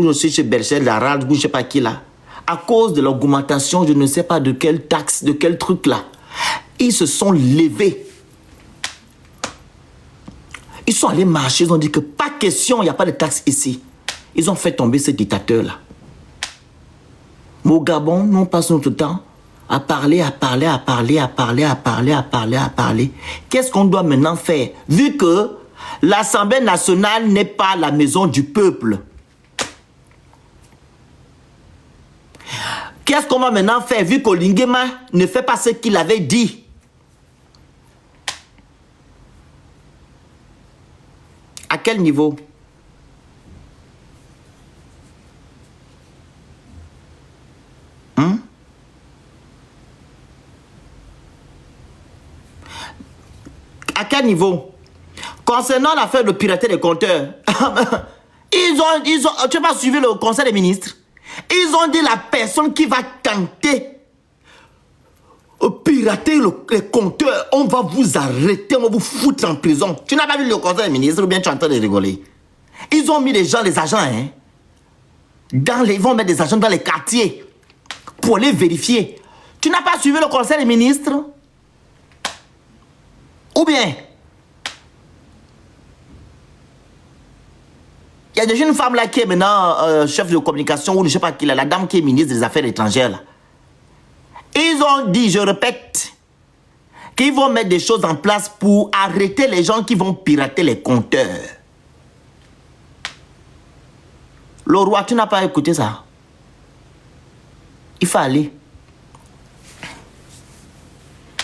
je suis chez Berger, la rade, ou je ne sais pas qui là. À cause de l'augmentation, je ne sais pas de quelle taxe, de quel truc là. Ils se sont levés. Ils sont allés marcher, ils ont dit que pas question, il n'y a pas de taxe ici. Ils ont fait tomber ces dictateurs-là. Mais au Gabon, nous on passe notre temps à parler. Qu'est-ce qu'on doit maintenant faire? Vu que l'Assemblée nationale n'est pas la maison du peuple. Qu'est-ce qu'on va maintenant faire vu qu'Olingema ne fait pas ce qu'il avait dit? À quel niveau? À quel niveau? Concernant l'affaire de pirater des compteurs, tu n'as pas suivi le conseil des ministres? Ils ont dit la personne qui va tenter pirater les compteurs, on va vous arrêter, on va vous foutre en prison. Tu n'as pas vu le conseil des ministres ou bien tu es en train de rigoler? Ils ont mis les agents, hein, ils vont mettre des agents dans les quartiers pour les vérifier. Tu n'as pas suivi le conseil des ministres? Ou bien, il y a déjà une femme là qui est maintenant chef de communication ou je ne sais pas qui, la dame qui est ministre des Affaires étrangères là. Ils ont dit, je répète, qu'ils vont mettre des choses en place pour arrêter les gens qui vont pirater les compteurs. Le roi, tu n'as pas écouté ça? Il faut aller.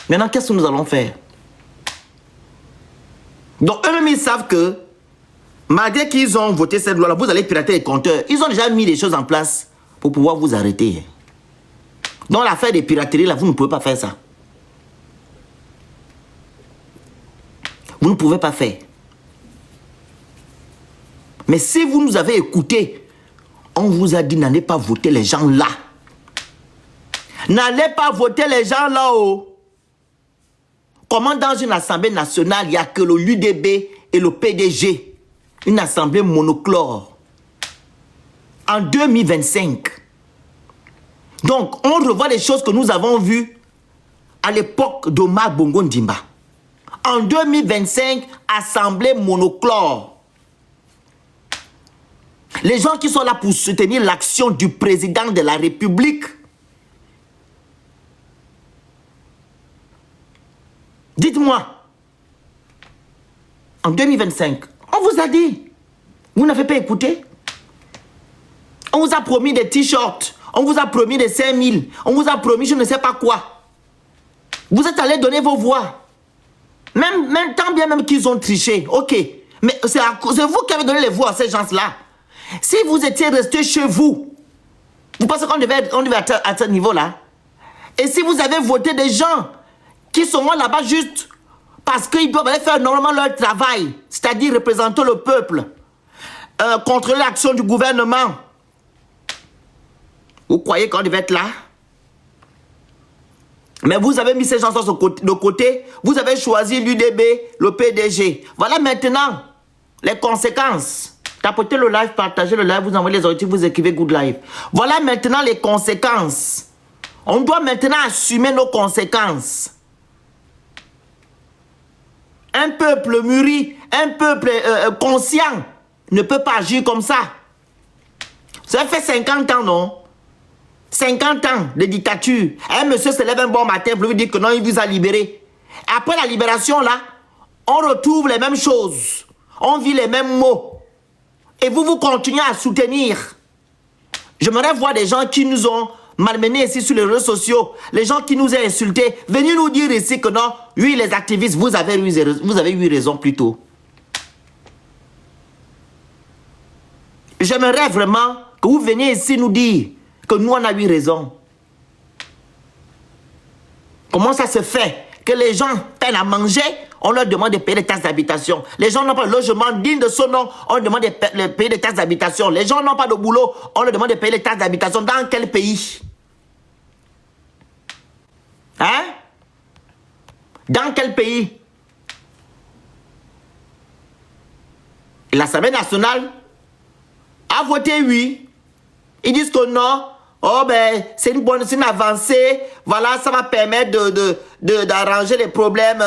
Maintenant, qu'est-ce que nous allons faire? Donc, eux-mêmes, ils savent que, malgré qu'ils ont voté cette loi-là, vous allez pirater les compteurs. Ils ont déjà mis des choses en place pour pouvoir vous arrêter. Dans l'affaire des pirateries, là, vous ne pouvez pas faire ça. Vous ne pouvez pas faire. Mais si vous nous avez écoutés, on vous a dit n'allez pas voter les gens là. N'allez pas voter les gens là-haut. Comment dans une assemblée nationale, il n'y a que le UDB et le PDG. Une assemblée monochlore. En 2025. Donc, on revoit les choses que nous avons vues à l'époque d'Omar Bongo Ndimba. En 2025, assemblée monochlore. Les gens qui sont là pour soutenir l'action du président de la République. Dites-moi, en 2025, on vous a dit, vous n'avez pas écouté? On vous a promis des t-shirts, on vous a promis des 5 000, on vous a promis je ne sais pas quoi. Vous êtes allés donner vos voix. Même tant bien même qu'ils ont triché, ok. Mais c'est vous qui avez donné les voix à ces gens-là. Si vous étiez resté chez vous, vous pensez qu'on devait être à ce niveau-là? Et si vous avez voté des gens qui sont là-bas juste parce qu'ils doivent aller faire normalement leur travail, c'est-à-dire représenter le peuple, contrôler l'action du gouvernement, vous croyez qu'on devait être là? Mais vous avez mis ces gens de côté, vous avez choisi l'UDB, le PDG. Voilà maintenant les conséquences. Tapotez le live, partagez le live, vous envoyez les objectifs, vous écrivez good live. Voilà maintenant les conséquences. On doit maintenant assumer nos conséquences. Un peuple mûri, un peuple conscient ne peut pas agir comme ça. Ça fait 50 ans, non? 50 ans de dictature. Un monsieur se lève un bon matin pour lui dire que non, il vous a libéré. Après la libération, là, on retrouve les mêmes choses. On vit les mêmes mots. Et vous continuez à soutenir. J'aimerais voir des gens qui nous ont malmenés ici sur les réseaux sociaux. Les gens qui nous ont insultés. Venez nous dire ici que non, oui, les activistes, vous avez eu raison plus tôt. J'aimerais vraiment que vous veniez ici nous dire que nous, on a eu raison. Comment ça se fait que les gens peinent à manger, on leur demande de payer des taxes d'habitation. Les gens n'ont pas de logement digne de son nom, on leur demande de payer des taxes d'habitation. Les gens n'ont pas de boulot, on leur demande de payer des taxes d'habitation. Dans quel pays? Hein? Dans quel pays? L'Assemblée nationale a voté oui. Ils disent que non. Oh ben, c'est une avancée. Voilà, ça va permettre d'arranger les problèmes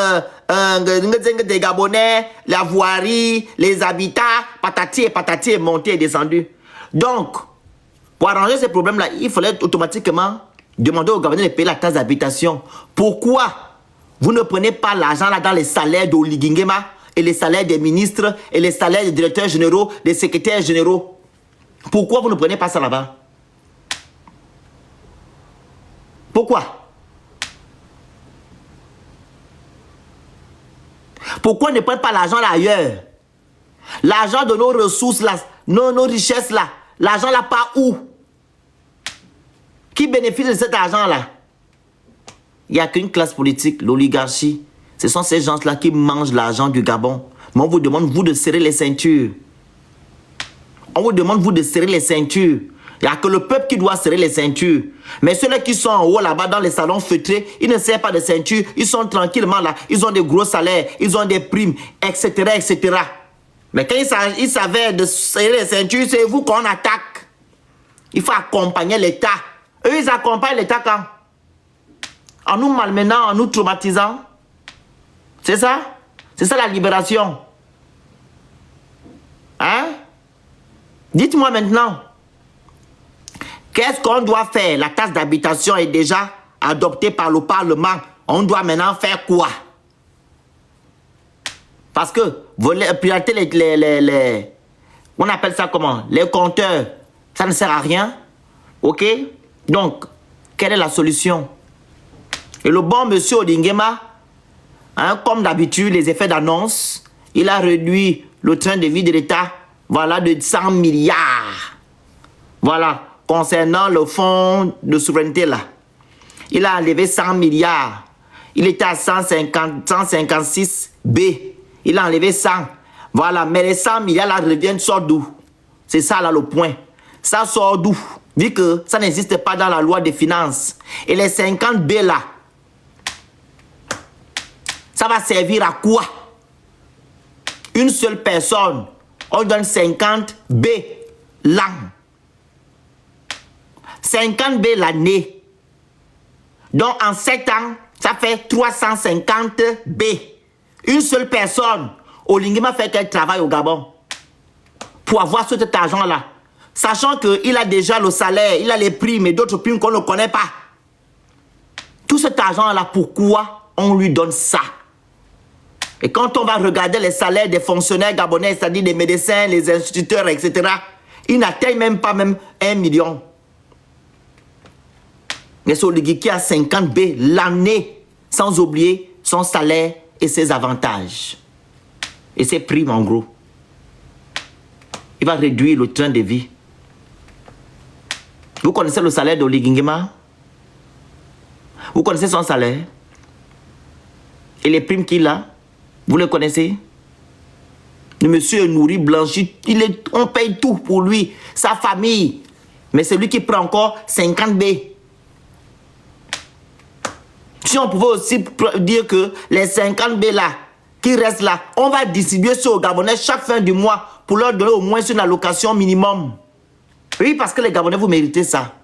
des Gabonais, la voirie, les habitats, patati et monté et descendu. Donc, pour arranger ces problèmes-là, il fallait automatiquement demander aux Gabonais de payer la taxe d'habitation. Pourquoi vous ne prenez pas l'argent là dans les salaires d'Oligingema et les salaires des ministres et les salaires des directeurs généraux, des secrétaires généraux? Pourquoi vous ne prenez pas ça là-bas? Pourquoi? Pourquoi ne prennent pas l'argent là ailleurs? L'argent de nos ressources là, nos richesses là, l'argent là part où? Qui bénéficie de cet argent là? Il n'y a qu'une classe politique, l'oligarchie. Ce sont ces gens-là qui mangent l'argent du Gabon. Mais on vous demande, vous, de serrer les ceintures. On vous demande, vous, de serrer les ceintures. Il n'y a que le peuple qui doit serrer les ceintures. Mais ceux-là qui sont en haut là-bas dans les salons feutrés, ils ne serrent pas de ceinture. Ils sont tranquillement là. Ils ont des gros salaires, ils ont des primes, etc. etc. Mais quand il s'avère de serrer les ceintures, c'est vous qu'on attaque. Il faut accompagner l'État. Eux, ils accompagnent l'État quand? En nous malmenant, en nous traumatisant. C'est ça? C'est ça la libération. Hein? Dites-moi maintenant. Qu'est-ce qu'on doit faire? La taxe d'habitation est déjà adoptée par le Parlement. On doit maintenant faire quoi? Parce que vous piratez les... On appelle ça comment? Les compteurs. Ça ne sert à rien. Ok? Donc, quelle est la solution? Et le bon monsieur Odingema, hein, comme d'habitude, les effets d'annonce, il a réduit le train de vie de l'État, voilà, de 100 milliards. Voilà. Concernant le fonds de souveraineté là, il a enlevé 100 milliards. Il était à 156 B. Il a enlevé 100. Voilà, mais les 100 milliards là reviennent, sortent d'où? C'est ça là le point. Ça sort d'où? Vu que ça n'existe pas dans la loi des finances. Et les 50 B là, ça va servir à quoi? Une seule personne, on donne 50 B l'an. 50 B l'année. Donc en 7 ans, ça fait 350 B. Une seule personne. Olingema fait quel travail au Gabon pour avoir cet argent-là? Sachant qu'il a déjà le salaire, il a les primes et d'autres primes qu'on ne connaît pas. Tout cet argent-là, pourquoi on lui donne ça? Et quand on va regarder les salaires des fonctionnaires gabonais, c'est-à-dire des médecins, les instituteurs, etc., ils n'atteignent même pas 1 million. Mais c'est Oligui qui a 50 B l'année, sans oublier son salaire et ses avantages. Et ses primes en gros. Il va réduire le train de vie. Vous connaissez le salaire d'Oligui Nguema? Vous connaissez son salaire? Et les primes qu'il a? Vous les connaissez? Le monsieur est nourri, blanchi, on paye tout pour lui, sa famille. Mais c'est lui qui prend encore 50 B. Si on pouvait aussi dire que les 50 B là, qui restent là, on va distribuer ça aux Gabonais chaque fin du mois pour leur donner au moins une allocation minimum. Oui, parce que les Gabonais, vous méritez ça.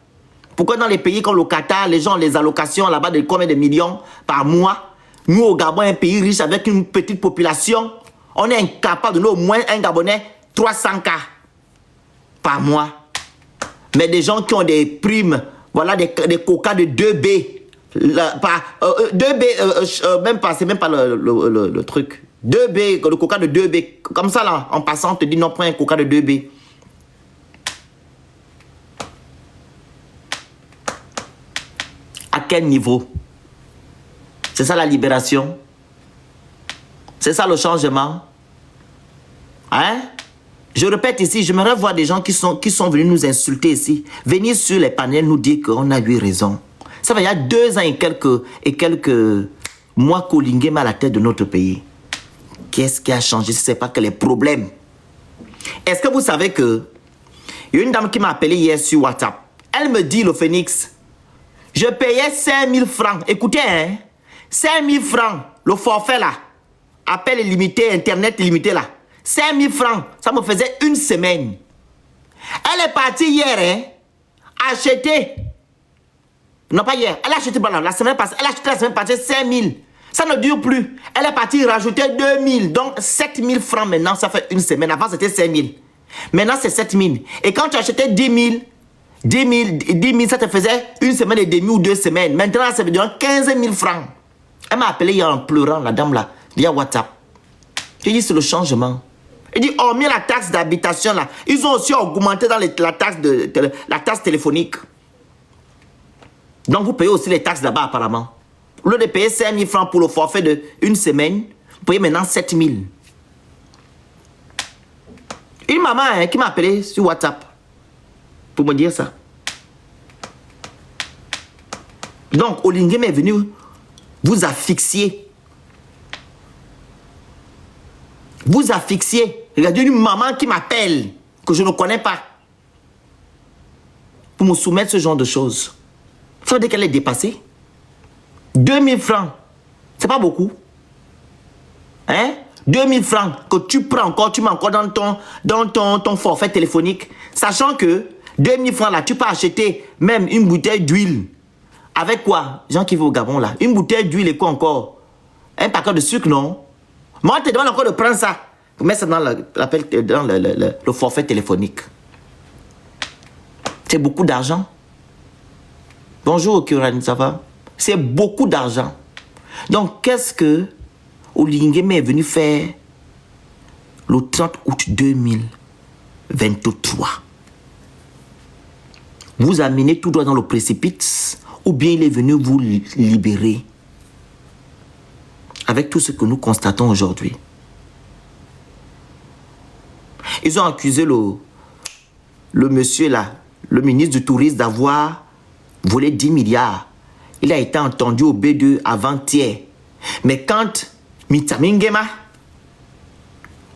Pourquoi dans les pays comme le Qatar, les gens ont les allocations là-bas de combien de millions par mois? Nous, au Gabon, un pays riche avec une petite population, on est incapable de donner au moins un Gabonais 300 K par mois. Mais des gens qui ont des primes, voilà, des quotas de 2B. 2B, même pas, c'est même pas le truc. 2B, le coca de 2B. Comme ça, là, en passant, on te dit non, prends un coca de 2B. À quel niveau? C'est ça la libération? C'est ça le changement? Hein? Je répète ici, j'aimerais voir des gens qui sont venus nous insulter ici. Venir sur les panels nous dire qu'on a eu raison. Ça va, il y a 2 ans et quelques mois qu'Oligui Nguema à la tête de notre pays. Qu'est-ce qui a changé si ce n'est pas que les problèmes? Est-ce que vous savez que il y a une dame qui m'a appelé hier sur WhatsApp. Elle me dit, le Phoenix, je payais 5 000 francs. Écoutez, hein, 5 000 francs, le forfait là, appel illimité, internet illimité là. 5 000 francs, ça me faisait une semaine. Elle est partie hier, hein, acheter. Non, pas hier. Elle a acheté la semaine passée. Elle a acheté la semaine passée 5 000. Ça ne dure plus. Elle est partie rajouter 2 000. Donc 7 000 francs maintenant, ça fait une semaine. Avant, c'était 5 000. Maintenant, c'est 7 000. Et quand tu achetais 10 000, ça te faisait une semaine et demie ou 2 semaines. Maintenant, ça veut dire 15 000 francs. Elle m'a appelé hier en pleurant, la dame là, via WhatsApp. J'ai dit, c'est le changement. Elle dit, hormis la taxe d'habitation là, ils ont aussi augmenté dans la taxe téléphonique. Donc, vous payez aussi les taxes là-bas, apparemment. Au lieu de payer 5 000 francs pour le forfait de une semaine, vous payez maintenant 7 000. Une maman hein, qui m'a appelé sur WhatsApp pour me dire ça. Donc, Olingem est venu vous asphyxier. Vous asphyxier. Regardez une maman qui m'appelle, que je ne connais pas, pour me soumettre ce genre de choses. Ça veut dire qu'elle est dépassée. 2 000 francs, c'est pas beaucoup. Hein? 2 000 francs que tu prends encore, tu mets encore dans ton forfait téléphonique. Sachant que 2 000 francs là, tu peux acheter même une bouteille d'huile. Avec quoi? Gens qui vont au Gabon là. Une bouteille d'huile et quoi encore? Un paquet de sucre, non? Moi, je te demande encore de prendre ça. Mets ça dans le forfait téléphonique. C'est beaucoup d'argent. Bonjour, Kiran, ça va? C'est beaucoup d'argent. Donc, qu'est-ce que Olingem est venu faire le 30 août 2023? Vous amenez tout droit dans le précipice ou bien il est venu vous libérer avec tout ce que nous constatons aujourd'hui? Ils ont accusé le monsieur là, le ministre du Tourisme, d'avoir volé 10 milliards. Il a été entendu au B2 avant-hier. Mais quand Mitamingema,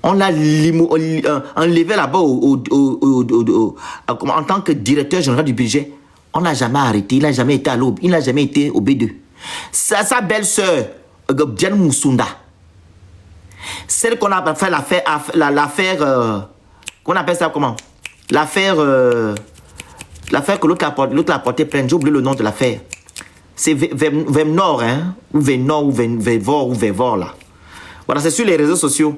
on l'a enlevé là-bas en tant que directeur général du budget, on n'a jamais arrêté. Il n'a jamais été à l'aube. Il n'a jamais été au B2. Sa belle-sœur, Jen Moussunda, celle qu'on a fait l'affaire, qu'on appelle ça comment? L'affaire que l'autre a porté plainte. J'ai oublié le nom de l'affaire. C'est Vemnor, hein? Ou Venor, ou Vevor, là. Voilà, c'est sur les réseaux sociaux.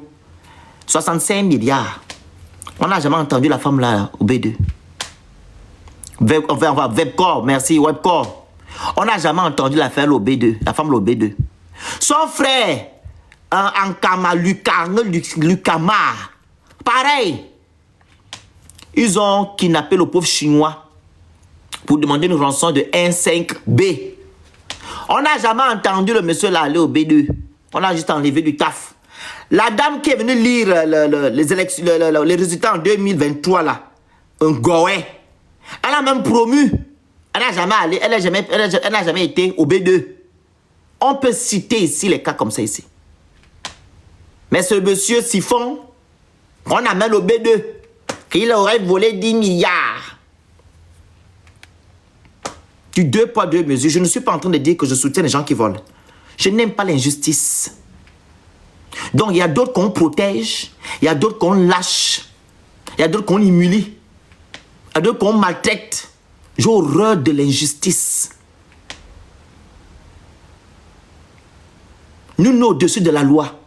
65 milliards. On n'a jamais entendu la femme là, au B2. Webcor, merci, Webcor. On n'a jamais entendu l'affaire au B2, la femme au B2. Son frère, Ankama Lukama, pareil. Ils ont kidnappé le pauvre chinois pour demander une rançon de 1,5B. On n'a jamais entendu le monsieur là aller au B2. On a juste enlevé du taf. La dame qui est venue lire les résultats en 2023 là, un Goé, elle a même promu. Elle n'a jamais allé, elle n'a jamais été au B2. On peut citer ici les cas comme ça ici. Mais ce monsieur Siphon, on amène au B2, qu'il aurait volé 10 milliards. Du 2 poids 2 mesures. Je ne suis pas en train de dire que je soutiens les gens qui volent. Je n'aime pas l'injustice. Donc il y a d'autres qu'on protège, il y a d'autres qu'on lâche, il y a d'autres qu'on humilie, il y a d'autres qu'on maltraite. J'ai horreur de l'injustice. Nous sommes au-dessus de la loi.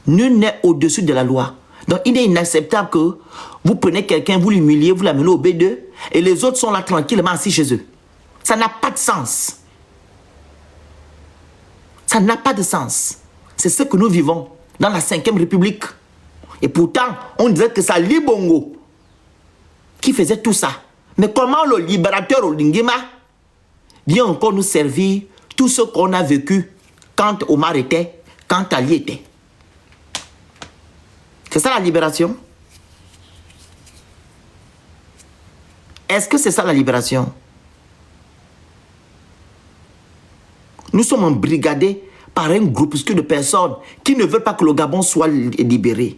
Nul n'est au-dessus de la loi. Donc il est inacceptable que vous prenez quelqu'un, vous l'humiliez, vous l'amenez au B2 et les autres sont là tranquillement assis chez eux. Ça n'a pas de sens. Ça n'a pas de sens. C'est ce que nous vivons dans la 5e République. Et pourtant, on dirait que c'est Ali Bongo qui faisait tout ça. Mais comment le libérateur Olingema vient encore nous servir tout ce qu'on a vécu quand Omar était, quand Ali était? C'est ça la libération? Est-ce que c'est ça la libération? Nous sommes embrigadés par un groupuscule de personnes qui ne veulent pas que le Gabon soit libéré.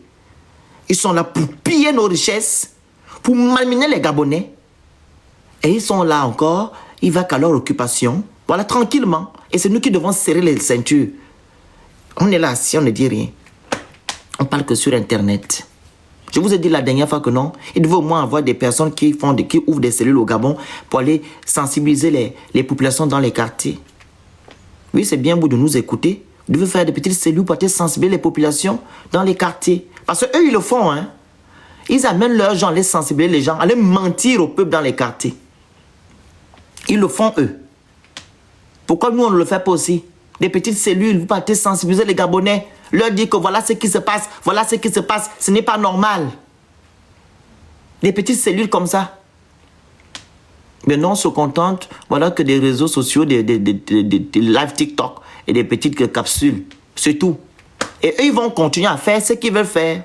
Ils sont là pour piller nos richesses, pour malmener les Gabonais. Et ils sont là encore, ils vont qu'à leur occupation, voilà, tranquillement. Et c'est nous qui devons serrer les ceintures. On est là, si on ne dit rien. On parle que sur Internet. Je vous ai dit la dernière fois que non. Il devait au moins avoir des personnes qui ouvrent des cellules au Gabon pour aller sensibiliser les populations dans les quartiers. Oui, c'est bien beau de nous écouter. Vous devez faire des petites cellules pour aller sensibiliser les populations dans les quartiers. Parce qu'eux, ils le font. Hein. Ils amènent leurs gens à les sensibiliser les gens, à les mentir au peuple dans les quartiers. Ils le font, eux. Pourquoi nous, on ne le fait pas aussi? Des petites cellules, vous partez sensibiliser les Gabonais, leur dire que voilà ce qui se passe, voilà ce qui se passe, ce n'est pas normal. Des petites cellules comme ça. Mais non, on se contente, voilà que des réseaux sociaux, des live TikTok et des petites capsules. C'est tout. Et eux, ils vont continuer à faire ce qu'ils veulent faire.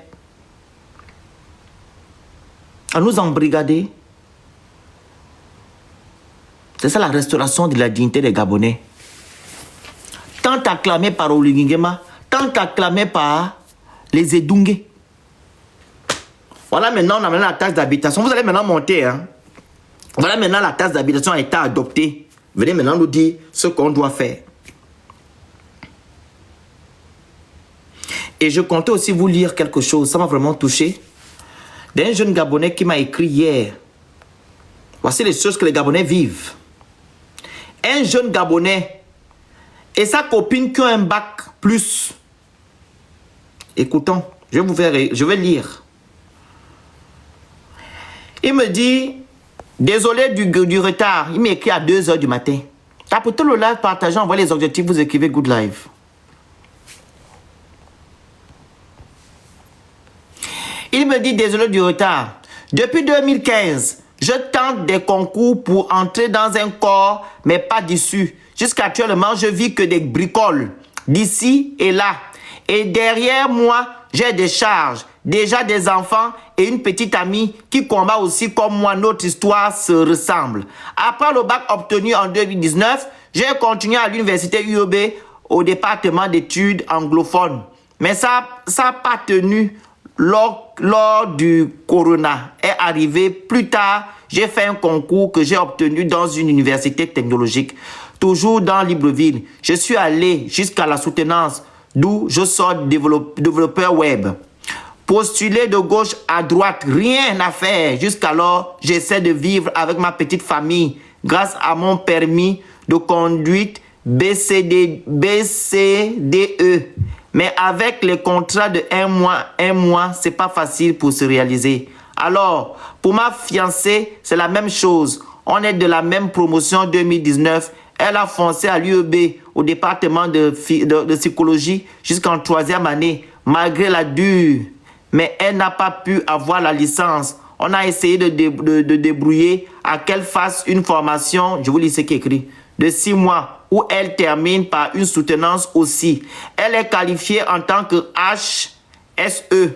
À nous embrigader. C'est ça la restauration de la dignité des Gabonais. Tant acclamé par Oligingema, tant acclamé par les Edungé. Voilà, maintenant, on a maintenant la taxe d'habitation. Vous allez maintenant monter. Hein. Voilà, maintenant, la taxe d'habitation a été adoptée. Venez maintenant nous dire ce qu'on doit faire. Et je comptais aussi vous lire quelque chose. Ça m'a vraiment touché. D'un jeune Gabonais qui m'a écrit hier. Voici les choses que les Gabonais vivent. Un jeune Gabonais et sa copine qui ont un bac plus. Écoutons, je vais lire. Il me dit, désolé du retard. Il m'écrit à 2 h du matin. Tapez le live, partagez, envoyez les objectifs, vous écrivez good live. Il me dit, désolé du retard. Depuis 2015, je tente des concours pour entrer dans un corps, mais pas d'issue. Jusqu'actuellement, je vis que des bricoles, d'ici et là. Et derrière moi, j'ai des charges, déjà des enfants et une petite amie qui combat aussi comme moi. Notre histoire se ressemble. Après le bac obtenu en 2019, j'ai continué à l'université UOB au département d'études anglophones. Mais ça n'a pas tenu lors du corona. Est arrivé plus tard, j'ai fait un concours que j'ai obtenu dans une université technologique. Toujours dans Libreville. Je suis allé jusqu'à la soutenance, d'où je sors développeur web. Postuler de gauche à droite, rien à faire. Jusqu'alors, j'essaie de vivre avec ma petite famille grâce à mon permis de conduite BCDE. Mais avec les contrats de un mois, c'est pas facile pour se réaliser. Alors, pour ma fiancée, c'est la même chose. On est de la même promotion 2019. Elle a foncé à l'UEB, au département de psychologie, jusqu'en 3e année, malgré la dure. Mais elle n'a pas pu avoir la licence. On a essayé de débrouiller à qu'elle fasse une formation, je vous lis ce qui est écrit, de 6 mois, où elle termine par une soutenance aussi. Elle est qualifiée en tant que HSE.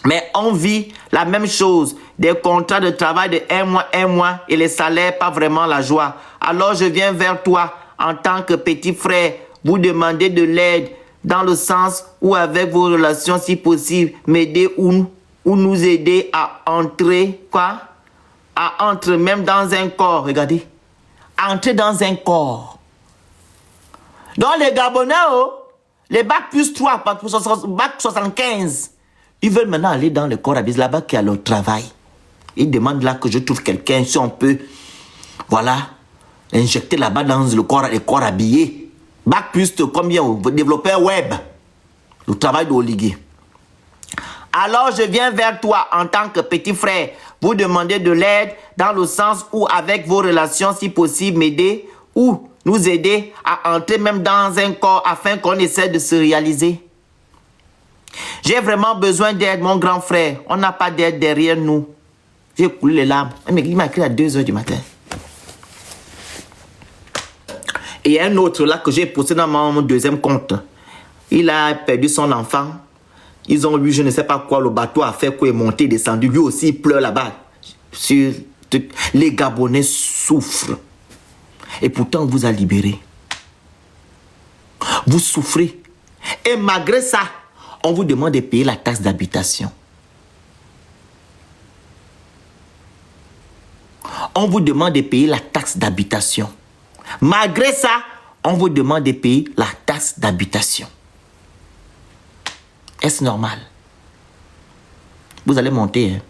Mais on vit la même chose, des contrats de travail de un mois et les salaires, pas vraiment la joie. Alors je viens vers toi en tant que petit frère, vous demander de l'aide dans le sens où avec vos relations si possible, m'aider ou nous aider à entrer, quoi? À entrer même dans un corps, regardez. Entrer dans un corps. Donc les Gabonais, les bac plus 3, bac 75, ils veulent maintenant aller dans le corps habillé, là-bas qui a leur travail. Ils demandent là que je trouve quelqu'un, si on peut, voilà, injecter là-bas dans le corps habillé. Bac plus de combien? Développeur web. Le travail d'Oligui. Alors je viens vers toi en tant que petit frère, vous demander de l'aide dans le sens où avec vos relations, si possible, m'aider ou nous aider à entrer même dans un corps afin qu'on essaie de se réaliser. J'ai vraiment besoin d'aide, mon grand frère. On n'a pas d'aide derrière nous. J'ai coulé les larmes. Il m'a écrit à 2 h du matin. Et il y a un autre là que j'ai posté dans mon 2e compte. Il a perdu son enfant. Ils ont eu, je ne sais pas quoi, le bateau a fait quoi, est monté, descendu. Lui aussi, il pleure là-bas. Les Gabonais souffrent. Et pourtant, on vous a libéré. Vous souffrez. Et malgré ça, on vous demande de payer la taxe d'habitation. On vous demande de payer la taxe d'habitation. Malgré ça, on vous demande de payer la taxe d'habitation. Est-ce normal? Vous allez monter. Hein.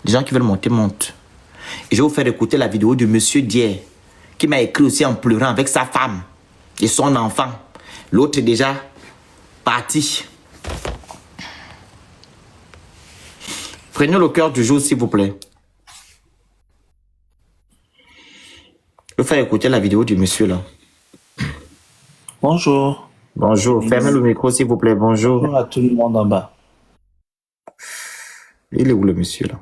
Les gens qui veulent monter, montent. Et je vais vous faire écouter la vidéo du monsieur d'hier, qui m'a écrit aussi en pleurant avec sa femme et son enfant. L'autre est déjà parti. Prenez le cœur du jour, s'il vous plaît. Je vais faire écouter la vidéo du monsieur là. Bonjour. Bonjour. Fermez le micro, s'il vous plaît. Bonjour. Bonjour à tout le monde en bas. Il est où le monsieur là?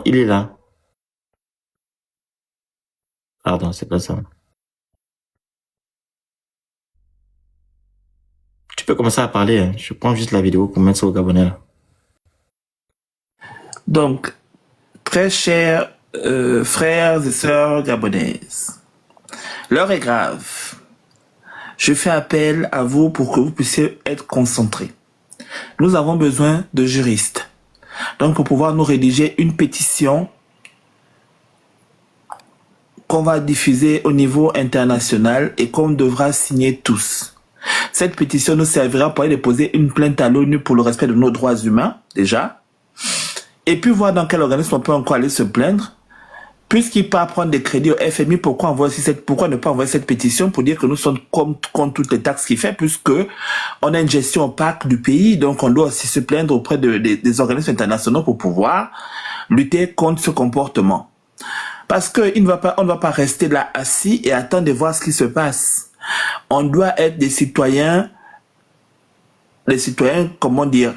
Il est là. Pardon, c'est pas ça. Tu peux commencer à parler. Hein. Je prends juste la vidéo pour mettre ça au Gabonais. Là. Donc, très chers frères et sœurs gabonaises, l'heure est grave. Je fais appel à vous pour que vous puissiez être concentrés. Nous avons besoin de juristes. Donc, pour pouvoir nous rédiger une pétition qu'on va diffuser au niveau international et qu'on devra signer tous. Cette pétition nous servira pour aller déposer une plainte à l'ONU pour le respect de nos droits humains, déjà. Et puis voir dans quel organisme on peut encore aller se plaindre. Puisqu'il peut prendre des crédits au FMI, pourquoi ne pas envoyer cette pétition pour dire que nous sommes contre toutes les taxes qu'il fait, puisque on a une gestion opaque du pays, donc on doit aussi se plaindre auprès des organismes internationaux pour pouvoir lutter contre ce comportement. Parce que on ne va pas rester là assis et attendre de voir ce qui se passe. On doit être des citoyens, comment dire,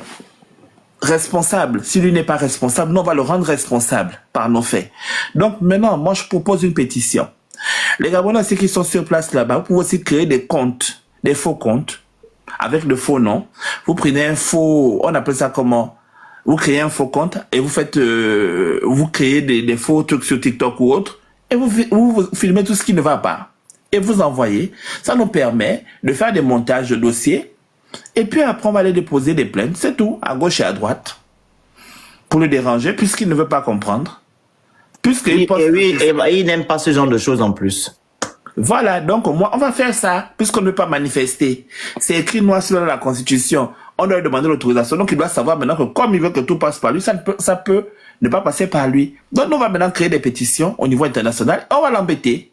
responsables. Si lui n'est pas responsable, nous on va le rendre responsable par nos faits. Donc maintenant, moi je propose une pétition. Les Gabonais aussi qui sont sur place là-bas, vous pouvez aussi créer des comptes, des faux comptes, avec de faux noms. Vous prenez un faux, on appelle ça comment? Vous créez un faux compte et vous faites, vous créez des faux trucs sur TikTok ou autre, et vous filmez tout ce qui ne va pas. Et vous envoyez. Ça nous permet de faire des montages de dossiers. Et puis après, on va aller déposer des plaintes. C'est tout, à gauche et à droite. Pour le déranger, puisqu'il ne veut pas comprendre. Il n'aime pas ce genre de choses en plus. Voilà, donc au moins, on va faire ça, puisqu'on ne veut pas manifester. C'est écrit noir sur la Constitution. On doit lui demander l'autorisation. Donc il doit savoir maintenant que comme il veut que tout passe par lui, ça peut ne pas passer par lui. Donc nous, on va maintenant créer des pétitions au niveau international. On va l'embêter.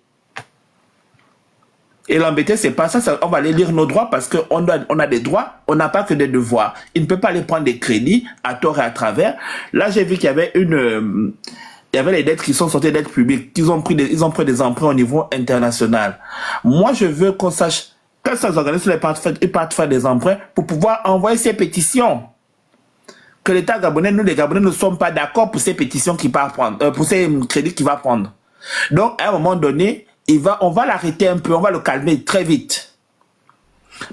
Et l'embêter, c'est pas ça, on va aller lire nos droits parce qu'on a des droits, on n'a pas que des devoirs. Il ne peut pas aller prendre des crédits à tort et à travers. Là, j'ai vu qu'il y avait il y avait les dettes qui sont sorties des dettes publiques. Ils ont pris des emprunts au niveau international. Moi, je veux qu'on sache quels sont les organismes qui partent faire des emprunts pour pouvoir envoyer ces pétitions. Que l'État gabonais, nous les Gabonais ne sommes pas d'accord pour ces pétitions qu'il va prendre, pour ces crédits qu'il va prendre. Donc, à un moment donné, on va l'arrêter un peu, on va le calmer très vite.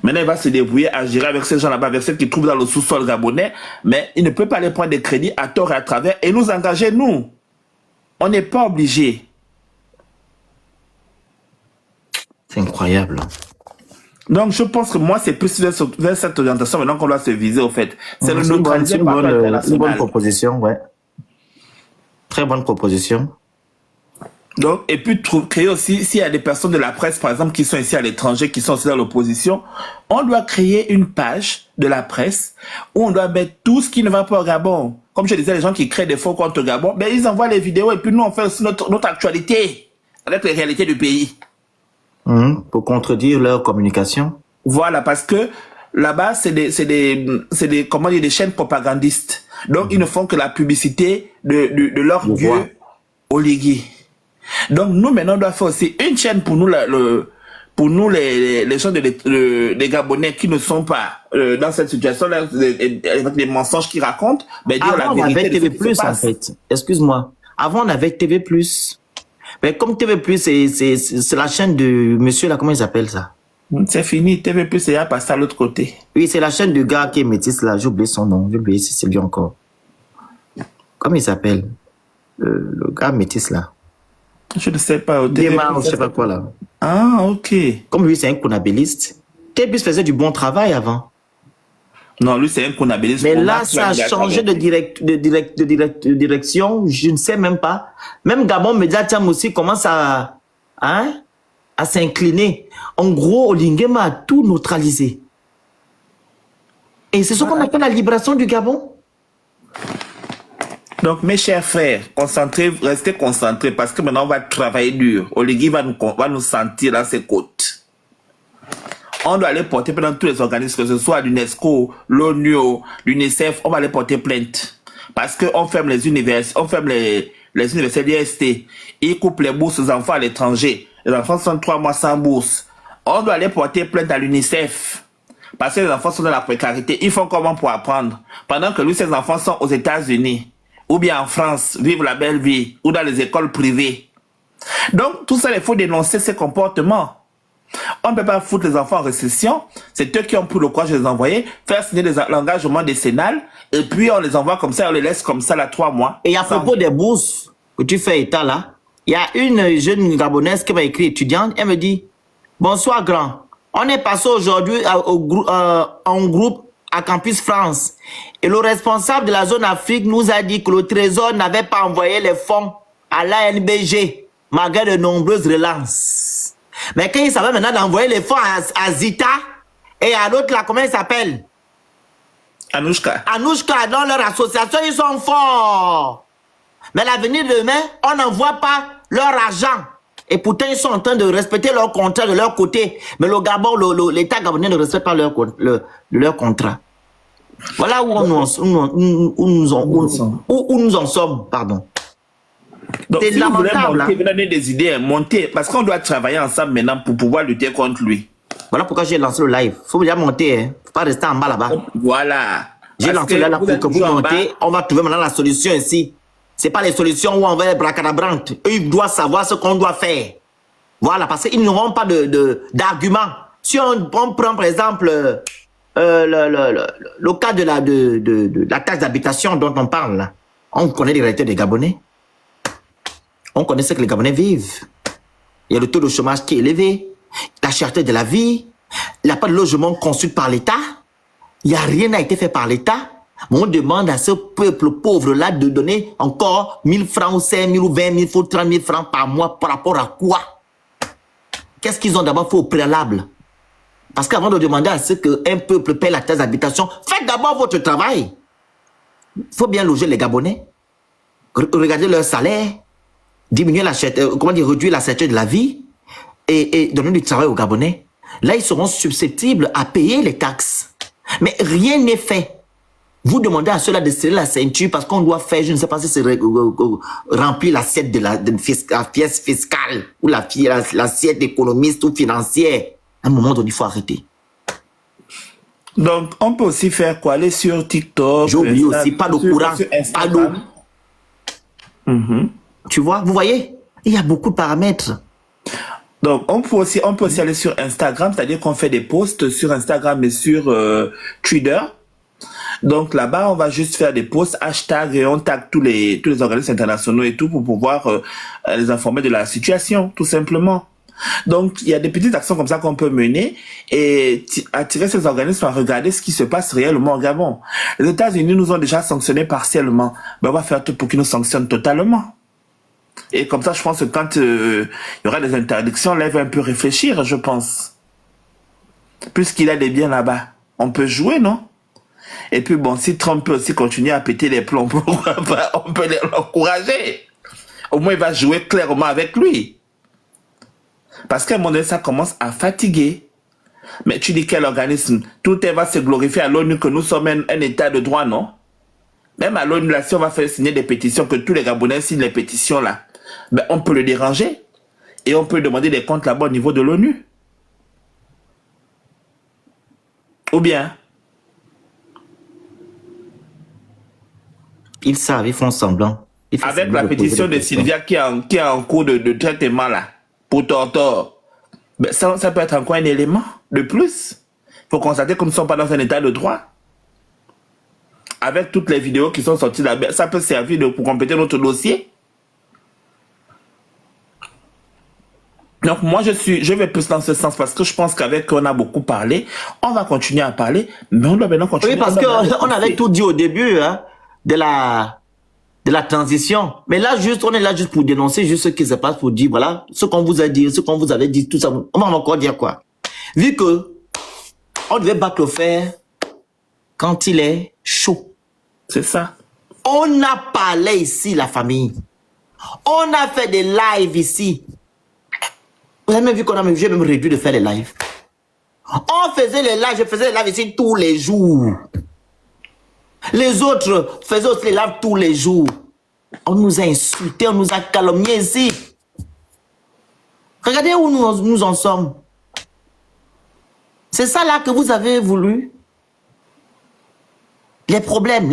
Maintenant, il va se débrouiller à gérer avec ces gens là-bas, avec ceux qui trouvent dans le sous-sol gabonais, mais il ne peut pas aller prendre des crédits à tort et à travers et nous engager, nous. On n'est pas obligé. C'est incroyable. Donc, je pense que moi, c'est plus vers cette orientation maintenant qu'on doit se viser, au fait. C'est le neutraliser par international. Une bonne proposition, ouais. Très bonne proposition. Donc, et puis créer aussi, s'il y a des personnes de la presse, par exemple, qui sont ici à l'étranger, qui sont aussi dans l'opposition, on doit créer une page de la presse où on doit mettre tout ce qui ne va pas au Gabon. Comme je disais, les gens qui créent des faux comptes au Gabon, ben, ils envoient les vidéos et puis nous, on fait aussi notre actualité avec les réalités du pays. Pour contredire leur communication. Voilà, parce que là-bas, c'est des chaînes propagandistes. Donc, ils ne font que la publicité de leur dieu Oligui. Donc, nous, maintenant, on doit faire aussi une chaîne pour nous, les gens des Gabonais qui ne sont pas dans cette situation-là, avec des mensonges qu'ils racontent. Ben, dire avant, la vérité on avait TV+, en fait. Excuse-moi. Avant, on avait TV+. Mais comme TV+, c'est la chaîne de monsieur, là, comment il s'appelle ça? C'est fini. TV+, c'est à passer à l'autre côté. Oui, c'est la chaîne du gars qui est métis, là. J'ai oublié son nom. J'ai oublié si c'est lui encore. Comment il s'appelle? Le gars métis, là. Je ne sais pas. Je sais pas quoi là. Ah, ok. Comme lui, c'est un conabiliste. TV+ faisait du bon travail avant. Non, lui, c'est un Kounabélis. Mais là, ça a changé de direction, je ne sais même pas. Même Gabon Média Tcham aussi commence à s'incliner. En gros, Olingema a tout neutralisé. Et c'est ce qu'on appelle la libération du Gabon. Donc, mes chers frères, restez concentrés parce que maintenant, on va travailler dur. Oligui va nous sentir dans ses côtes. On doit aller porter pendant tous les organismes, que ce soit l'UNESCO, l'ONU, l'UNICEF, on va aller porter plainte. Parce qu'on ferme les universités, on ferme les universités d'IST. Ils coupent les bourses aux enfants à l'étranger. Les enfants sont 3 mois sans bourse. On doit aller porter plainte à l'UNICEF. Parce que les enfants sont dans la précarité. Ils font comment pour apprendre? Pendant que lui, ses enfants sont aux États-Unis, ou bien en France, vivent la belle vie, ou dans les écoles privées. Donc, tout ça, il faut dénoncer ces comportements. On ne peut pas foutre les enfants en récession. C'est eux qui ont pris le courage de les envoyer, faire signer l'engagement décennal, et puis on les envoie comme ça, on les laisse comme ça là 3 mois. Et à propos des bourses que tu fais état là, il y a une jeune Gabonaise qui m'a écrit étudiante, elle me dit, bonsoir grand, on est passé aujourd'hui en groupe à Campus France. Et le responsable de la zone Afrique nous a dit que le Trésor n'avait pas envoyé les fonds à l'ANBG, malgré de nombreuses relances. Mais quand il savait maintenant d'envoyer les fonds à Zita et à l'autre là, comment il s'appelle? Anouchka. Anouchka, dans leur association, ils sont forts. Mais l'avenir de demain, on n'envoie pas leur argent. Et pourtant, ils sont en train de respecter leur contrat de leur côté. Mais le Gabon, l'État gabonais ne respecte pas leur contrat. Voilà où nous en sommes, pardon. Donc, si vous voulez monter, vous donnez des idées, monter, parce qu'on doit travailler ensemble maintenant pour pouvoir lutter contre lui. Voilà pourquoi j'ai lancé le live. Il faut bien monter, hein. Faut pas rester en bas là-bas. Voilà. J'ai lancé là pour que vous montez. On va trouver maintenant la solution ici. C'est pas les solutions où on va être bracadabrante. Eux, ils doivent savoir ce qu'on doit faire. Voilà, parce qu'ils n'auront pas d'arguments. Si on prend par exemple le cas de la taxe d'habitation dont on parle là. On connaît les réalités des Gabonais. On connaît ce que les Gabonais vivent. Il y a le taux de chômage qui est élevé, la cherté de la vie, il n'y a pas de logement construit par l'État, il n'y a rien n'a été fait par l'État. Mais on demande à ce peuple pauvre-là de donner encore 1000 francs ou 5 000 ou 20 000 ou 30 000 francs par mois par rapport à quoi? Qu'est-ce qu'ils ont d'abord fait au préalable? Parce qu'avant de demander à ce qu'un peuple paie la taxe d'habitation, faites d'abord votre travail. Il faut bien loger les Gabonais, regardez leur salaire, diminuer réduire la cherté de la vie et donner du travail aux Gabonais. Là, ils seront susceptibles à payer les taxes. Mais rien n'est fait. Vous demandez à ceux-là de serrer la ceinture parce qu'on doit faire, je ne sais pas si c'est remplir l'assiette de la pièce fiscale ou l'assiette économiste ou financière. À un moment donné, il faut arrêter. Donc, on peut aussi faire quoi? Aller sur TikTok. J'ai oublié aussi, pas de courant, pas d'eau. Tu vois, vous voyez, il y a beaucoup de paramètres. Donc, on peut aussi aller sur Instagram, c'est-à-dire qu'on fait des posts sur Instagram et sur Twitter. Donc là-bas, on va juste faire des posts, hashtag, et on tag tous les organismes internationaux et tout pour pouvoir les informer de la situation, tout simplement. Donc, il y a des petites actions comme ça qu'on peut mener et attirer ces organismes à regarder ce qui se passe réellement au Gabon. Les États-Unis nous ont déjà sanctionnés partiellement. Ben, on va faire tout pour qu'ils nous sanctionnent totalement. Et comme ça, je pense que quand il y aura des interdictions, là, il va un peu réfléchir, je pense. Puisqu'il a des biens là-bas, on peut jouer, non? Et puis bon, si Trump peut aussi continuer à péter les plombs, on peut l'encourager. Au moins, il va jouer clairement avec lui. Parce qu'à un moment donné, ça commence à fatiguer. Mais tu dis quel organisme? Tout va se glorifier à l'ONU que nous sommes un état de droit, non? Même à l'ONU, là, si on va faire signer des pétitions, que tous les Gabonais signent les pétitions, là, ben, on peut le déranger. Et on peut demander des comptes là-bas au niveau de l'ONU. Ou bien... Ils savent, ils font semblant. Avec la pétition de Sylvia qui est en cours de traitement là, pour Tortor, ben ça peut être encore un élément de plus. Il faut constater que nous ne sommes pas dans un état de droit. Avec toutes les vidéos qui sont sorties là, ben, ça peut servir pour compléter notre dossier. Donc moi je vais plus dans ce sens parce que je pense qu'avec on a beaucoup parlé, on va continuer à parler, mais on doit maintenant continuer. Oui, parce qu'on avait tout dit au début hein, de la transition. Mais là, on est là juste pour dénoncer juste ce qui se passe, pour dire, voilà, ce qu'on vous a dit, ce qu'on vous avait dit, tout ça. On va encore dire quoi? Vu que on devait battre le fer quand il est chaud. C'est ça. On a parlé ici, la famille. On a fait des lives ici. Vous avez même vu j'ai même réduit de faire les lives. On faisait les lives, je faisais les lives ici tous les jours. Les autres faisaient aussi les lives tous les jours. On nous a insultés, on nous a calomniés ici. Regardez où nous en sommes. C'est ça là que vous avez voulu. Les problèmes.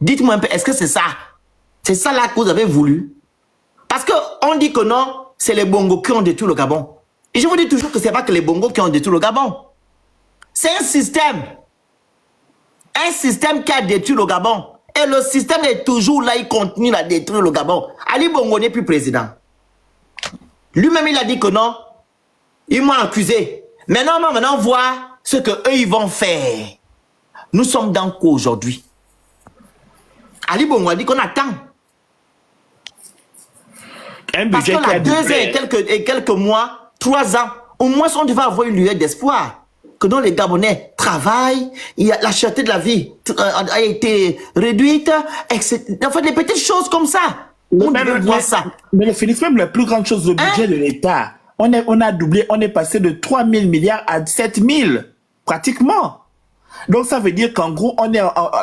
Dites-moi un peu, est-ce que c'est ça? C'est ça là que vous avez voulu? Parce qu'on dit que non, c'est les Bongos qui ont détruit le Gabon. Et je vous dis toujours que ce n'est pas que les Bongos qui ont détruit le Gabon. C'est un système. Un système qui a détruit le Gabon. Et le système est toujours là, il continue à détruire le Gabon. Ali Bongo n'est plus président. Lui-même, il a dit que non. Ils m'ont accusé. Maintenant, voir ce qu'eux, ils vont faire. Nous sommes dans quoi aujourd'hui? Ali Bongo a dit qu'on attend. Parce qu'on a 2 ans et quelques mois, 3 ans, au moins on devait avoir une lueur d'espoir. Que dans les Gabonais travaillent, la cherté de la vie a été réduite, etc. En fait, des petites choses comme ça. On devait voir ça. Mais le Félix, même la plus grande chose au budget de l'État, on a doublé, on est passé de 3 000 milliards à 7 000, pratiquement. Donc ça veut dire qu'en gros,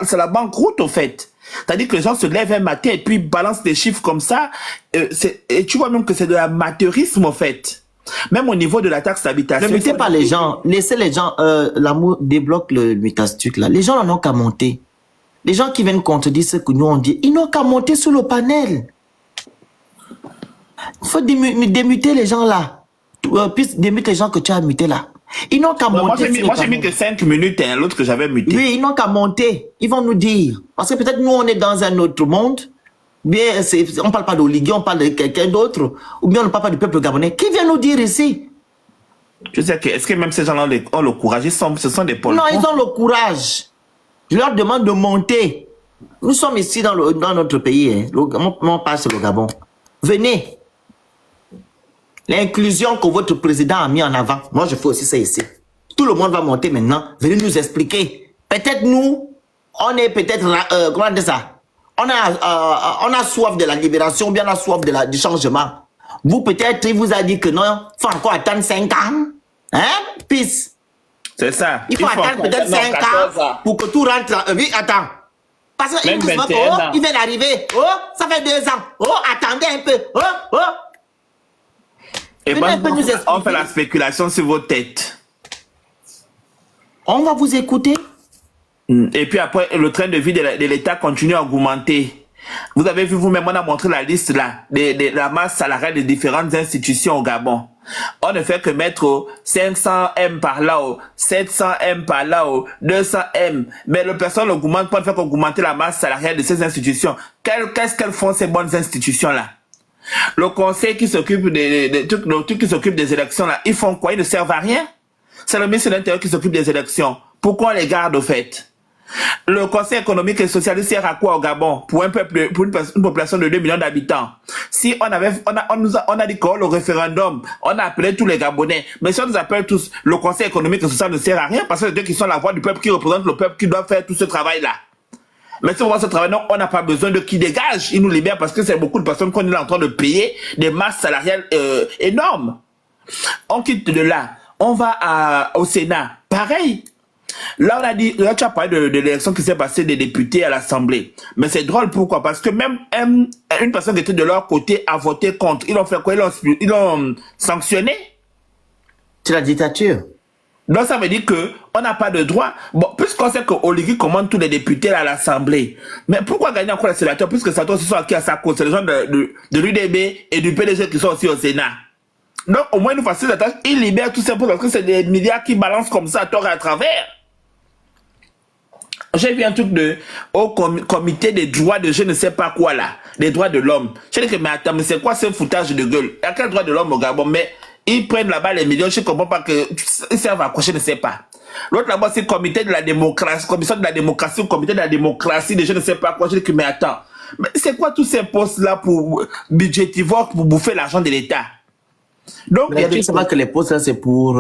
c'est la banqueroute au fait. C'est-à-dire que les gens se lèvent un matin et puis balancent des chiffres comme ça. Et tu vois même que c'est de l'amateurisme, en fait. Même au niveau de la taxe d'habitation. Ne mettez pas les gens. Laissez les gens. L'amour débloque le mutastuc là. Les gens n'en ont qu'à monter. Les gens qui viennent contredire ce que nous on dit, ils n'ont qu'à monter sur le panel. Il faut démuter les gens là. Puis démuter les gens que tu as mutés là. Ils n'ont qu'à monter. Moi, j'ai mis que 5 minutes, hein, l'autre que j'avais muté. Oui, ils n'ont qu'à monter. Ils vont nous dire. Parce que peut-être nous, on est dans un autre monde. Bien, on ne parle pas d'Oligui, on parle de quelqu'un d'autre. Ou bien on ne parle pas du peuple gabonais. Qui vient nous dire ici? Je sais que, est-ce que même ces gens-là ont le courage? Ce sont des poltons. Non, ils ont le courage. Je leur demande de monter. Nous sommes ici dans notre pays. Hein. On passe le Gabon. Venez. L'inclusion que votre président a mis en avant. Moi, je fais aussi ça ici. Tout le monde va monter maintenant. Venez nous expliquer. Peut-être nous, on est peut-être... comment dire ça? On a soif de la libération ou bien on a soif du changement. Vous, peut-être, il vous a dit que non, il faut encore attendre 5 ans. Hein? Peace. C'est ça. Il faut attendre peut-être 5 ans pour que tout rentre. Oui, attends. Parce qu'il il vient d'arriver. Oh, ça fait 2 ans. Oh, attendez un peu. Oh, oh. Et bon, on fait la spéculation sur vos têtes. On va vous écouter. Et puis après, le train de vie de l'État continue à augmenter. Vous avez vu vous-même, on a montré la liste là, de la masse salariale des différentes institutions au Gabon. On ne fait que mettre 500 M par là, 700 M par là, 200 M. Mais le personne augmente pas, ne fait qu'augmenter la masse salariale de ces institutions. Qu'est-ce qu'elles font ces bonnes institutions-là? Le conseil qui s'occupe le truc qui s'occupe des élections là, ils font quoi? Ils ne servent à rien. C'est le ministre de l'Intérieur qui s'occupe des élections. Pourquoi on les garde au fait? Le conseil économique et social sert à quoi au Gabon? Pour un peuple, pour une population de 2 millions d'habitants. Si on a dit que le référendum, on a appelé tous les Gabonais. Mais si on nous appelle tous, le conseil économique et social ne sert à rien parce que c'est eux qui sont la voix du peuple, qui représentent le peuple, qui doivent faire tout ce travail-là. Mais si on voit ce travail, non, on n'a pas besoin de qui dégage. Ils nous libèrent parce que c'est beaucoup de personnes qu'on est en train de payer des masses salariales énormes. On quitte de là. On va au Sénat. Pareil. Là, on a dit, là, tu as parlé de l'élection qui s'est passée des députés à l'Assemblée. Mais c'est drôle, pourquoi? Parce que même une personne qui était de leur côté a voté contre. Ils ont fait quoi? Ils l'ont sanctionné. C'est la dictature. Donc, ça veut dire que on n'a pas de droit. Bon, puisqu'on sait que Oligui commande tous les députés à l'Assemblée. Mais pourquoi gagner encore les sénateurs? Puisque les sénateurs sont acquis à sa cause. C'est les gens de l'UDB et du PDG qui sont aussi au Sénat. Donc, au moins, nous facilite la tâche. Ils libèrent tout simplement parce que c'est des milliards qui balancent comme ça à tort et à travers. J'ai vu un truc au comité des droits de je ne sais pas quoi là, des droits de l'homme. Je dis que mais attends, mais c'est quoi ce foutage de gueule? Il y a quel droit de l'homme au Gabon? Mais ils prennent là-bas les millions, je ne comprends pas que ils servent à quoi, je ne sais pas. L'autre là-bas c'est le comité de la démocratie, commission de la démocratie, ou comité de la démocratie de je ne sais pas quoi. Je dis que mais attends, mais c'est quoi tous ces postes là pour budgétivores pour bouffer l'argent de l'État? Donc il y a pas que les postes là c'est pour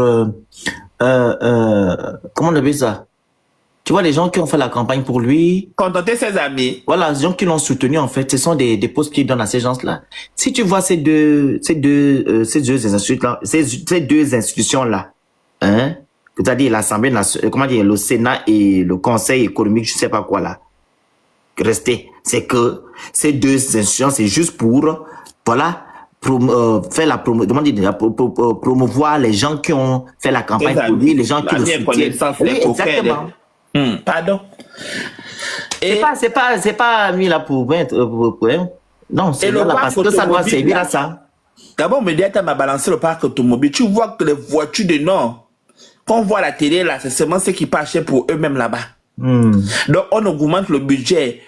comment on appelle ça? Tu vois, les gens qui ont fait la campagne pour lui... Contenter ses amis. Voilà, les gens qui l'ont soutenu, en fait, ce sont des postes qu'il donne à ces gens-là. Si tu vois ces deux institutions-là, hein, c'est-à-dire l'Assemblée nationale, comment dire, le Sénat et le Conseil économique, je sais pas quoi là, restez. C'est que ces deux institutions, c'est juste pour, voilà, faire la promouvoir les gens qui ont fait la campagne pour lui, les gens qui le soutiennent. Oui, exactement. Pardon. C'est pas mis là pour non, c'est là parce que ça doit servir à ça. D'abord, Mediator m'a balancé le parc automobile. Tu vois que les voitures de Nord, quand on voit la télé là, c'est seulement ceux qui passent pour eux-mêmes là-bas. Donc, on augmente le budget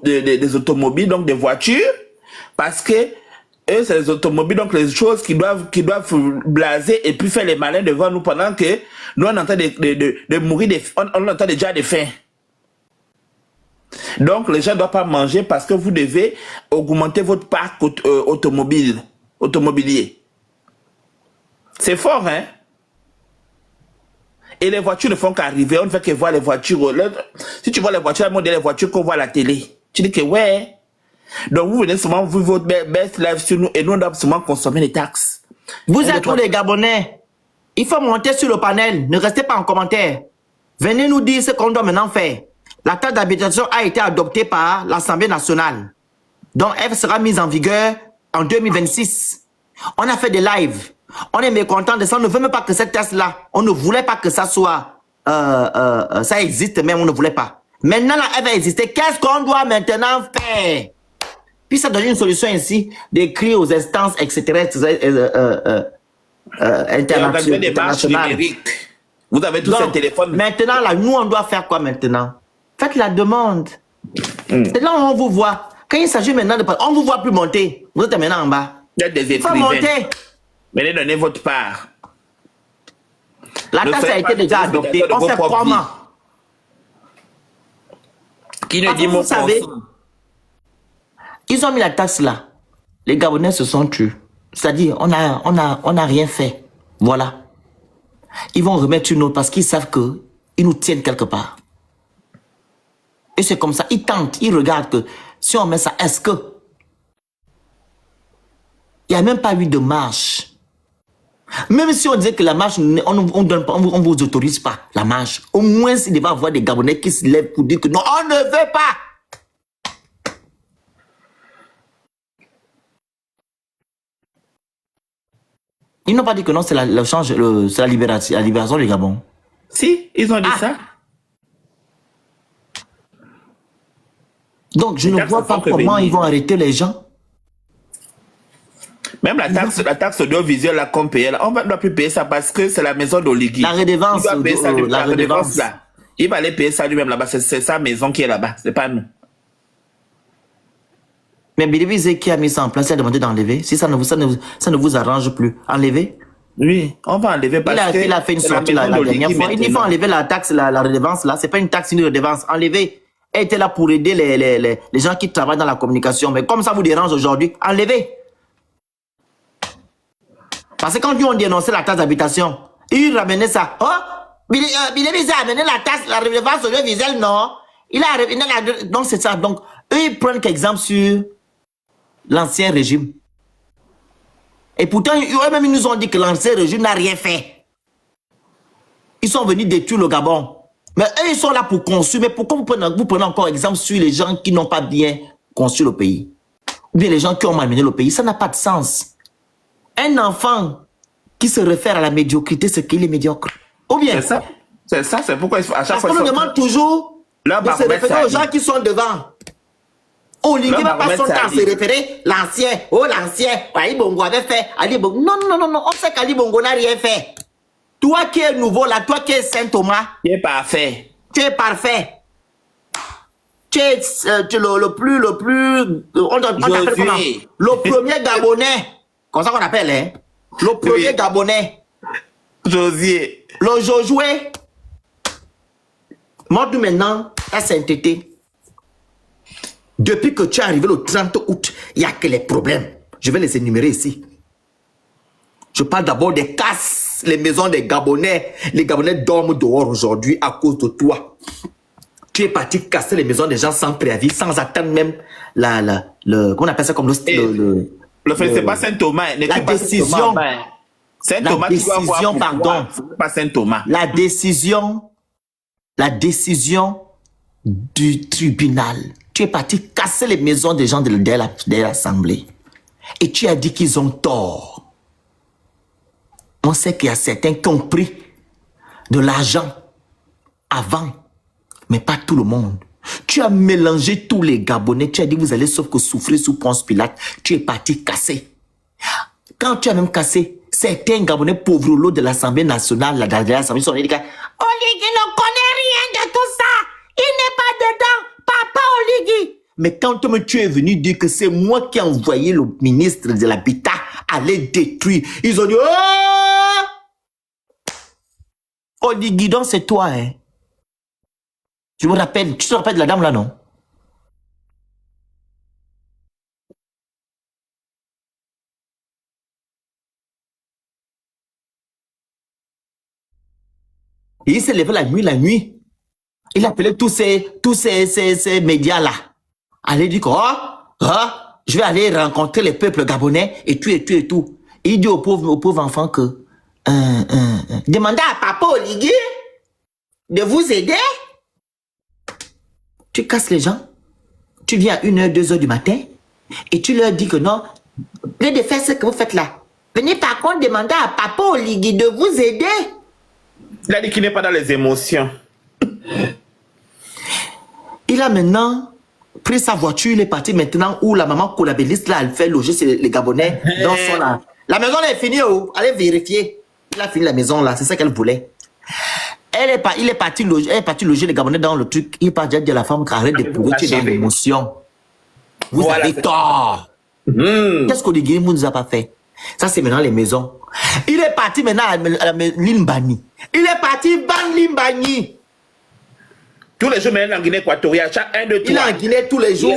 des automobiles, donc des voitures, parce que eux, c'est les automobiles, donc les choses qui doivent blaser et puis faire les malins devant nous pendant que nous, on est en train de mourir, on entend déjà de faim. Donc, les gens ne doivent pas manger parce que vous devez augmenter votre parc automobilier. C'est fort, hein? Et les voitures ne font qu'arriver, on ne fait que voir les voitures. Si tu vois les voitures, on dit les voitures qu'on voit à la télé. Tu dis que ouais. Donc, vous venez seulement vivre votre best life sur nous et nous, on doit seulement consommer les taxes. Vous êtes tous les Gabonais. Il faut monter sur le panel. Ne restez pas en commentaire. Venez nous dire ce qu'on doit maintenant faire. La taxe d'habitation a été adoptée par l'Assemblée nationale. Donc, elle sera mise en vigueur en 2026. On a fait des lives. On est mécontent de ça. On ne veut même pas que cette taxe-là, on ne voulait pas que ça soit... ça existe, mais on ne voulait pas. Maintenant, là, elle va exister. Qu'est-ce qu'on doit maintenant faire? Puis ça donne une solution ici, d'écrire aux instances, etc., internationales. Vous avez tous un téléphone. Maintenant, là, nous, on doit faire quoi maintenant? Faites la demande. C'est là où on vous voit. Quand il s'agit maintenant de... On ne vous voit plus monter. Vous êtes maintenant en bas. Il y a des écrivains. Il faut monter. Venez donner votre part. La taxe a été déjà adoptée. On fait comment? Qui ne dit mon savez, ils ont mis la taxe là. Les Gabonais se sont tués. C'est-à-dire, on a rien fait. Voilà. Ils vont remettre une autre parce qu'ils savent que ils nous tiennent quelque part. Et c'est comme ça. Ils tentent, ils regardent que si on met ça, est-ce que... Il n'y a même pas eu de marche. Même si on disait que la marche, on vous autorise pas la marche. Au moins, il devait y avoir des Gabonais qui se lèvent pour dire que non, on ne veut pas. Ils n'ont pas dit que non, c'est la libération du Gabon. Si, ils ont dit ça. Donc, je ne vois pas comment ils vont arrêter les gens. Même la taxe audiovisuelle là qu'on paye, on ne doit plus payer ça parce que c'est la maison d'Oligui. La redevance, la redevance là. Il va aller payer ça lui-même là-bas. C'est sa maison qui est là-bas, c'est pas nous. Mais Billy qui a mis ça en place, il a demandé d'enlever. Si ça ne vous arrange plus, enlevez. Oui, on va enlever parce il a fait une sortie la dernière fois. Il dit qu'il faut enlever la taxe, la redevance là. C'est pas une taxe, une redevance. Enlevez. Elle était là pour aider les gens qui travaillent dans la communication. Mais comme ça vous dérange aujourd'hui, enlevez. Parce que quand ils ont dénoncé la taxe d'habitation, ils ramenaient ça. Oh, Billy a amené la taxe, la redevance audiovisuelle, non. Donc c'est ça. Donc, eux, ils prennent qu'exemple sur l'ancien régime. Et pourtant, eux-mêmes, ils nous ont dit que l'ancien régime n'a rien fait. Ils sont venus détruire le Gabon. Mais eux, ils sont là pour construire. Mais pourquoi vous prenez encore exemple sur les gens qui n'ont pas bien construit le pays? Ou bien les gens qui ont malmené le pays? Ça n'a pas de sens. Un enfant qui se réfère à la médiocrité, c'est qu'il est médiocre. Ou bien... C'est ça, c'est pourquoi à chaque fois... Parce qu'on nous demande toujours de se référer aux gens qui sont devant. Oligui ne va pas son temps à se référer l'ancien. Oh, l'ancien. Ali Bongo avait fait. Ali Bongo. Non. On sait qu'Ali Bongo n'a rien fait. Toi qui es nouveau là, toi qui es Saint Thomas. Tu es parfait. Tu es parfait. Tu es le plus, on t'appelle comment? Josué. Le premier Gabonais. Comme ça qu'on appelle, hein? Le premier Oui. Gabonais. Josier. Le Josué. Montre-nous maintenant ta sainteté. Depuis que tu es arrivé le 30 août, il n'y a que les problèmes. Je vais les énumérer ici. Je parle d'abord des casses, les maisons des Gabonais. Les Gabonais dorment dehors aujourd'hui à cause de toi. Tu es parti casser les maisons des gens sans préavis, sans attendre même qu'on appelle ça comme Le fait, c'est pas Saint-Thomas. la décision. Saint-Thomas, tu dois avoir pardon. Pas Saint-Thomas. La décision du tribunal. Tu es parti casser les maisons des gens de l'Assemblée. Et tu as dit qu'ils ont tort. On sait qu'il y a certains qui ont pris de l'argent avant, mais pas tout le monde. Tu as mélangé tous les Gabonais. Tu as dit vous allez sauf que souffrir sous Ponce Pilate. Tu es parti casser. Quand tu as même cassé, certains Gabonais pauvres de l'Assemblée nationale, de l'Assemblée, sont dit Oligui ne connaît rien de tout ça. Il n'est pas dedans. Papa Oligui. Mais quand tu es venu dire que c'est moi qui ai envoyé le ministre de l'Habitat à les détruire, ils ont dit oh! Oligui, donc c'est toi, hein? Tu te rappelles de la dame là, non? Et il s'est levé la nuit. Il appelait tous ces médias-là. Allez dire que, je vais aller rencontrer les peuples gabonais et tout. Il dit au pauvre enfant que, demandez à Papa Oligui de vous aider. Tu casses les gens. Tu viens à 1h, 2h du matin et tu leur dis que non, venez de faire ce que vous faites là. Venez par contre demander à Papa Oligui de vous aider. Il a dit qu'il n'est pas dans les émotions. Il a maintenant pris sa voiture, il est parti maintenant où la maman collabelliste là, elle fait loger les Gabonais dans son là. La maison là est finie, oh. Allez vérifier. Il a fini la maison là, c'est ça qu'elle voulait. Il est parti loger les Gabonais dans le truc. Il est parti dire à la femme qu'arrête de prouver tu es dans l'émotion. Vous avez tort. Qu'est-ce qu'Oligui ne nous a pas fait? Ça c'est maintenant les maisons. Il est parti maintenant à Limbani. Il est parti ban Limbani. Tous les jours, maintenant, en Guinée équatoriale, chaque 1, 2, 3. Il est en Guinée tous les jours.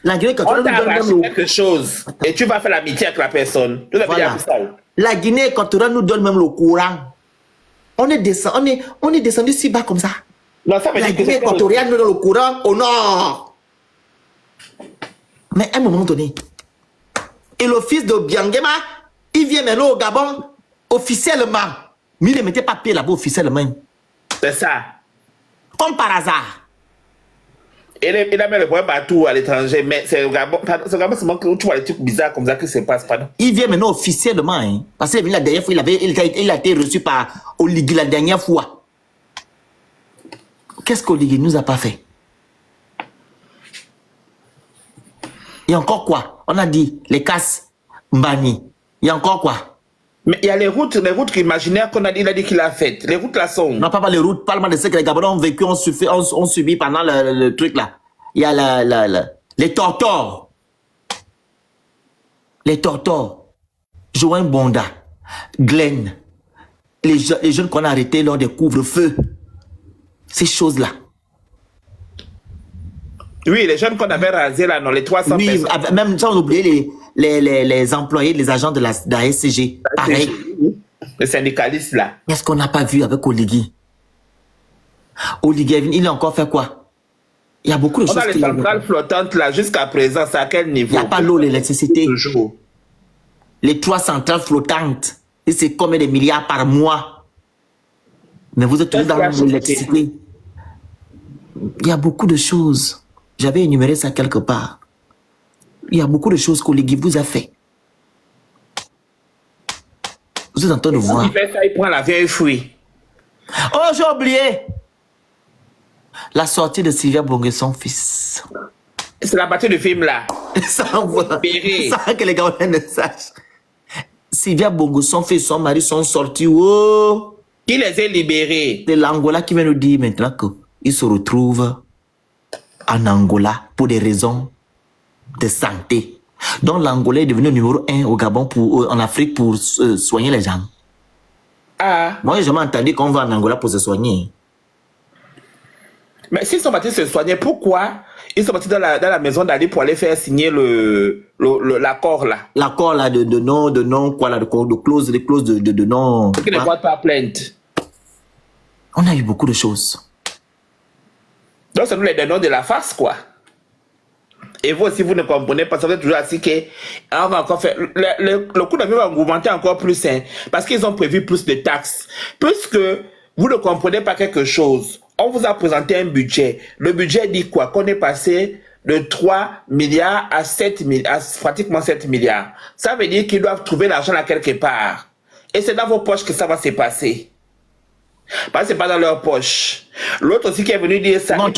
La Guinée équatoriale nous donne même quelque chose. Et tu vas faire l'amitié avec la personne. Voilà. La Guinée équatoriale nous donne même le courant. On est descendu si bas comme ça. Non, ça veut la dire que Guinée équatoriale nous donne le courant au nord. Mais à un moment donné, et le fils de Biangema, il vient maintenant au Gabon officiellement. Mais il ne mettait pas pied là-bas officiellement. C'est ça. Comme par hasard. Il a mis le problème partout à l'étranger, mais c'est au Gabon, seulement que tu vois les trucs bizarres comme ça que c'est pas, pardon. Il vient maintenant officiellement, hein, parce que la dernière fois, il a été reçu par Oligui la dernière fois. Qu'est-ce qu'Oligui nous a pas fait? Il y a encore quoi? On a dit les casses, Mbani. Il y a encore quoi? Mais il y a les routes imaginaires il a dit qu'il a faites. Les routes là sont. Non, pas les routes, parle-moi de ce que les Gabonais ont vécu, ont subi pendant le truc là. Il y a les tortors. Les tortors. Joël Bonda, Glenn, les jeunes qu'on a arrêtés lors des couvre-feux. Ces choses-là. Oui, les jeunes qu'on avait rasés là, non, les 300 oui, personnes. même sans oublier les employés, les agents de la SCG. Pareil. Les syndicalistes là. Qu'est-ce qu'on n'a pas vu avec Oligui? Oligui, il a encore fait quoi? Il y a beaucoup de choses. On a les centrales flottantes là, jusqu'à présent, c'est à quel niveau? Il n'y a pas l'eau, l'électricité. Toujours. Les 3 centrales flottantes, et c'est combien de milliards par mois? Mais vous êtes toujours dans l'électricité. Il y a beaucoup de choses. J'avais énuméré ça quelque part. Il y a beaucoup de choses qu'Oligui vous a fait. Vous êtes en train de voir. Il fait ça, il prend la vieille fruit. Oh, j'ai oublié. La sortie de Sylvia Bongo et son fils. C'est la partie du film là. Sans que les gars ne sachent. Sylvia Bongo, son fils, son mari sont sortis. Oh. Qui les a libérés? C'est l'Angola qui vient nous dire maintenant qu'ils se retrouvent en Angola pour des raisons de santé. Donc l'Angolais est devenu numéro 1 au Gabon, en Afrique, pour soigner les gens. Ah. Moi, j'ai jamais entendu qu'on va en Angola pour se soigner. Mais s'ils sont partis se soigner, pourquoi ils sont partis dans la maison d'Ali pour aller faire signer l'accord là? L'accord là de non, quoi là, de clause de non. Qui ne porte pas plainte. On a eu beaucoup de choses. Donc c'est nous les noms de la face, quoi. Et vous aussi, vous ne comprenez pas, ça veut toujours assis qu'on va encore faire. Le coût de vie va augmenter encore plus, hein, parce qu'ils ont prévu plus de taxes. Puisque vous ne comprenez pas quelque chose, on vous a présenté un budget. Le budget dit quoi? Qu'on est passé de 3 milliards à 7 milliards, à pratiquement 7 milliards. Ça veut dire qu'ils doivent trouver l'argent là quelque part. Et c'est dans vos poches que ça va se passer. Parce que c'est pas dans leur poche. L'autre aussi qui est venu dire ça. Non,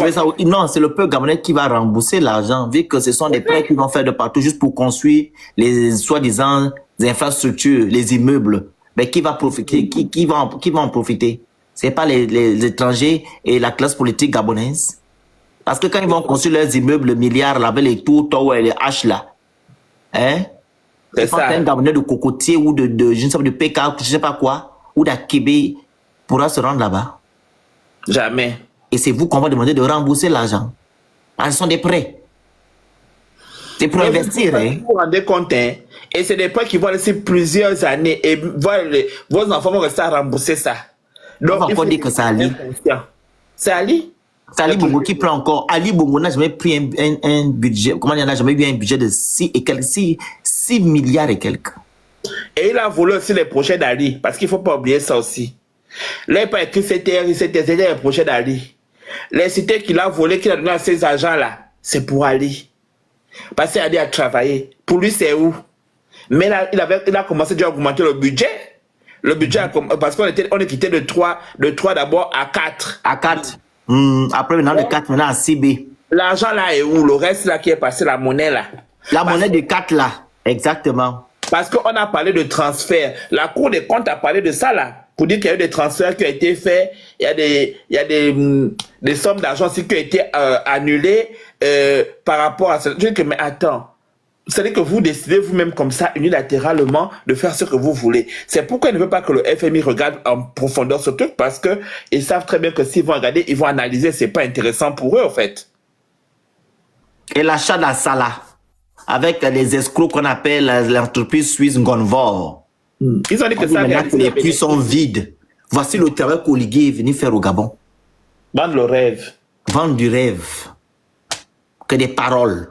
c'est le peuple gabonais qui va rembourser l'argent, vu que ce sont des prêts qu'ils vont faire de partout juste pour construire les soi-disant infrastructures, les immeubles. Mais qui va profiter? Qui va en profiter? C'est pas les étrangers et la classe politique gabonaise. Parce que quand ils vont construire leurs immeubles milliards là, avec les tours, et les haches là, hein? C'est pas un Gabonais de cocotier ou de je ne sais pas, de PK, je sais pas quoi, ou d'Akébé pourra se rendre là-bas. Jamais. Et c'est vous qu'on va demander de rembourser l'argent. Ce sont des prêts. C'est pour investir. Vous vous rendez compte, hein? Et c'est des prêts qui vont laisser plusieurs années et vos enfants vont rester à rembourser ça. Donc, on va encore dire que c'est Ali. C'est Ali? C'est Ali Bongo qui prend encore. Ali Bongo n'a jamais pris un budget. Comment il n'a jamais eu un budget de 6 milliards et quelques. Et il a volé aussi les projets d'Ali. Parce qu'il ne faut pas oublier ça aussi. Là, il n'a pas écrit c'était les projets d'Ali. Les cités qu'il a volées, qu'il a donné à ces agents-là, c'est pour Ali. Parce qu'Ali a travaillé. Pour lui, c'est où? Mais là, il a commencé déjà à augmenter le budget. Le budget, parce qu'on est quitté de 3 d'abord à 4. À 4. Après, maintenant, de 4, maintenant à 6B. L'argent là est où? Le reste là qui est passé, la monnaie là. La monnaie de 4 là. Exactement. Parce qu'on a parlé de transfert. La Cour des comptes a parlé de ça là. Pour dire qu'il y a eu des transferts qui ont été faits. Il y a des sommes d'argent aussi qui ont été annulées par rapport à ça. Je dis que, mais attends. C'est-à-dire que vous décidez vous-même comme ça, unilatéralement, de faire ce que vous voulez. C'est pourquoi ils ne veulent pas que le FMI regarde en profondeur ce truc, parce que ils savent très bien que s'ils vont regarder, ils vont analyser, c'est pas intéressant pour eux, en fait. Et l'achat d'Assala, avec les escrocs qu'on appelle l'entreprise suisse Gonvor. Ils ont dit que ça... Les puits sont vides. Voici le travail qu'Oliguier est venu faire au Gabon. Vendre le rêve. Vendre du rêve. Que des paroles.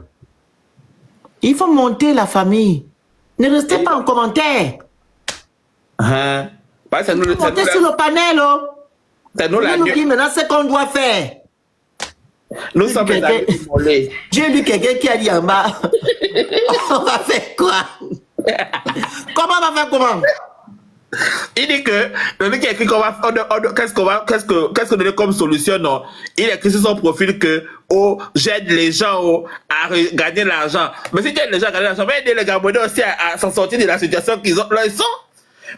Il faut monter la famille. Ne restez pas en commentaire. Montez sur le panel. Nous dit maintenant ce qu'on doit faire. Nous sommes les amis immolés. J'ai lu quelqu'un qui a dit en bas. On va faire quoi? Comment on va faire comment? Il dit que le mec qui a écrit qu'est-ce qu'on donne comme solution, non? Il a écrit sur son profil que j'aide les gens à gagner l'argent. Mais si tu aides les gens à gagner l'argent, va aider les Gabonais aussi à s'en sortir de la situation qu'ils ont. Là, ils sont.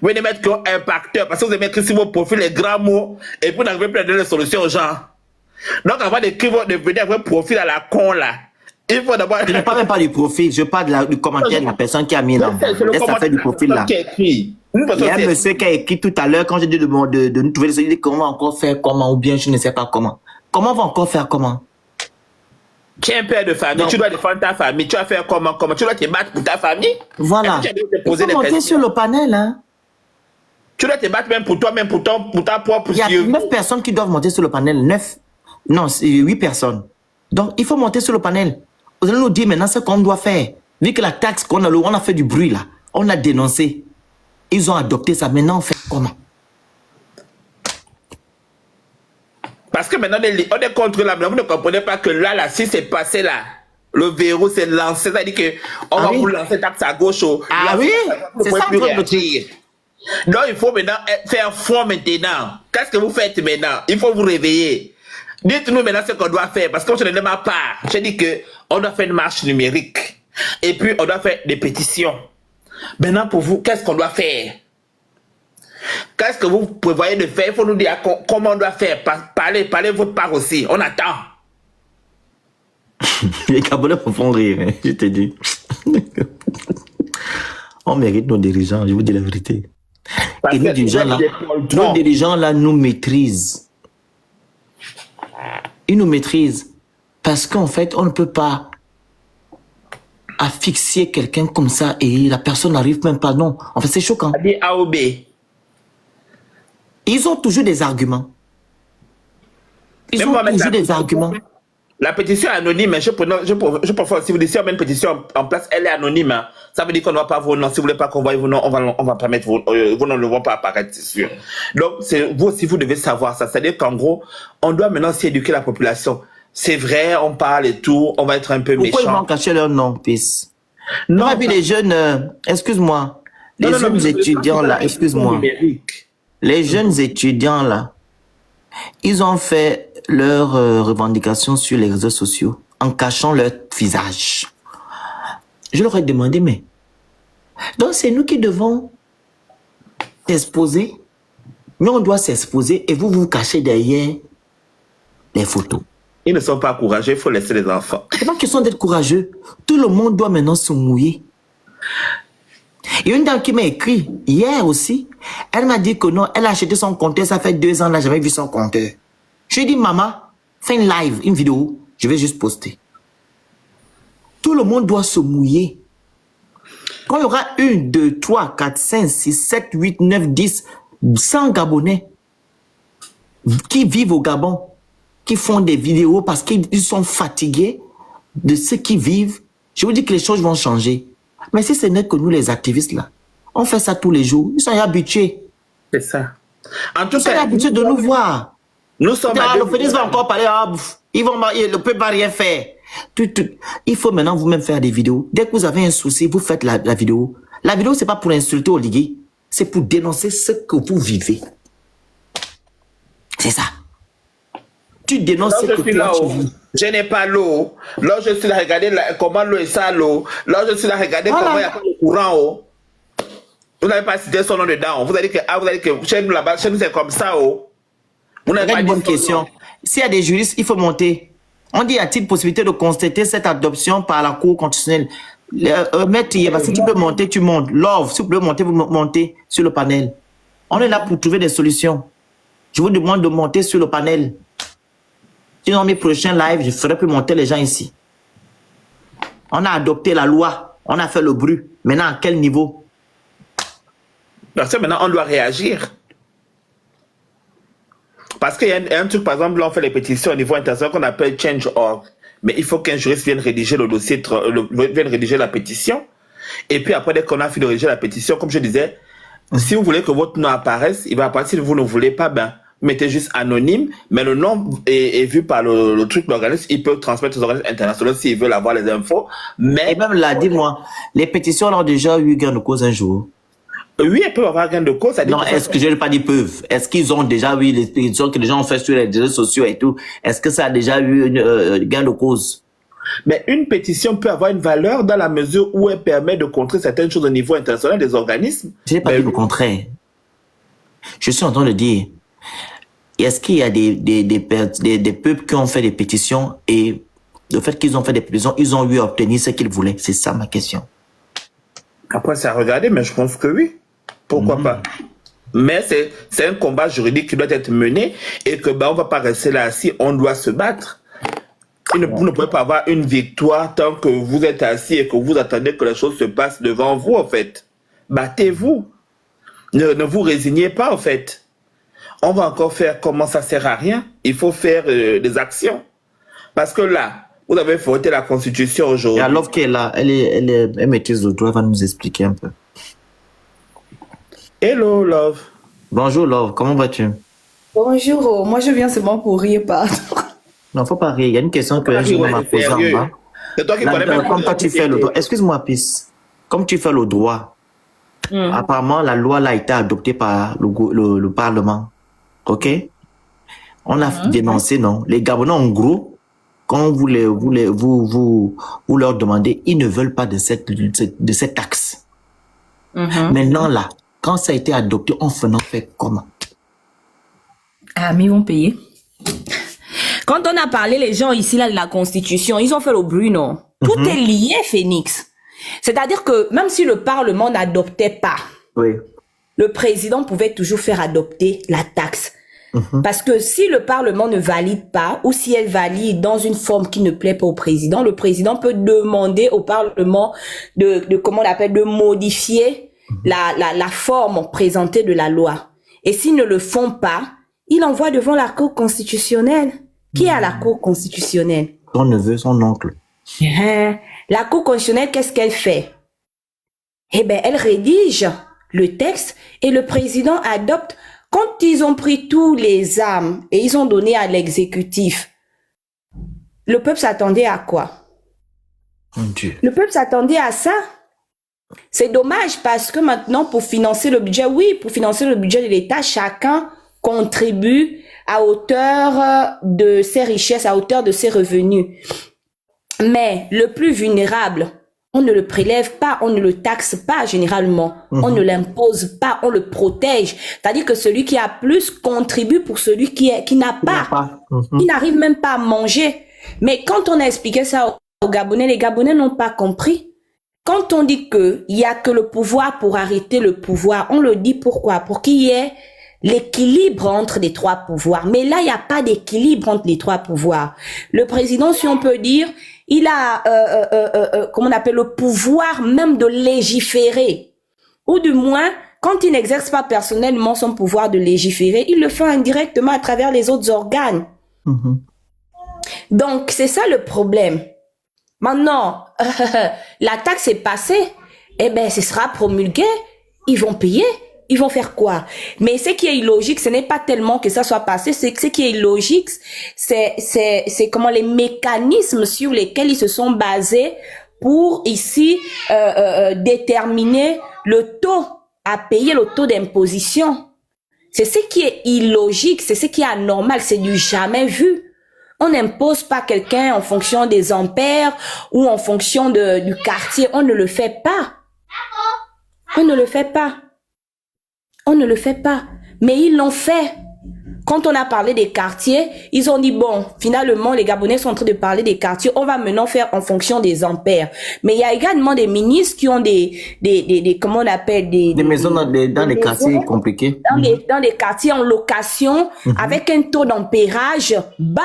Vous venez mettre qu'un impacteur parce que vous avez écrit sur vos profils les grands mots et puis vous n'arrivez plus à donner les solutions aux gens. Donc avant d'écrire, de venir avec un profil à la con là. Il faut d'abord. Je ne parle même pas du profil, je parle du commentaire de la personne qui a mis là. Ça fait du profil là. Il y a un monsieur qui a écrit tout à l'heure quand j'ai dit de nous trouver des idées, comment encore faire comment, ou bien je ne sais pas comment. Comment on va encore faire comment? Tu es un père de famille, non. Tu dois défendre ta famille, tu vas faire comment? Tu dois te battre pour ta famille? Voilà. Il faut monter sur le panel, hein. Tu dois te battre même pour toi, même pour ta propre. Il y a 9 personnes qui doivent monter sur le panel. 9. Non, c'est 8 personnes. Donc, il faut monter sur le panel. Vous allez nous dire maintenant ce qu'on doit faire. Vu que la taxe on a fait du bruit là, on a dénoncé. Ils ont adopté ça. Maintenant, on fait comment? Parce que maintenant, on est contre là. Vous ne comprenez pas que là, si c'est passé là, le verrou s'est lancé. C'est-à-dire qu'on va vous lancer taxe à gauche. Ah oui? C'est ça le truc. Donc, il faut maintenant faire fond maintenant. Qu'est-ce que vous faites maintenant? Il faut vous réveiller. Dites-nous maintenant ce qu'on doit faire. Parce que je ne demande pas. J'ai dit qu'on doit faire une marche numérique. Et puis, on doit faire des pétitions. Maintenant, pour vous, qu'est-ce qu'on doit faire? Qu'est-ce que vous prévoyez de faire? Il faut nous dire comment on doit faire. Parlez votre part aussi. On attend. Les Gabonais me font rire, hein, je te dis. On mérite nos dirigeants, je vous dis la vérité. Parce Et nos que dirigeants là, Paul nos Trump, dirigeants là nous maîtrisent. Ils nous maîtrisent. Parce qu'en fait, on ne peut pas asphyxier quelqu'un comme ça et la personne n'arrive même pas. Non, en fait, c'est choquant. a dit A ou B. Ils ont toujours des arguments. Ils Même ont moi, mettre toujours la- des arguments. La pétition est anonyme, mais je préfère, si vous décidez de mettre une pétition en place, elle est anonyme. Hein. Ça veut dire qu'on ne va pas vos noms. Si vous voulez pas qu'on voie vos noms, on va pas mettre vos noms ne vont pas apparaître, c'est sûr. Donc, vous aussi, vous devez savoir ça. C'est-à-dire qu'en gros, on doit maintenant s'y éduquer la population. C'est vrai, on parle et tout, on va être un peu Pourquoi ils méchant. vont cacher leur nom, Pisse? Non, Non, et puis les jeunes, excuse-moi, les non, jeunes mais étudiants là, c'est excuse-moi, numérique. les jeunes étudiants là, ils ont fait leurs revendications sur les réseaux sociaux en cachant leur visage. Je leur ai demandé, mais donc c'est nous qui devons s'exposer, mais on doit s'exposer et vous vous cachez derrière les photos. Ils ne sont pas courageux, il faut laisser les enfants. C'est pas question d'être courageux. Tout le monde doit maintenant se mouiller. Il y a une dame qui m'a écrit hier aussi. Elle m'a dit que non, elle a acheté son compteur, ça fait 2 ans, elle n'a jamais vu son compteur. Je lui ai dit, maman, fais une live, une vidéo, je vais juste poster. Tout le monde doit se mouiller. Quand il y aura 1, 2, 3, 4, 5, 6, 7, 8, 9, 10, 100 Gabonais qui vivent au Gabon, qui font des vidéos parce qu'ils sont fatigués de ce qu'ils vivent, je vous dis que les choses vont changer. Mais si ce n'est que nous, les activistes, là, on fait ça tous les jours. Ils sont habitués. C'est ça. En tout Ils sont cas, habitués de nous voir. nous sommes à Le deux- fédéral va encore parler, ils vont marier, ne peut pas rien faire. Il faut maintenant vous-même faire des vidéos. Dès que vous avez un souci, vous faites la vidéo. La vidéo, c'est pas pour insulter Oligui, c'est pour dénoncer ce que vous vivez. C'est ça. Tu dénonces Là, ce je que suis toi, tu là-haut. vis. Je n'ai pas l'eau. Là, je suis là, regardez comment l'eau est sale. Là, je suis là, regardez Voilà. comment il n'y a pas de courant. Vous n'avez pas cité son nom dedans. Vous avez dit que chez nous là-bas, chez nous, c'est comme ça. Vous n'avez C'est pas une dit bonne son question. nom. S'il y a des juristes, il faut monter. On dit, y a-t-il possibilité de constater cette adoption par la Cour constitutionnelle? Maître Yeba, si tu peux monter, tu montes. Love, si vous pouvez monter, vous montez sur le panel. On est là pour trouver des solutions. Je vous demande de monter sur le panel. Sinon, mes prochains lives, je ferai plus monter les gens ici. On a adopté la loi. On a fait le bruit. Maintenant, à quel niveau? Parce que maintenant, on doit réagir. Parce qu'il y a un truc, par exemple, là, on fait les pétitions au niveau international qu'on appelle Change.org. Mais il faut qu'un juriste vienne rédiger le dossier, vienne rédiger la pétition. Et puis après, dès qu'on a fini de rédiger la pétition, comme je disais, si vous voulez que votre nom apparaisse, il va apparaître. Si vous ne voulez pas, ben, mettez juste anonyme. Mais le nom est vu par le truc, l'organisme. Il peut transmettre aux organismes internationaux s'ils veulent avoir les infos. Mais Et même là, dis-moi, les pétitions ont déjà eu gain de cause un jour. oui, elles peuvent avoir gain de cause. Non, est-ce que je n'ai pas dit peuvent? Est-ce qu'ils ont déjà eu les pétitions que les gens ont fait sur les réseaux sociaux et tout? Est-ce que ça a déjà eu gain de cause? Mais une pétition peut avoir une valeur dans la mesure où elle permet de contrer certaines choses au niveau international des organismes. Je n'ai pas Mais dit le contraire. Je suis en train de dire, est-ce qu'il y a des peuples qui ont fait des pétitions et le fait qu'ils ont fait des pétitions, ils ont eu à obtenir ce qu'ils voulaient? C'est ça ma question. Après, c'est à regarder, mais je pense que oui. Pourquoi pas? Mais c'est un combat juridique qui doit être mené et que ben, on va pas rester là assis, on doit se battre. Vous ne pouvez pas avoir une victoire tant que vous êtes assis et que vous attendez que les choses se passent devant vous, en fait. Battez-vous. Ne vous résignez pas, en fait. On va encore faire comment ça sert à rien. Il faut faire des actions. Parce que là, vous avez voté la Constitution Il y aujourd'hui. a Love qui est là, elle maîtrise le droit, elle va nous expliquer un peu. Hello, love. Bonjour Love, comment vas-tu? Bonjour, moi je viens seulement pour rire, pardon. Non, faut pas rire, il y a une question que un jour m'a posée en bas. C'est toi qui Là, connais même comme toi tu fais le droit, excuse-moi Pisse, comme tu fais le droit, apparemment la loi là a été adoptée par le Parlement, ok? On a dénoncé, non? Les Gabonais en gros, quand vous leur demandez, ils ne veulent pas de cette taxe. Maintenant là, quand ça a été adopté, on fait comment? Ah, mais ils vont payer. Quand on a parlé, les gens ici, là, de la Constitution, ils ont fait le bruit, non? Tout est lié, Phoenix. C'est-à-dire que même si le Parlement n'adoptait pas, Oui. le président pouvait toujours faire adopter la taxe. Parce que si le Parlement ne valide pas, ou si elle valide dans une forme qui ne plaît pas au président, le président peut demander au Parlement de comment on appelle, de modifier la forme présentée de la loi. Et s'ils ne le font pas, il envoie devant la Cour constitutionnelle. Qui est à la Cour constitutionnelle? Son neveu, son oncle. La Cour constitutionnelle, qu'est-ce qu'elle fait? Eh ben, elle rédige le texte et le président adopte. Quand ils ont pris tous les armes et ils ont donné à l'exécutif, le peuple s'attendait à quoi? Mon Dieu. Le peuple s'attendait à ça. C'est dommage parce que maintenant, pour financer le budget, oui, pour financer le budget de l'État, chacun contribue à hauteur de ses richesses, à hauteur de ses revenus. Mais le plus vulnérable, on ne le prélève pas, on ne le taxe pas généralement, on ne l'impose pas, on le protège. C'est-à-dire que celui qui a plus contribue pour celui qui n'a pas, qui n'arrive même pas à manger. Mais quand on a expliqué ça aux Gabonais, les Gabonais n'ont pas compris. Quand on dit qu'il n'y a que le pouvoir pour arrêter le pouvoir, on le dit pourquoi? Pour qu'il y ait l'équilibre entre les trois pouvoirs. Mais là, il n'y a pas d'équilibre entre les trois pouvoirs. Le président, si on peut dire, il a, comment on appelle, le pouvoir même de légiférer. Ou du moins, quand il n'exerce pas personnellement son pouvoir de légiférer, il le fait indirectement à travers les autres organes. Donc, c'est ça le problème. Maintenant, la taxe est passée, eh ben, ce sera promulgué, ils vont payer. Ils vont faire quoi? Mais ce qui est illogique, ce n'est pas tellement que ça soit passé, c'est que ce qui est illogique, c'est comment les mécanismes sur lesquels ils se sont basés pour ici déterminer le taux à payer, le taux d'imposition. C'est ce qui est illogique, c'est ce qui est anormal, c'est du jamais vu. On n'impose pas quelqu'un en fonction des ampères ou en fonction du quartier, on ne le fait pas. On ne le fait pas. On ne le fait pas, mais ils l'ont fait. Quand on a parlé des quartiers, ils ont dit, bon, finalement, les Gabonais sont en train de parler des quartiers, on va maintenant faire en fonction des ampères. Mais il y a également des ministres qui ont des comment on appelle, des maisons dans les quartiers compliqués. Dans les quartiers en location, avec un taux d'ampérage bas.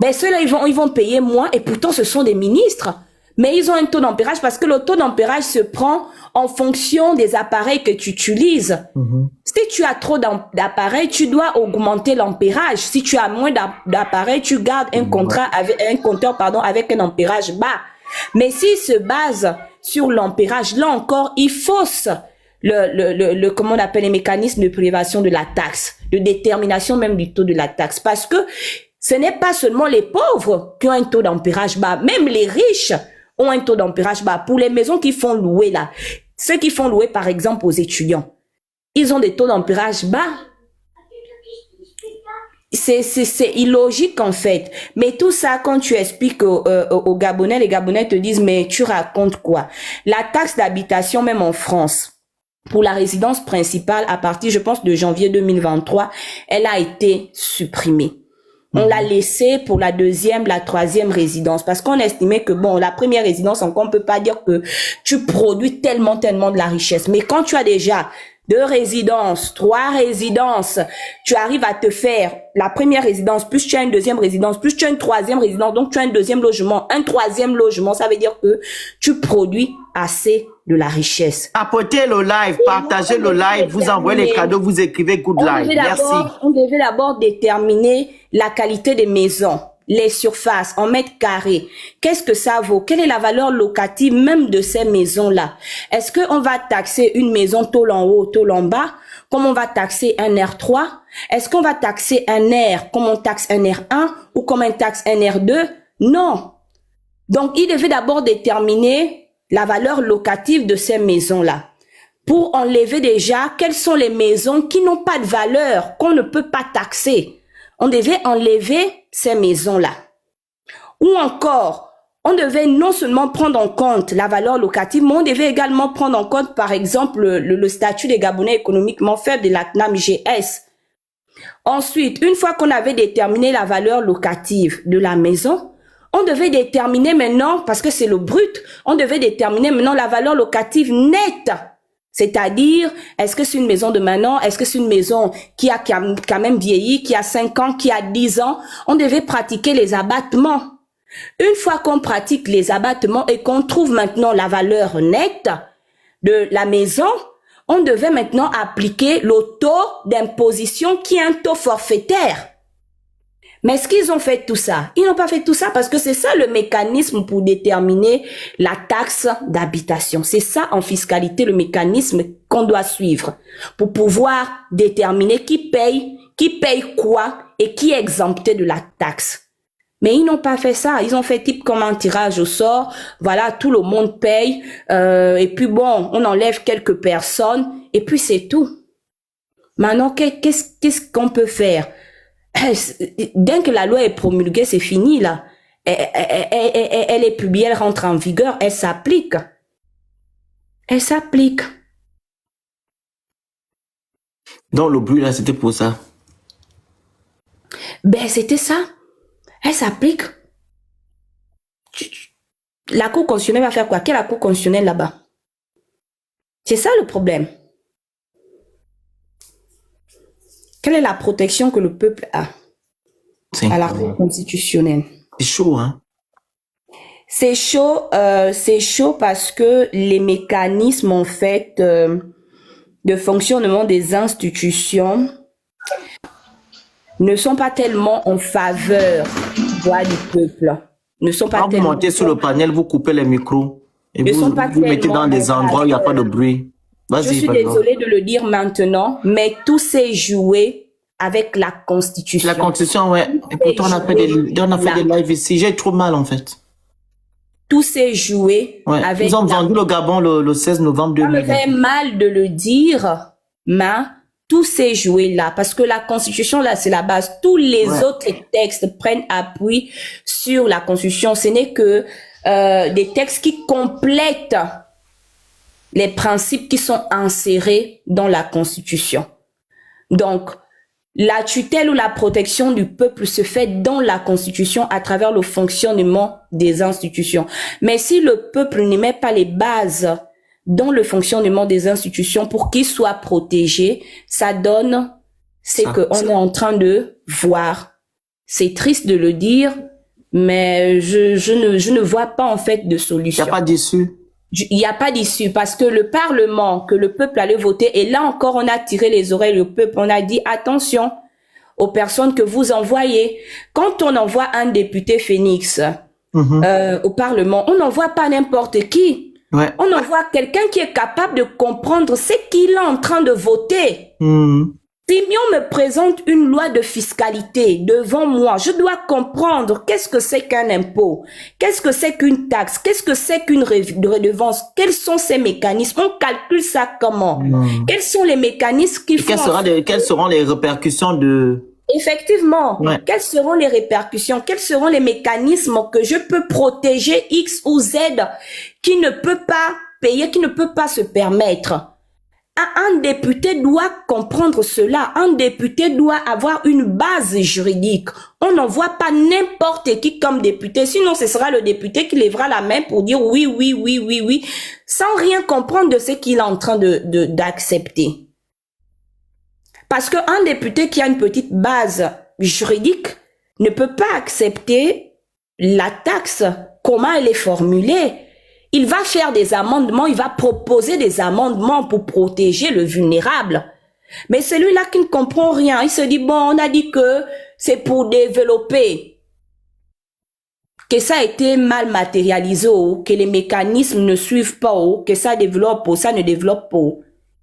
Ben, ceux-là, ils vont payer moins, et pourtant, ce sont des ministres. Mais ils ont un taux d'ampérage parce que le taux d'ampérage se prend en fonction des appareils que tu utilises. Si tu as trop d'appareils, tu dois augmenter l'ampérage. Si tu as moins d'appareils, tu gardes un compteur avec un ampérage bas. Mais s'il se base sur l'ampérage, là encore, il fausse comment on appelle les mécanismes de prélèvement de la taxe, de détermination même du taux de la taxe. Parce que ce n'est pas seulement les pauvres qui ont un taux d'ampérage bas, même les riches ont un taux d'ampérage bas. Pour les maisons qui font louer là, ceux qui font louer par exemple aux étudiants, ils ont des taux d'ampérage bas. C'est illogique en fait. Mais tout ça, quand tu expliques aux Gabonais, les Gabonais te disent, mais tu racontes quoi? La taxe d'habitation, même en France, pour la résidence principale, à partir, je pense, de janvier 2023, elle a été supprimée. On l'a laissé pour la deuxième, la troisième résidence parce qu'on estimait que bon, la première résidence, encore, on peut pas dire que tu produis tellement de la richesse. Mais quand tu as déjà 2 résidences, 3 résidences, tu arrives à te faire la première résidence, plus tu as une deuxième résidence, plus tu as une troisième résidence, donc tu as un deuxième logement, un troisième logement, ça veut dire que tu produis assez de la richesse. Apportez le live, partagez le live, vous envoyez les cadeaux, vous écrivez good live. Merci. On devait d'abord déterminer la qualité des maisons, les surfaces en mètres carrés. Qu'est-ce que ça vaut? Quelle est la valeur locative même de ces maisons-là? Est-ce qu'on va taxer une maison tôle en haut, tôle en bas, comme on va taxer un R3? Est-ce qu'on va taxer un R comme on taxe un R1 ou comme on taxe un R2? Non. Donc, il devait d'abord déterminer la valeur locative de ces maisons-là. Pour enlever déjà quelles sont les maisons qui n'ont pas de valeur, qu'on ne peut pas taxer. On devait enlever ces maisons-là. Ou encore, on devait non seulement prendre en compte la valeur locative, mais on devait également prendre en compte, par exemple, le statut des Gabonais économiquement faibles de la CNAM-GS. Ensuite, une fois qu'on avait déterminé la valeur locative de la maison, on devait déterminer maintenant, parce que c'est le brut, on devait déterminer maintenant la valeur locative nette. C'est-à-dire, est-ce que c'est une maison de maintenant, est-ce que c'est une maison qui a quand même vieilli, qui a 5 ans, qui a 10 ans? On devait pratiquer les abattements. Une fois qu'on pratique les abattements et qu'on trouve maintenant la valeur nette de la maison, on devait maintenant appliquer le taux d'imposition qui est un taux forfaitaire. Mais est-ce qu'ils ont fait tout ça? Ils n'ont pas fait tout ça parce que c'est ça le mécanisme pour déterminer la taxe d'habitation. C'est ça en fiscalité le mécanisme qu'on doit suivre pour pouvoir déterminer qui paye quoi et qui est exempté de la taxe. Mais ils n'ont pas fait ça. Ils ont fait type comme un tirage au sort. Voilà, tout le monde paye. Et puis bon, on enlève quelques personnes et puis c'est tout. Maintenant, qu'est-ce qu'on peut faire? Dès que la loi est promulguée, c'est fini là. Elle est publiée, elle rentre en vigueur, elle s'applique. Elle s'applique. Donc le bruit là, c'était pour ça. Ben, c'était ça. Elle s'applique. La Cour constitutionnelle va faire quoi? Quelle est la Cour constitutionnelle là-bas? C'est ça le problème. Quelle est la protection que le peuple a à la Cour constitutionnelle? C'est chaud, hein? C'est chaud parce que les mécanismes, en fait, de fonctionnement des institutions ne sont pas tellement en faveur du peuple. Ne sont pas Quand vous montez sur le panel, vous coupez les micros et vous mettez dans des endroits où il n'y a pas de bruit. Je suis désolée de le dire maintenant, mais tout s'est joué avec la Constitution. La Constitution, ouais. Et pourtant, on a fait des lives ici. J'ai trop mal, en fait. Tout s'est joué avec... Ils ont vendu le Gabon le 16 novembre 2020. Ça me fait mal de le dire, mais tout s'est joué là. Parce que la Constitution, là, c'est la base. Tous les autres textes prennent appui sur la Constitution. Ce n'est que des textes qui complètent les principes qui sont insérés dans la Constitution. Donc, la tutelle ou la protection du peuple se fait dans la Constitution à travers le fonctionnement des institutions. Mais si le peuple ne met pas les bases dans le fonctionnement des institutions pour qu'ils soient protégés, ça donne ce qu'on est en train de voir. C'est triste de le dire, mais je ne vois pas en fait de solution. Il n'y a pas d'issue. Il n'y a pas d'issue parce que le Parlement, que le peuple allait voter, et là encore on a tiré les oreilles au peuple, on a dit attention aux personnes que vous envoyez. Quand on envoie un député Phoenix au Parlement, on n'envoie pas n'importe qui. On envoie quelqu'un qui est capable de comprendre ce qu'il est en train de voter. Si on me présente une loi de fiscalité devant moi, je dois comprendre qu'est-ce que c'est qu'un impôt, qu'est-ce que c'est qu'une taxe, qu'est-ce que c'est qu'une redevance, quels sont ces mécanismes, on calcule ça comment, quels sont les mécanismes qui font... Quelles seront les répercussions de... Effectivement, quelles seront les répercussions, quels seront les mécanismes que je peux protéger X ou Z qui ne peut pas payer, qui ne peut pas se permettre. Un député doit comprendre cela. Un député doit avoir une base juridique. On n'envoie pas n'importe qui comme député. Sinon, ce sera le député qui lèvera la main pour dire oui, oui, oui, oui, oui, sans rien comprendre de ce qu'il est en train d'accepter. Parce qu'un député qui a une petite base juridique ne peut pas accepter la taxe. Comment elle est formulée? Il va faire des amendements, il va proposer des amendements pour protéger le vulnérable. Mais celui-là qui ne comprend rien, il se dit, bon, on a dit que c'est pour développer. Que ça a été mal matérialisé, que les mécanismes ne suivent pas, que ça développe ou ça ne développe pas.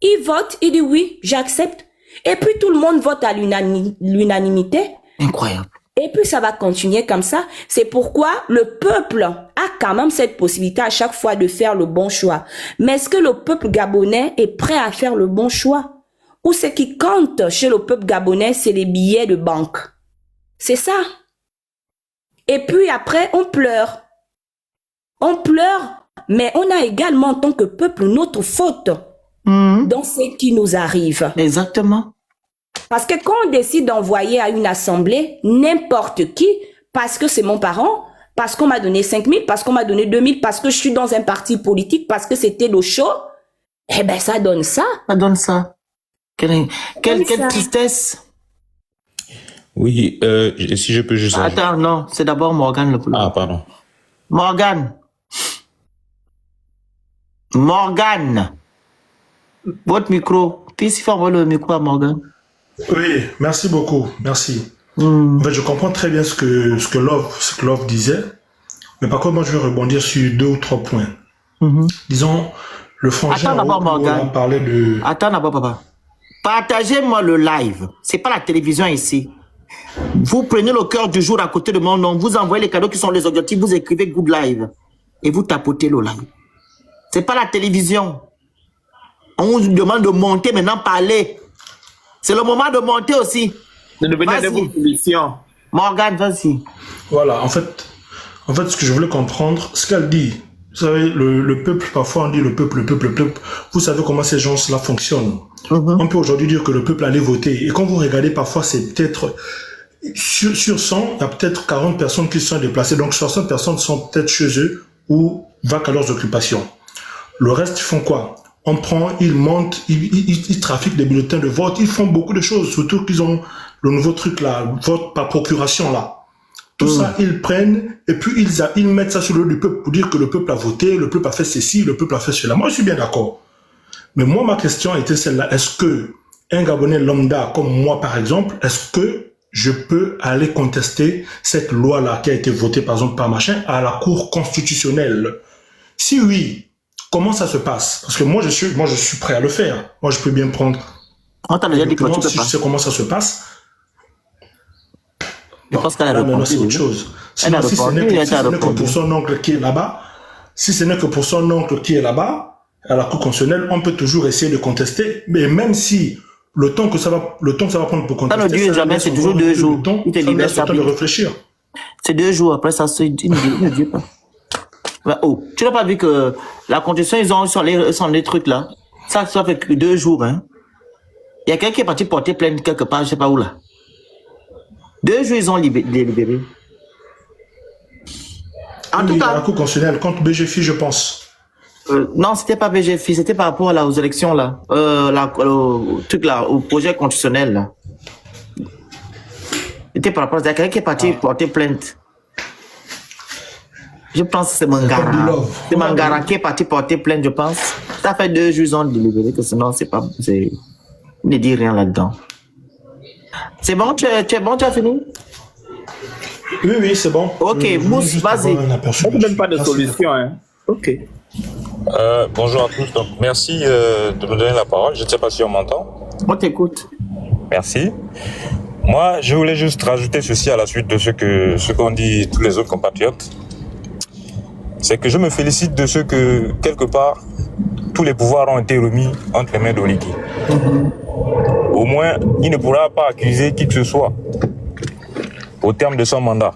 Il vote, il dit oui, j'accepte. Et puis tout le monde vote à l'unanimité. Incroyable. Et puis ça va continuer comme ça. C'est pourquoi le peuple a quand même cette possibilité à chaque fois de faire le bon choix. Mais est-ce que le peuple gabonais est prêt à faire le bon choix? Ou ce qui compte chez le peuple gabonais, c'est les billets de banque. C'est ça. Et puis après, on pleure. On pleure, mais on a également en tant que peuple notre faute dans ce qui nous arrive. Exactement. Parce que quand on décide d'envoyer à une assemblée n'importe qui, parce que c'est mon parent, parce qu'on m'a donné 5 000, parce qu'on m'a donné 2 000, parce que je suis dans un parti politique, parce que c'était le show, eh ben ça donne ça. Ça donne ça. Quelle ça. tristesse. Oui, si je peux juste... Attends, non, c'est d'abord Morgane le problème. Ah, pardon. Morgane. Votre micro. Puis il faut envoyer le micro à Morgane. Oui, merci beaucoup, merci. En fait, je comprends très bien ce que Love disait, mais par contre, moi, je vais rebondir sur 2 ou 3 points. Disons, le frangin Attends d'abord, Morgane. parlait de... Attends d'abord, papa. Partagez-moi le live. C'est pas la télévision ici. Vous prenez le cœur du jour à côté de mon nom, vous envoyez les cadeaux qui sont les objectifs, vous écrivez Good Live et vous tapotez le live. C'est pas la télévision. On vous demande de monter maintenant, parler. C'est le moment de monter aussi. De devenir de vos solutions. Morgane, vas-y. Voilà, en fait, ce que je voulais comprendre, ce qu'elle dit, vous savez, le peuple, parfois on dit le peuple. Vous savez comment ces gens-là fonctionnent. On peut aujourd'hui dire que le peuple allait voter. Et quand vous regardez, parfois, c'est peut-être... Sur 100, il y a peut-être 40 personnes qui se sont déplacées. Donc 60 personnes sont peut-être chez eux ou vaquent à leurs occupations. Le reste, ils font quoi? On prend, ils montent, ils trafiquent des bulletins de vote. Ils font beaucoup de choses, surtout qu'ils ont le nouveau truc là, vote par procuration là. Tout ça, ils prennent et puis ils mettent ça sur le dos du peuple pour dire que le peuple a voté, le peuple a fait ceci, le peuple a fait cela. Moi, je suis bien d'accord. Mais moi, ma question était celle-là. Est-ce que un Gabonais lambda comme moi, par exemple, est-ce que je peux aller contester cette loi-là qui a été votée, par exemple, par machin, à la Cour constitutionnelle? Si oui, comment ça se passe? Parce que moi, je suis prêt à le faire. Moi, je peux bien prendre... On t'a déjà dit que tu peux si je pas. sais comment ça se passe... Je pense qu'elle a Là, maintenant, répondu. c'est autre chose. Elle a Sinon, si ce répondu, n'est que, elle si a ce n'est que répondu. pour son oncle qui est là-bas, si ce n'est que pour son oncle qui est là-bas, à la Cour constitutionnelle, on peut toujours essayer de contester, mais même si le temps que ça va prendre pour contester, Ça ne dure jamais, c'est toujours 2 jours. Il te libère ça ça. de réfléchir. C'est 2 jours, après ça ne dure pas. Bah, oh, tu n'as pas vu que la constitution, ils ont les trucs là. Ça fait que 2 jours, hein. Il y a quelqu'un qui est parti porter plainte quelque part, je sais pas où là. 2 jours, ils ont libéré. En tout Oui, à cas, la Cour constitutionnelle, contre BGFI, je pense. non, c'était pas BGFI, c'était par rapport aux élections là. Au truc là, au projet constitutionnel là. C'était par rapport à quelqu'un qui est parti porter plainte. Je pense que c'est Mangara. C'est Mangara qui est parti porter plainte, je pense. Ça fait 2 jours, ils ont libéré, que sinon, c'est pas, il ne dit rien là-dedans. C'est bon, tu es bon, tu as fini? Oui, c'est bon. Ok, Mousse, Juste vas-y. avoir un aperçu. On ne donne pas de Merci. solution. Hein. Ok. Bonjour à tous. Donc, merci de me donner la parole. Je ne sais pas si on m'entend. On t'écoute. Merci. Moi, je voulais juste rajouter ceci à la suite de ce qu'ont dit tous les autres compatriotes. C'est que je me félicite de ce que, quelque part, tous les pouvoirs ont été remis entre les mains d'Oligui. Au moins, il ne pourra pas accuser qui que ce soit au terme de son mandat.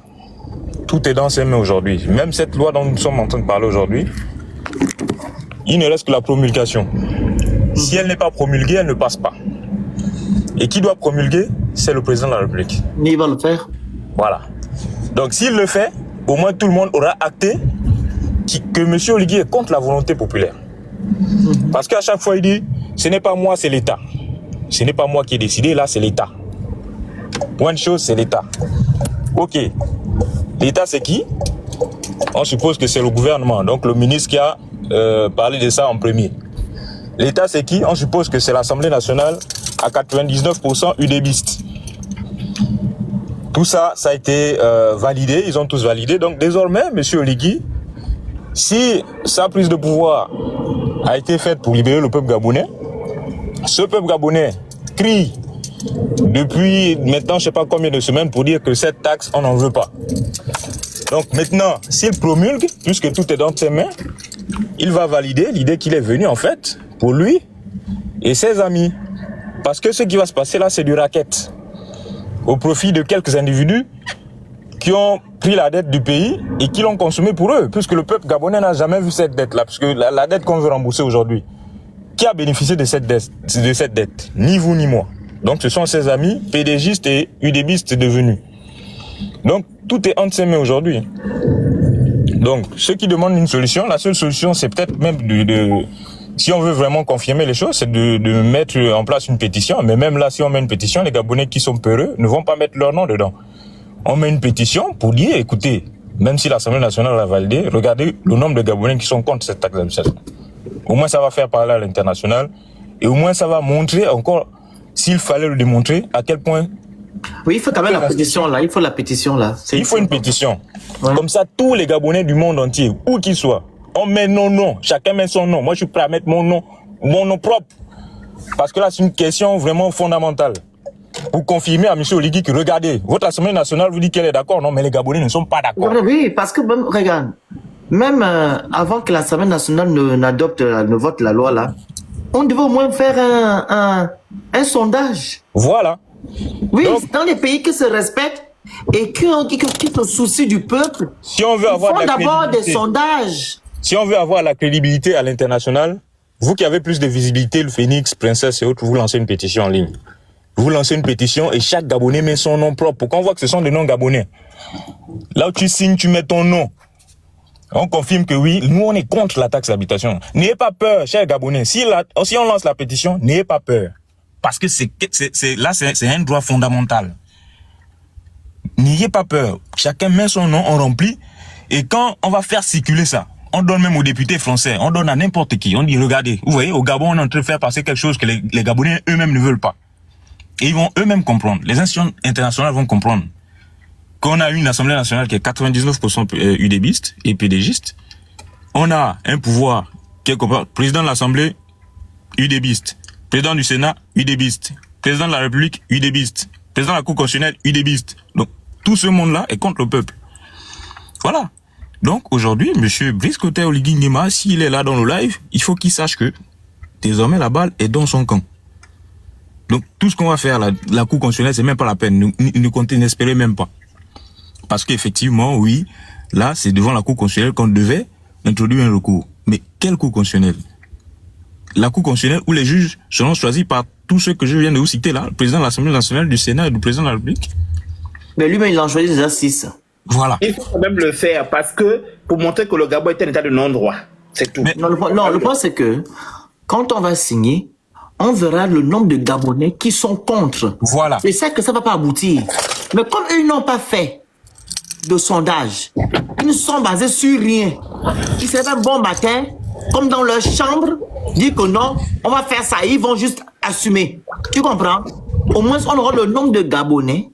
Tout est dans ses mains aujourd'hui. Même cette loi dont nous sommes en train de parler aujourd'hui, il ne reste que la promulgation. Si elle n'est pas promulguée, elle ne passe pas. Et qui doit promulguer? C'est le président de la République. Mais il va le faire. Voilà. Donc s'il le fait, au moins tout le monde aura acté que M. Oligui est contre la volonté populaire. Parce qu'à chaque fois il dit, ce n'est pas moi, c'est l'État. Ce n'est pas moi qui ai décidé, là c'est l'État. Point de chose, c'est l'État. Ok. L'État c'est qui? On suppose que c'est le gouvernement, donc le ministre qui a parlé de ça en premier. L'État c'est qui? On suppose que c'est l'Assemblée nationale à 99% UDBiste. Tout ça, ça a été validé, ils ont tous validé. Donc désormais, M. Oligui, si sa prise de pouvoir a été faite pour libérer le peuple gabonais, ce peuple gabonais crie depuis maintenant je ne sais pas combien de semaines pour dire que cette taxe, on n'en veut pas. Donc maintenant, s'il promulgue, puisque tout est dans ses mains, il va valider l'idée qu'il est venu en fait pour lui et ses amis. Parce que ce qui va se passer là, c'est du racket au profit de quelques individus qui ont pris la dette du pays et qui l'ont consommée pour eux, puisque le peuple gabonais n'a jamais vu cette dette-là, puisque la dette qu'on veut rembourser aujourd'hui, qui a bénéficié de cette dette? Ni vous ni moi. Donc ce sont ses amis, PDGistes et UDBistes devenus. Donc tout est entre ses mains aujourd'hui. Donc ceux qui demandent une solution, la seule solution c'est peut-être même si on veut vraiment confirmer les choses, c'est de mettre en place une pétition. Mais même là, si on met une pétition, les Gabonais qui sont peureux ne vont pas mettre leur nom dedans. On met une pétition pour dire, écoutez, même si l'Assemblée nationale l'a validé, regardez le nombre de Gabonais qui sont contre cette taxe d'habitation. Au moins, ça va faire parler à l'international. Et au moins, ça va montrer encore, s'il fallait le démontrer, à quel point... Oui, il faut quand même la pétition là. Il faut la pétition là. Il faut une pétition. Ouais. Comme ça, tous les Gabonais du monde entier, où qu'ils soient, on met nos noms. Chacun met son nom. Moi, je suis prêt à mettre mon nom propre. Parce que là, c'est une question vraiment fondamentale. Pour confirmer à M. Oligui que, regardez, votre Assemblée nationale vous dit qu'elle est d'accord, non, mais les Gabonais ne sont pas d'accord. Oui, parce que même, regarde, même avant que l'Assemblée nationale ne vote la loi là, on devait au moins faire un sondage. Voilà. Oui, Donc, dans les pays qui se respectent et qui se soucient du peuple, si on veut avoir il faut d'abord des crédibilité, sondages. si on veut avoir la crédibilité à l'international, vous qui avez plus de visibilité, le Phoenix, Princesse et autres, vous lancez une pétition en ligne. Vous lancez une pétition et chaque Gabonais met son nom propre pour qu'on voit que ce sont des noms Gabonais. Là où tu signes, tu mets ton nom. On confirme que oui, nous on est contre la taxe d'habitation. N'ayez pas peur, chers Gabonais. Si on lance la pétition, n'ayez pas peur. Parce que c'est un droit fondamental. N'ayez pas peur. Chacun met son nom, on remplit. Et quand on va faire circuler ça, on donne même aux députés français, on donne à n'importe qui. On dit, regardez, vous voyez, au Gabon, on est en train de faire passer quelque chose que les Gabonais eux-mêmes ne veulent pas. Et ils vont eux-mêmes comprendre. Les institutions internationales vont comprendre qu'on a une Assemblée nationale qui est 99% UDBiste et PDGiste. On a un pouvoir qui est président de l'Assemblée, UDBiste. Président du Sénat, UDBiste. Président de la République, UDBiste. Président de la Cour constitutionnelle, UDBiste. Donc, tout ce monde-là est contre le peuple. Voilà. Donc, aujourd'hui, M. Brice Clotaire Oligui Nguema, s'il est là dans le live, il faut qu'il sache que, désormais, la balle est dans son camp. Donc, tout ce qu'on va faire, la Cour constitutionnelle, c'est même pas la peine. Ne comptez, n'espérez même pas. Parce qu'effectivement, oui, là, c'est devant la Cour constitutionnelle qu'on devait introduire un recours. Mais quelle Cour constitutionnelle? La Cour constitutionnelle où les juges seront choisis par tous ceux que je viens de vous citer là, le président de l'Assemblée nationale, du Sénat et du président de la République. Mais lui-même, il en choisit déjà 6. Voilà. Il faut quand même le faire parce que pour montrer que le Gabon est un état de non-droit. C'est tout. Mais, Non, le point, c'est que quand on va signer, on verra le nombre de Gabonais qui sont contre. voilà. C'est ça que ça ne va pas aboutir. Mais comme eux, ils n'ont pas fait de sondage, ils ne sont basés sur rien. Ils se lèvent un bon matin, comme dans leur chambre, dire que non, on va faire ça. Ils vont juste assumer. Tu comprends? Au moins, on aura le nombre de Gabonais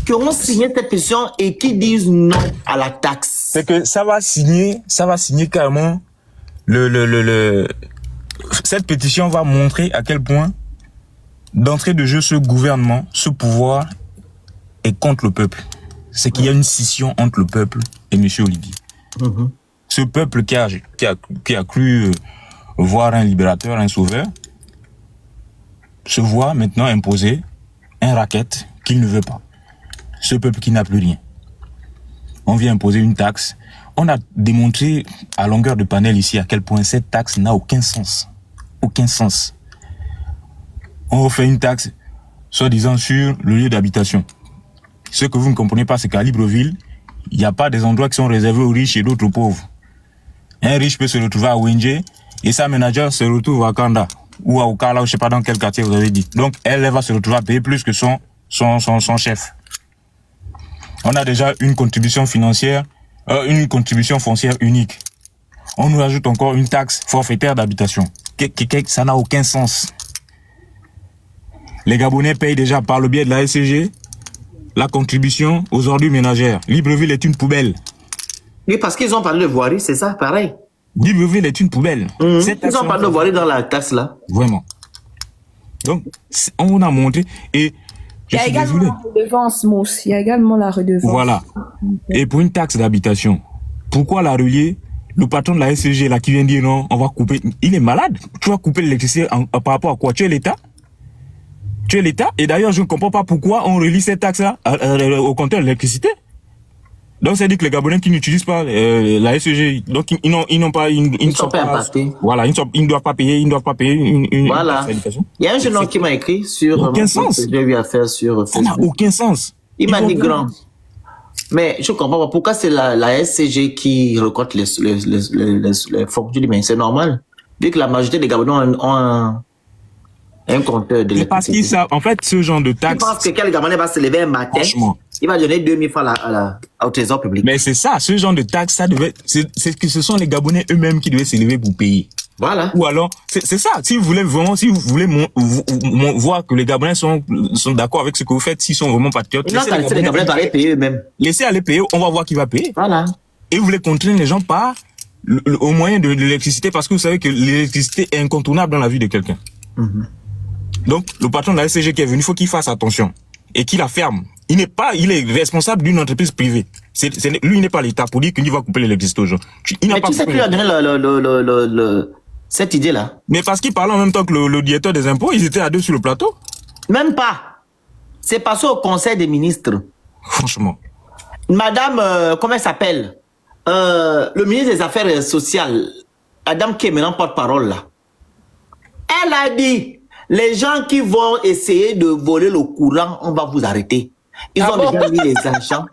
qui auront signé cette pétition et qui disent non à la taxe. C'est que ça va signer carrément cette pétition va montrer à quel point, d'entrée de jeu, ce gouvernement, ce pouvoir est contre le peuple. C'est qu'il y a une scission entre le peuple et M. Oligui. Ce peuple qui a cru voir un libérateur, un sauveur, se voit maintenant imposer un racket qu'il ne veut pas. Ce peuple qui n'a plus rien. On vient imposer une taxe. On a démontré à longueur de panel ici à quel point cette taxe n'a aucun sens. Aucun sens. On fait une taxe, soi-disant, sur le lieu d'habitation. Ce que vous ne comprenez pas, c'est qu'à Libreville, il n'y a pas des endroits qui sont réservés aux riches et d'autres aux pauvres. Un riche peut se retrouver à Wenje et sa ménagère se retrouve à Kanda ou à Okala, ou je ne sais pas dans quel quartier vous avez dit. Donc, elle va se retrouver à payer plus que son chef. On a déjà une contribution financière, une contribution foncière unique. On nous ajoute encore une taxe forfaitaire d'habitation. Ça n'a aucun sens. Les Gabonais payent déjà par le biais de la SCG la contribution aux ordures ménagères. Libreville est une poubelle. Oui, parce qu'ils ont parlé de voirie, c'est ça, pareil. Libreville est une poubelle. Ils ont parlé de voirie dans la taxe là. Vraiment. Donc, on a montré et Il y a également la redevance, Mousse. Il y a également la redevance. Voilà. Et pour une taxe d'habitation, pourquoi la relier? Le patron de la SCG là qui vient dire non, on va couper. Il est malade. Tu vas couper l'électricité par rapport à quoi? Tu es l'État? Tu es l'État? Et d'ailleurs, je ne comprends pas pourquoi on relie cette taxe là au compteur de l'électricité. Donc, ça dit que les Gabonais qui n'utilisent pas la SEG, donc ils n'ont pas, ils Ils sont pas impactés. Voilà, ils ne doivent pas payer, une Voilà. taxe d'éducation. Il y a un jeune homme qui m'a écrit sur Aucun sens. j'ai eu à faire sur Ça n'a Facebook. aucun sens. Il m'a Ils dit ont- grand. Mais je comprends pas pourquoi c'est la SCG qui recompte les fonds. Je dis, mais c'est normal. Vu que la majorité des Gabonais ont un compteur de C'est parce qu'ils l'électricité. savent, en fait, ce genre de Je taxe, pense que quel Gabonais va se lever un matin, franchement. il va donner 2000 francs au trésor public. Mais c'est ça, ce genre de taxe, ça devait, c'est que ce sont les Gabonais eux-mêmes qui devaient s'élever pour payer. Voilà. Ou alors, c'est ça. Si vous voulez vraiment, si vous voulez voir que les Gabonais sont d'accord avec ce que vous faites, s'ils sont vraiment patriotes, Et là, quand les Gabonais doivent aller payer eux-mêmes. laissez aller payer, on va voir qui va payer. Voilà. Et vous voulez contraindre les gens par au moyen de l'électricité, parce que vous savez que l'électricité est incontournable dans la vie de quelqu'un. Donc, le patron de la SCG qui est venu, il faut qu'il fasse attention et qu'il la ferme. Il est responsable d'une entreprise privée. Lui, il n'est pas l'État pour dire qu'il va couper l'électricité aux gens. Il n'a Mais pas tu sais qui coupé. lui a donné cette idée-là? Mais parce qu'il parlait en même temps que le directeur des impôts, ils étaient à deux sur le plateau. Même pas. C'est passé au Conseil des ministres. Franchement. Madame, comment elle s'appelle? Le ministre des Affaires sociales, la dame qui est maintenant porte-parole là. Elle a dit, les gens qui vont essayer de voler le courant, on va vous arrêter. Ils ont déjà mis les agents.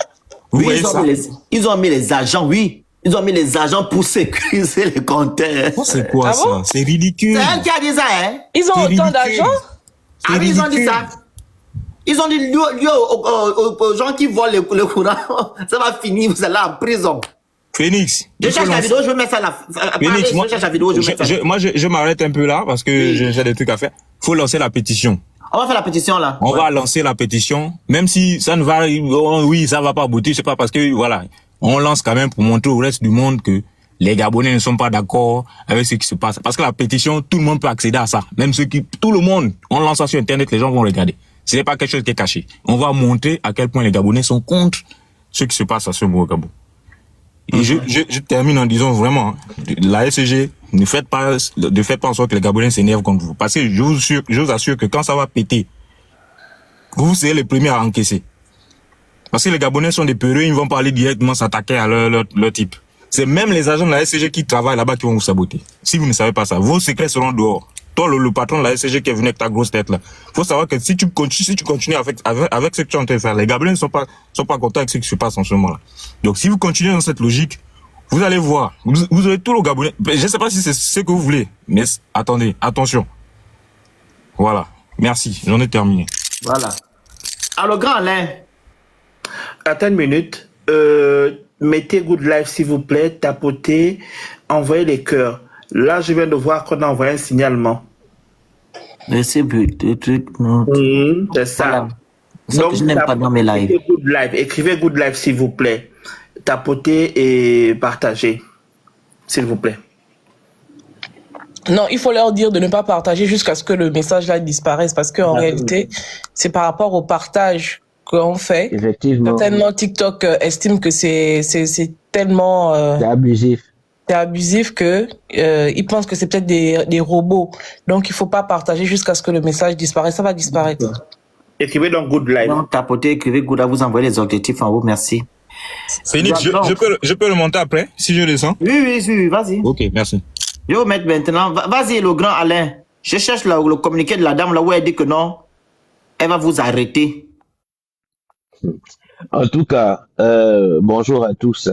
Vous Oui, voyez ça? ils ont mis les agents, oui. Ils ont mis les agents pour sécuriser les compteurs. C'est quoi Ah ça? bon? C'est ridicule. C'est elle qui a dit ça, hein? Ils ont C'est autant ridicule. d'argent? Ah oui, ils ont dit ridicule. ça. Ils ont dit, aux gens qui volent le courant, ça va finir, vous allez en prison. Phoenix. Je il faut cherche la lancer- vidéo, je vais mettre ça là. Phoenix, moi, Je cherche la vidéo, je vais mettre ça là. moi, je m'arrête un peu là parce que Oui. j'ai des trucs à faire. Faut lancer la pétition. On va faire la pétition là. On va lancer la pétition, même si ça ne va, oui, ça va pas aboutir, c'est pas parce que, voilà, on lance quand même pour montrer au reste du monde que les Gabonais ne sont pas d'accord avec ce qui se passe. Parce que la pétition, tout le monde peut accéder à ça. Même tout le monde, on lance ça sur Internet, les gens vont regarder. Ce n'est pas quelque chose qui est caché. On va montrer à quel point les Gabonais sont contre ce qui se passe à ce moment au Gabon. Et je termine en disant vraiment, la SCG, ne faites pas en sorte que les Gabonais s'énervent contre vous. Parce que je vous assure que quand ça va péter, vous serez les premiers à encaisser. Parce que les Gabonais sont des peureux, ils vont pas aller directement s'attaquer à leur type. C'est même les agents de la SCG qui travaillent là-bas qui vont vous saboter. Si vous ne savez pas ça, vos secrets seront dehors. Toi, le patron de la SCG qui est venu avec ta grosse tête là, faut savoir que si tu continues avec ce que tu es en train de faire, les Gabonais ne sont pas contents avec ce qui se passe en ce moment-là. Donc, si vous continuez dans cette logique, vous allez voir, vous aurez tout le Gabonais. Je ne sais pas si c'est ce que vous voulez, mais attendez, attention. Voilà. Merci. J'en ai terminé. Voilà. Alors, grand Alain. Attends une minute. Mettez Good Life, s'il vous plaît. Tapotez. Envoyez les cœurs. Là, je viens de voir qu'on a envoyé un signalement. Mais c'est des trucs. Non. C'est ça. Voilà. C'est ça que je n'aime pas dans mes lives. Mettez Good Life. Écrivez Good Life, s'il vous plaît. Tapotez et partagez. S'il vous plaît. Non, il faut leur dire de ne pas partager jusqu'à ce que le message là disparaisse parce qu'en réalité, c'est par rapport au partage qu'on fait. Effectivement, Certainement, TikTok estime que c'est tellement c'est abusif. c'est abusif que ils pensent que c'est peut-être des robots. Donc, il faut pas partager jusqu'à ce que le message disparaisse. Ça va disparaître. Écrivez donc Good Life. Donc, tapotez, écrivez Gouda, vous envoyez les objectifs en haut, merci. Phoenix, je peux le monter après, si je descends? Oui, vas-y. Ok, merci. Je vais vous mettre maintenant. Vas-y, le grand Alain. Je cherche le communiqué de la dame là où elle dit que non, elle va vous arrêter. En tout cas, bonjour à tous.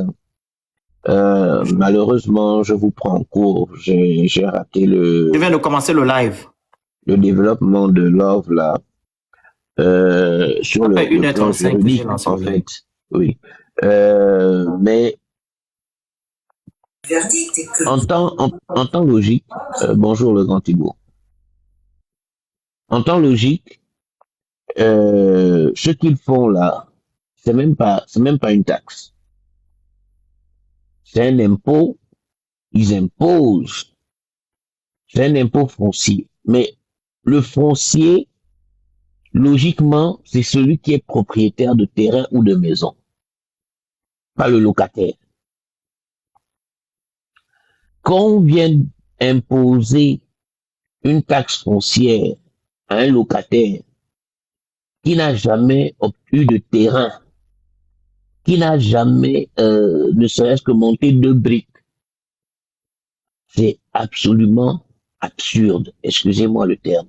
Malheureusement, je vous prends en cours. J'ai raté Je viens de commencer le live. le développement de Love là sur Ça fait le 1h35 plan que j'ai juridique, lancé en le fait. Oui. Mais en temps logique, bonjour le grand Thibault. En temps logique, ce qu'ils font là, c'est même pas une taxe. C'est un impôt. Ils imposent. C'est un impôt foncier. Mais le foncier, logiquement, c'est celui qui est propriétaire de terrain ou de maison, pas le locataire. Quand on vient imposer une taxe foncière à un locataire qui n'a jamais eu de terrain qui n'a jamais, ne serait-ce que monté 2 briques. C'est absolument absurde. Excusez-moi le terme.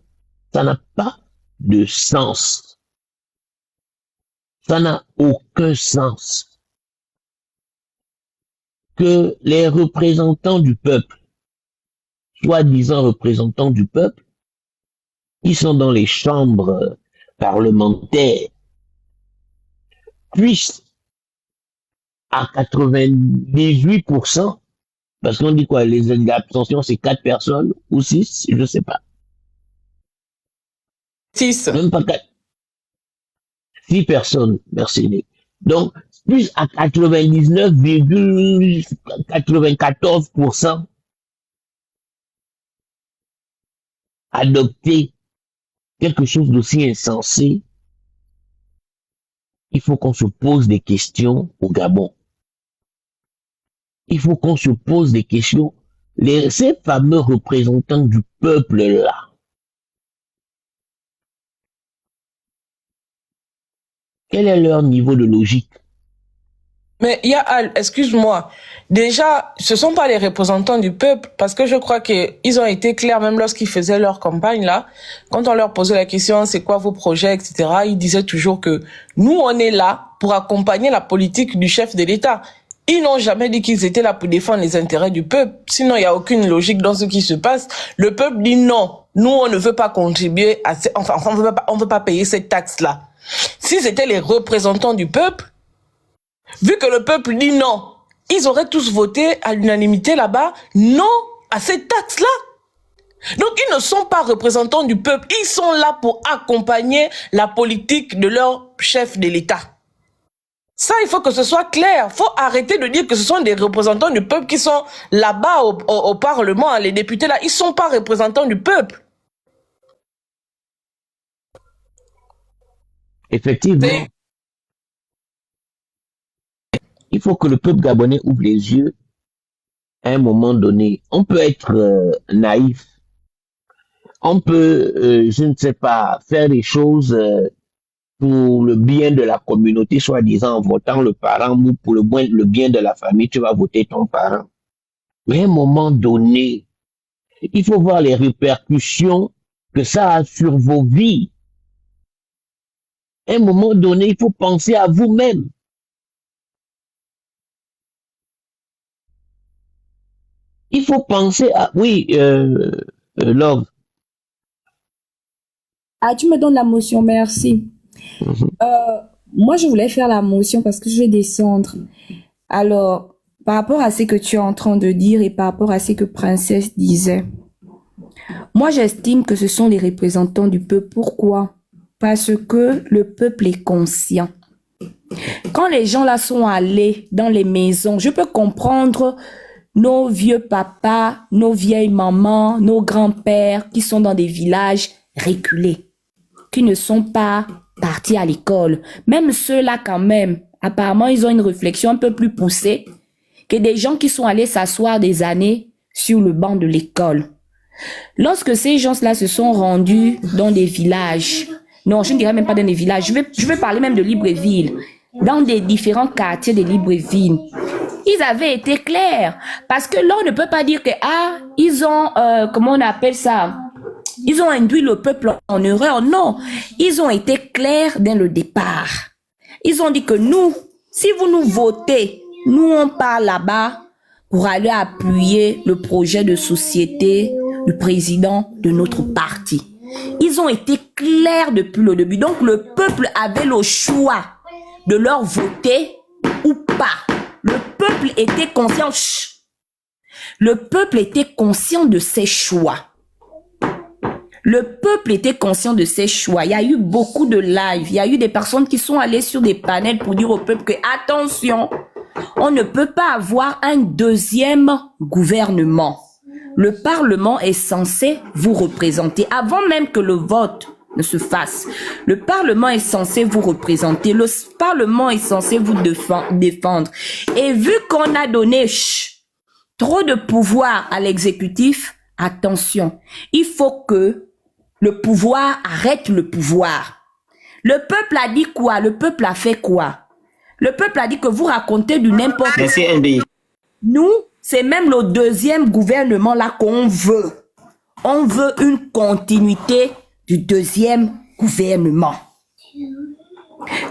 Ça n'a pas de sens. Ça n'a aucun sens. Que les représentants du peuple, soi-disant représentants du peuple, qui sont dans les chambres parlementaires, puissent à 98%, parce qu'on dit quoi, les abstentions c'est 4 personnes ou 6, je sais pas. 6. Même pas 4. 6 personnes, merci Nick. Donc, plus à 99,94% adopter quelque chose d'aussi insensé, il faut qu'on se pose des questions au Gabon. Il faut qu'on se pose des questions. Ces fameux représentants du peuple-là, quel est leur niveau de logique? Mais il y a, excuse-moi, déjà, ce sont pas les représentants du peuple, parce que je crois qu'ils ont été clairs, même lorsqu'ils faisaient leur campagne, là, quand on leur posait la question, c'est quoi vos projets, etc., ils disaient toujours que nous, on est là pour accompagner la politique du chef de l'État. Ils n'ont jamais dit qu'ils étaient là pour défendre les intérêts du peuple. Sinon, il n'y a aucune logique dans ce qui se passe. Le peuple dit non. Nous, on ne veut pas contribuer à, enfin, on veut pas payer cette taxe-là. Si c'était les représentants du peuple, vu que le peuple dit non, ils auraient tous voté à l'unanimité là-bas, non à cette taxe-là. Donc, ils ne sont pas représentants du peuple. Ils sont là pour accompagner la politique de leur chef de l'État. Ça, il faut que ce soit clair. Il faut arrêter de dire que ce sont des représentants du peuple qui sont là-bas au Parlement. Les députés, là, ils ne sont pas représentants du peuple. Effectivement. Il faut que le peuple gabonais ouvre les yeux à un moment donné. On peut être naïf. On peut, je ne sais pas, faire des choses pour le bien de la communauté, soi-disant en votant le parent, ou pour le bien de la famille, tu vas voter ton parent. Mais à un moment donné, il faut voir les répercussions que ça a sur vos vies. À un moment donné, il faut penser à vous-même. Il faut penser à... Oui, Love. Ah, tu me donnes la motion, merci. Moi, je voulais faire la motion parce que je vais descendre. Alors, par rapport à ce que tu es en train de dire et par rapport à ce que Princesse disait, moi, j'estime que ce sont les représentants du peuple. Pourquoi? Parce que le peuple est conscient. Quand les gens là sont allés dans les maisons, je peux comprendre nos vieux papas, nos vieilles mamans, nos grands-pères qui sont dans des villages reculés, qui ne sont pas partis à l'école. Même ceux-là quand même, apparemment, ils ont une réflexion un peu plus poussée que des gens qui sont allés s'asseoir des années sur le banc de l'école. Lorsque ces gens-là se sont rendus dans des villages, non, je ne dirais même pas dans des villages, je vais parler même de Libreville, dans des différents quartiers de Libreville, ils avaient été clairs. Parce que là, on ne peut pas dire que, ils ont, comment on appelle ça? Ils ont induit le peuple en erreur. Non, ils ont été clairs dès le départ. Ils ont dit que nous, si vous nous votez, nous, on part là-bas pour aller appuyer le projet de société du président de notre parti. Ils ont été clairs depuis le début. Donc, le peuple avait le choix de leur voter ou pas. Le peuple était conscient. Le peuple était conscient de ses choix. Le peuple était conscient de ses choix. Il y a eu beaucoup de lives. Il y a eu des personnes qui sont allées sur des panels pour dire au peuple que, attention, on ne peut pas avoir un deuxième gouvernement. Le Parlement est censé vous représenter avant même que le vote ne se fasse. Le Parlement est censé vous représenter. Le Parlement est censé vous défendre. Et vu qu'on a donné trop de pouvoir à l'exécutif, attention, il faut que le pouvoir arrête le pouvoir. Le peuple a dit quoi? Le peuple a fait quoi? Le peuple a dit que vous racontez du n'importe quoi. Merci, NBI. Nous, c'est même le deuxième gouvernement là qu'on veut. On veut une continuité du deuxième gouvernement.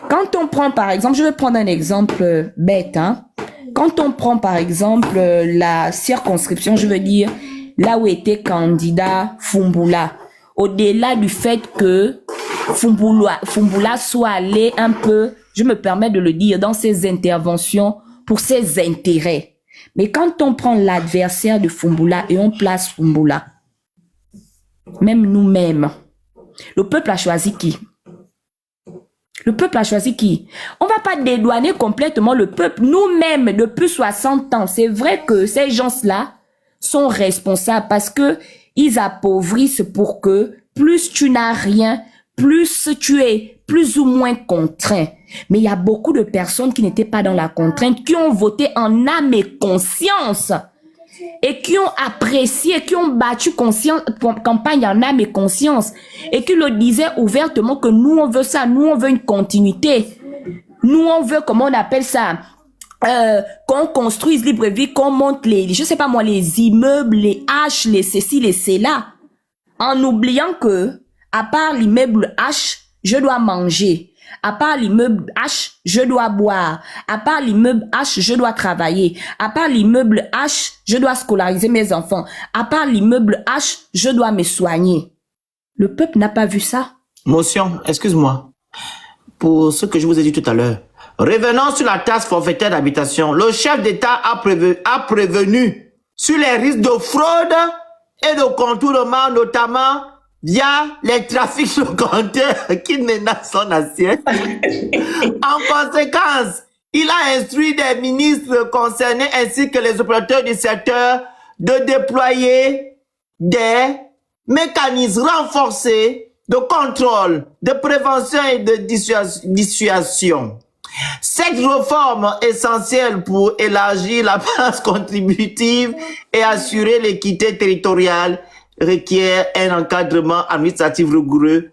Quand on prend par exemple, je vais prendre un exemple bête, hein. Quand on prend par exemple la circonscription, je veux dire, là où était candidat Foumbula, au-delà du fait que Foumbula soit allé un peu, je me permets de le dire, dans ses interventions pour ses intérêts. Mais quand on prend l'adversaire de Foumbula et on place Foumbula, même nous-mêmes, le peuple a choisi qui? Le peuple a choisi qui? On va pas dédouaner complètement le peuple. Nous-mêmes, depuis 60 ans, c'est vrai que ces gens-là sont responsables parce que ils appauvrissent pour que plus tu n'as rien, plus tu es plus ou moins contraint. Mais il y a beaucoup de personnes qui n'étaient pas dans la contrainte, qui ont voté en âme et conscience et qui ont apprécié, qui ont battu campagne en âme et conscience et qui le disaient ouvertement que nous on veut ça, nous on veut une continuité, nous on veut, comment on appelle ça, qu'on construise Libreville, qu'on monte je sais pas moi, les immeubles, les H, les ceci, les cela, en oubliant que à part l'immeuble H, je dois manger. À part l'immeuble H, je dois boire. À part l'immeuble H, je dois travailler. À part l'immeuble H, je dois scolariser mes enfants. À part l'immeuble H, je dois me soigner. Le peuple n'a pas vu ça. Motion, excuse-moi. Pour ce que je vous ai dit tout à l'heure. Revenons sur la taxe forfaitaire d'habitation. Le chef d'État a prévenu sur les risques de fraude et de contournement, notamment via les trafics de compteurs qui menacent son assiette. En conséquence, il a instruit des ministres concernés ainsi que les opérateurs du secteur de déployer des mécanismes renforcés de contrôle, de prévention et de dissuasion. Cette réforme essentielle pour élargir la base contributive et assurer l'équité territoriale requiert un encadrement administratif rigoureux,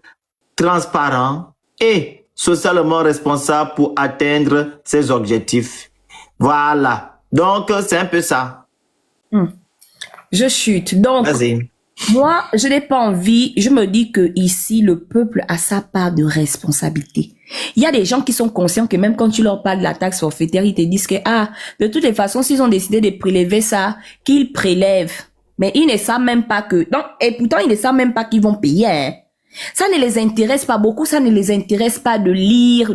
transparent et socialement responsable pour atteindre ses objectifs. Voilà. Donc, c'est un peu ça. Je chute. Donc, moi, je n'ai pas envie, je me dis que ici, le peuple a sa part de responsabilité. Il y a des gens qui sont conscients que même quand tu leur parles de la taxe forfaitaire, ils te disent que, de toutes les façons, s'ils ont décidé de prélever ça, qu'ils prélèvent. Mais ils ne savent même pas que... Donc, et pourtant, ils ne savent même pas qu'ils vont payer. Hein. Ça ne les intéresse pas beaucoup. Ça ne les intéresse pas de lire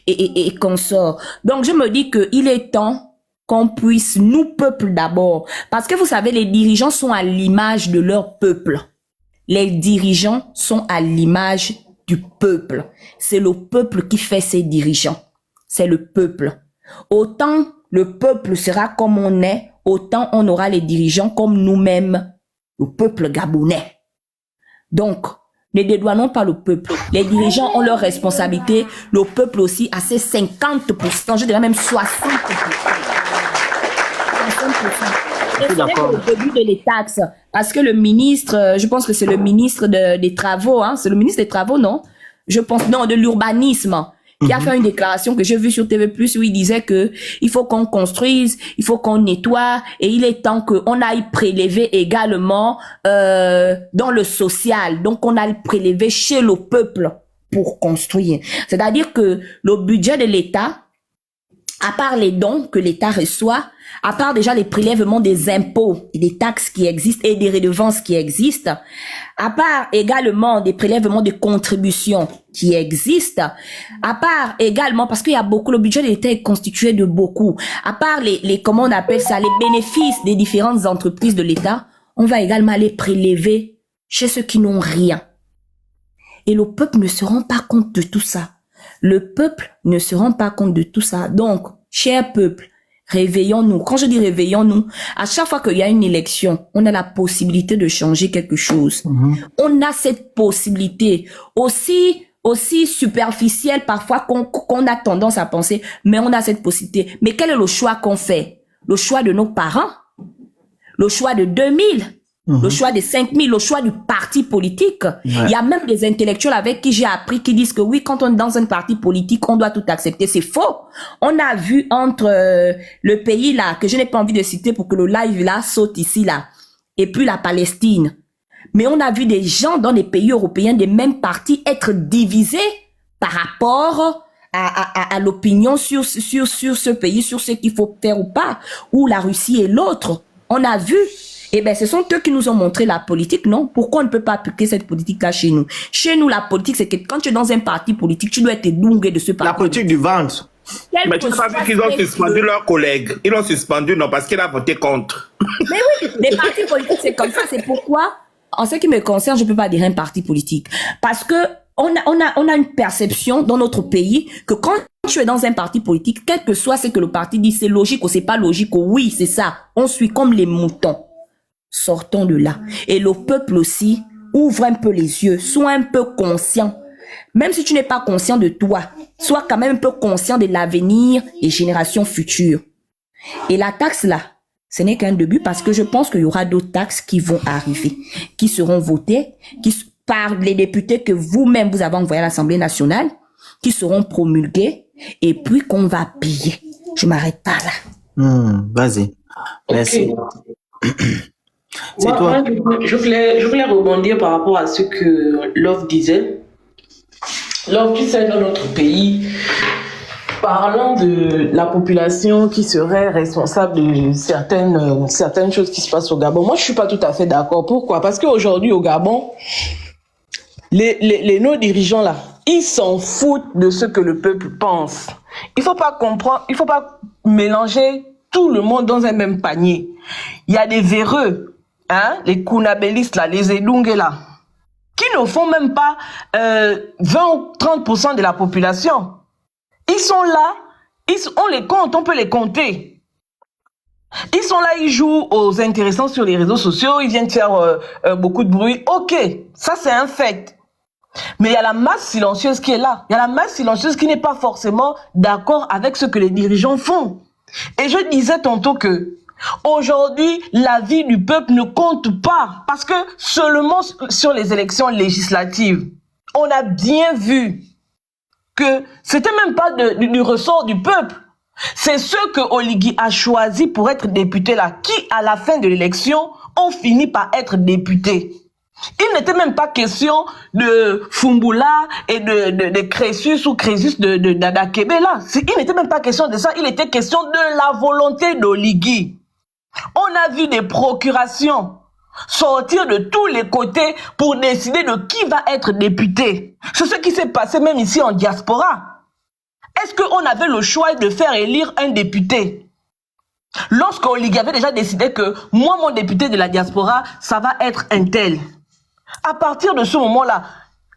et qu'on sort. Donc, je me dis qu'il est temps qu'on puisse, nous, peuple d'abord. Parce que vous savez, les dirigeants sont à l'image de leur peuple. Les dirigeants sont à l'image du peuple. C'est le peuple qui fait ses dirigeants. C'est le peuple. Autant le peuple sera comme on est, autant on aura les dirigeants comme nous-mêmes, le peuple gabonais. Donc, ne dédouanons pas le peuple. Les dirigeants ont leurs responsabilités, le peuple aussi a ses 50%, je dirais même 60%. Et c'est le début de les taxes. Parce que le ministre, je pense que c'est le ministre des Travaux, hein, c'est le ministre des Travaux, non? Je pense, non, de l'urbanisme, qui a fait une déclaration que j'ai vue sur TV+, où il disait que il faut qu'on construise, il faut qu'on nettoie, et il est temps qu'on aille prélever également dans le social. Donc, on aille prélever chez le peuple pour construire. C'est-à-dire que le budget de l'État, à part les dons que l'État reçoit, à part déjà les prélèvements des impôts et des taxes qui existent et des redevances qui existent, à part également des prélèvements de contributions qui existent, à part également, parce qu'il y a beaucoup, le budget de l'État est constitué de beaucoup, à part les comment on appelle ça, les bénéfices des différentes entreprises de l'État, on va également aller prélever chez ceux qui n'ont rien. Et le peuple ne se rend pas compte de tout ça. Le peuple ne se rend pas compte de tout ça. Donc, cher peuple, réveillons-nous. Quand je dis réveillons-nous, à chaque fois qu'il y a une élection, on a la possibilité de changer quelque chose. On a cette possibilité aussi superficielle parfois qu'on a tendance à penser, mais on a cette possibilité. Mais quel est le choix qu'on fait? Le choix de nos parents? Le choix de 2000? Le choix des 5000, le choix du parti politique. Il y a même des intellectuels avec qui j'ai appris qui disent que oui, quand on est dans un parti politique, on doit tout accepter. C'est faux. On a vu entre le pays là, que je n'ai pas envie de citer pour que le live là saute ici là, et puis la Palestine. Mais on a vu des gens dans les pays européens des mêmes partis être divisés par rapport à l'opinion sur ce pays, sur ce qu'il faut faire ou pas, ou la Russie et l'autre. On a vu. Eh bien, ce sont eux qui nous ont montré la politique, non? Pourquoi on ne peut pas appliquer cette politique-là chez nous? Chez nous, la politique, c'est que quand tu es dans un parti politique, tu dois être doué de ce parti. La politique du ventre. Mais tu sais pas qu'ils ont suspendu leurs collègues. Ils l'ont suspendu, non, parce qu'il a voté contre. Mais oui, les partis politiques, c'est comme ça. C'est pourquoi, en ce qui me concerne, je ne peux pas dire un parti politique. Parce que on a une perception dans notre pays que quand tu es dans un parti politique, quel que soit ce que le parti dit, c'est logique ou c'est pas logique, ou oui, c'est ça. On suit comme les moutons. Sortons de là. Et le peuple aussi, ouvre un peu les yeux, sois un peu conscient. Même si tu n'es pas conscient de toi, sois quand même un peu conscient de l'avenir des générations futures. Et la taxe là, ce n'est qu'un début parce que je pense qu'il y aura d'autres taxes qui vont arriver, qui seront votées, par les députés que vous-même vous avez envoyés à l'Assemblée nationale, qui seront promulguées et puis qu'on va payer. Je m'arrête pas là. Vas-y. Merci. C'est toi. Je voulais rebondir par rapport à ce que Love disait. Love, tu sais, dans notre pays, parlant de la population qui serait responsable de certaines choses qui se passent au Gabon, moi je suis pas tout à fait d'accord. Pourquoi? Parce qu'aujourd'hui au Gabon, nos dirigeants là, ils s'en foutent de ce que le peuple pense. Il faut pas comprendre, il faut pas mélanger tout le monde dans un même panier. Il y a des véreux, hein, les Kunabélistes là, les Edungue là, qui ne font même pas 20 ou 30% de la population. Ils sont là, on les compte, on peut les compter. Ils sont là, ils jouent aux intéressants sur les réseaux sociaux, ils viennent faire beaucoup de bruit. Ok, ça c'est un fait. Mais il y a la masse silencieuse qui est là. Il y a la masse silencieuse qui n'est pas forcément d'accord avec ce que les dirigeants font. Et je disais tantôt que aujourd'hui, la vie du peuple ne compte pas. Parce que seulement sur les élections législatives, on a bien vu que c'était même pas du ressort du peuple. C'est ceux que Oligui a choisi pour être député là, qui à la fin de l'élection ont fini par être députés. Il n'était même pas question de Fumbula et de Crésus ou Crésus de Dadakebe là. Il n'était même pas question de ça, il était question de la volonté d'Oligui. On a vu des procurations sortir de tous les côtés pour décider de qui va être député. C'est ce qui s'est passé même ici en diaspora. Est-ce qu'on avait le choix de faire élire un député? Lorsqu'Oligui avait déjà décidé que moi, mon député de la diaspora, ça va être un tel. À partir de ce moment-là,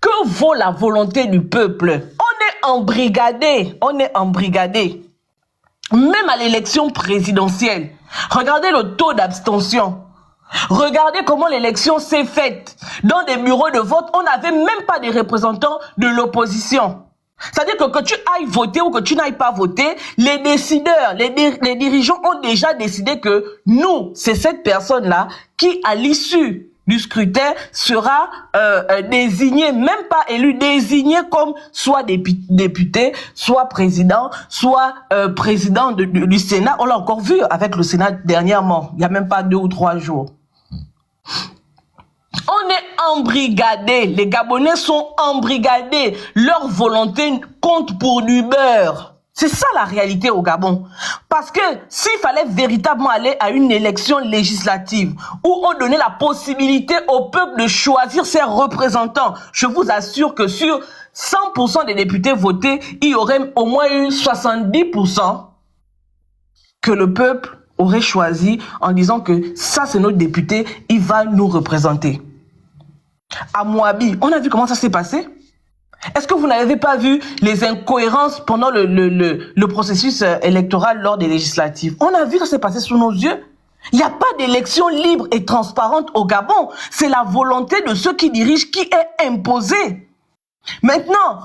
que vaut la volonté du peuple? On est embrigadé, Même à l'élection présidentielle, regardez le taux d'abstention. Regardez comment l'élection s'est faite. Dans des bureaux de vote, on n'avait même pas des représentants de l'opposition. C'est-à-dire que tu ailles voter ou que tu n'ailles pas voter, les décideurs, les dirigeants ont déjà décidé que nous, c'est cette personne-là qui, à l'issue du scrutin, sera désigné, même pas élu, désigné comme soit député, soit président, soit président du Sénat. On l'a encore vu avec le Sénat dernièrement, il n'y a même pas 2 ou 3 jours. On est embrigadés, les Gabonais sont embrigadés, leur volonté compte pour du beurre. C'est ça la réalité au Gabon. Parce que s'il fallait véritablement aller à une élection législative où on donnait la possibilité au peuple de choisir ses représentants, je vous assure que sur 100% des députés votés, il y aurait au moins eu 70% que le peuple aurait choisi en disant que ça c'est notre député, il va nous représenter. À Moabi, on a vu comment ça s'est passé. Est-ce que vous n'avez pas vu les incohérences pendant le processus électoral lors des législatives? On a vu ça s'est passé sous nos yeux. Il n'y a pas d'élection libre et transparente au Gabon. C'est la volonté de ceux qui dirigent qui est imposée. Maintenant,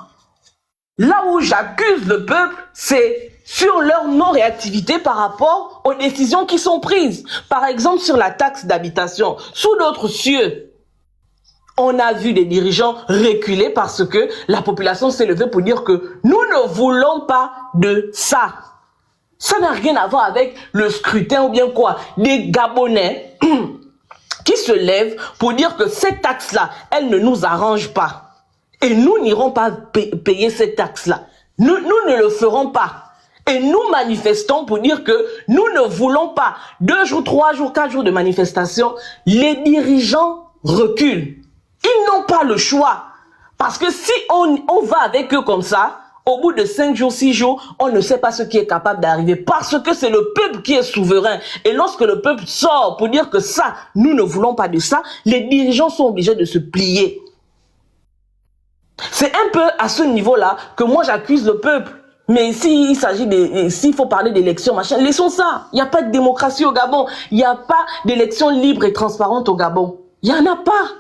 là où j'accuse le peuple, c'est sur leur non-réactivité par rapport aux décisions qui sont prises. Par exemple, sur la taxe d'habitation, sous d'autres cieux, on a vu des dirigeants reculer parce que la population s'est levée pour dire que nous ne voulons pas de ça. Ça n'a rien à voir avec le scrutin ou bien quoi. Des Gabonais qui se lèvent pour dire que cette taxe-là, elle ne nous arrange pas. Et nous n'irons pas payer cette taxe-là. Nous ne le ferons pas. Et nous manifestons pour dire que nous ne voulons pas 2 jours, 3 jours, 4 jours de manifestation. Les dirigeants reculent. Ils n'ont pas le choix. Parce que si on va avec eux comme ça, au bout de 5 jours, 6 jours, on ne sait pas ce qui est capable d'arriver. Parce que c'est le peuple qui est souverain. Et lorsque le peuple sort pour dire que ça, nous ne voulons pas de ça, les dirigeants sont obligés de se plier. C'est un peu à ce niveau-là que moi j'accuse le peuple. Mais s'il faut parler d'élections, machin, laissons ça. Il n'y a pas de démocratie au Gabon. Il n'y a pas d'élections libres et transparentes au Gabon. Il n'y en a pas.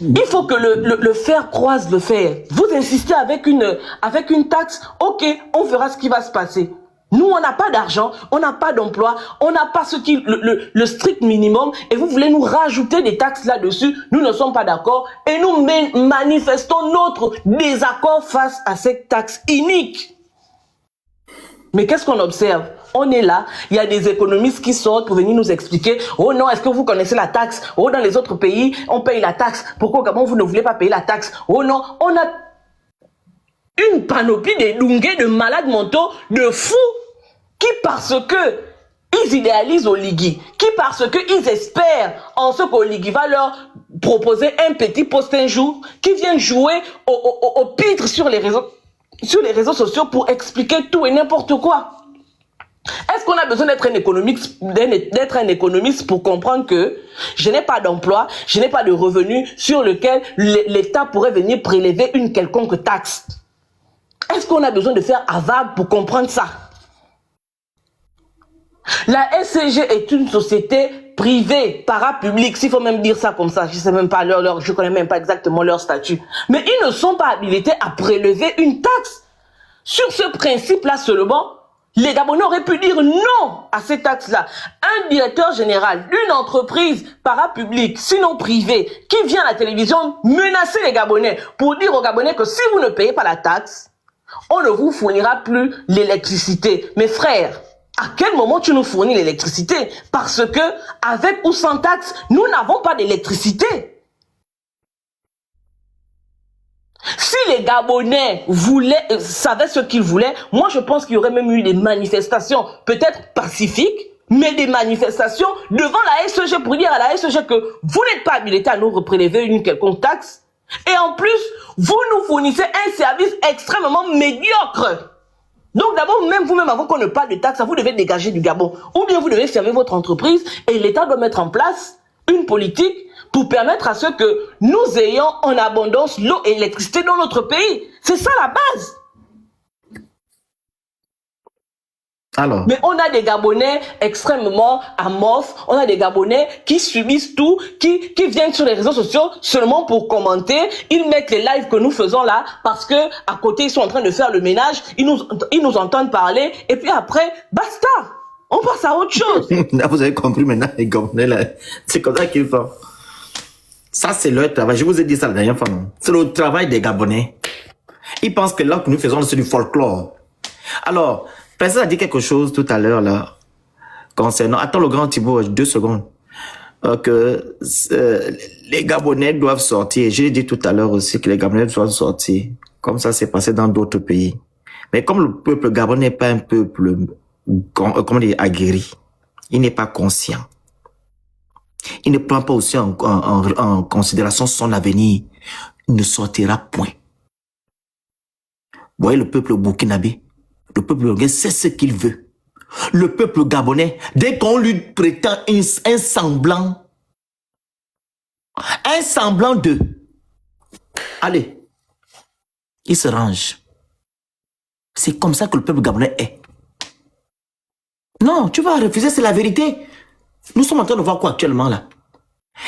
Il faut que le fer croise le fer. Vous insistez avec une taxe, ok, on verra ce qui va se passer. Nous, on n'a pas d'argent, on n'a pas d'emploi, on n'a pas le strict minimum et vous voulez nous rajouter des taxes là-dessus. Nous ne sommes pas d'accord et nous manifestons notre désaccord face à cette taxe inique. Mais qu'est-ce qu'on observe? On est là, il y a des économistes qui sortent pour venir nous expliquer « Oh non, est-ce que vous connaissez la taxe? Oh, dans les autres pays, on paye la taxe. Pourquoi au Gabon, vous ne voulez pas payer la taxe? Oh non, on a une panoplie de lungués, de malades mentaux, de fous qui parce que ils idéalisent Oligui, qui parce que ils espèrent en ce qu'Oligui va leur proposer un petit poste un jour, qui viennent jouer au pitre sur les réseaux sociaux pour expliquer tout et n'importe quoi. Est-ce qu'on a besoin d'être un économiste pour comprendre que je n'ai pas d'emploi, je n'ai pas de revenus sur lequel l'État pourrait venir prélever une quelconque taxe? Est-ce qu'on a besoin de faire avare pour comprendre ça? La SCG est une société privée, parapublique, s'il faut même dire ça comme ça, je sais même pas je connais même pas exactement leur statut. Mais ils ne sont pas habilités à prélever une taxe. Sur ce principe-là seulement, les Gabonais auraient pu dire non à ces taxes-là. Un directeur général d'une entreprise parapublique, sinon privée, qui vient à la télévision menacer les Gabonais pour dire aux Gabonais que si vous ne payez pas la taxe, on ne vous fournira plus l'électricité. Mes frères, à quel moment tu nous fournis l'électricité? Parce que, avec ou sans taxe, nous n'avons pas d'électricité. Si les Gabonais savaient ce qu'ils voulaient, moi je pense qu'il y aurait même eu des manifestations, peut-être pacifiques, mais des manifestations devant la SCG pour dire à la SCG que vous n'êtes pas habilité à nous reprélever une quelconque taxe. Et en plus, vous nous fournissez un service extrêmement médiocre. Donc d'abord, même vous-même, avant qu'on ne parle de taxes, vous devez dégager du Gabon. Ou bien vous devez fermer votre entreprise et l'État doit mettre en place une politique pour permettre à ce que nous ayons en abondance l'eau et l'électricité dans notre pays. C'est ça la base. Alors. Mais on a des Gabonais extrêmement amorphes, on a des Gabonais qui subissent tout, qui viennent sur les réseaux sociaux seulement pour commenter. Ils mettent les lives que nous faisons là parce que à côté ils sont en train de faire le ménage, ils nous entendent parler et puis après, basta. On passe à autre chose. Vous avez compris maintenant les Gabonais là. C'est comme ça qu'ils font. Ça c'est leur travail. Je vous ai dit ça la dernière fois. C'est le travail des Gabonais. Ils pensent que là que nous faisons c'est du folklore. Alors, Princesse a dit quelque chose tout à l'heure là, concernant, attends le grand Thibaut, 2 secondes, que les Gabonais doivent sortir. J'ai dit tout à l'heure aussi que les Gabonais doivent sortir, comme ça s'est passé dans d'autres pays. Mais comme le peuple gabonais n'est pas un peuple, comment dire, aguerri, il n'est pas conscient. Il ne prend pas aussi en considération son avenir. Il ne sortira point. Vous voyez le peuple burkinabé? Le peuple burkinabé sait ce qu'il veut. Le peuple gabonais, dès qu'on lui prétend un semblant de... Allez, il se range. C'est comme ça que le peuple gabonais est. Non, tu vas refuser, c'est la vérité. Nous sommes en train de voir quoi actuellement là?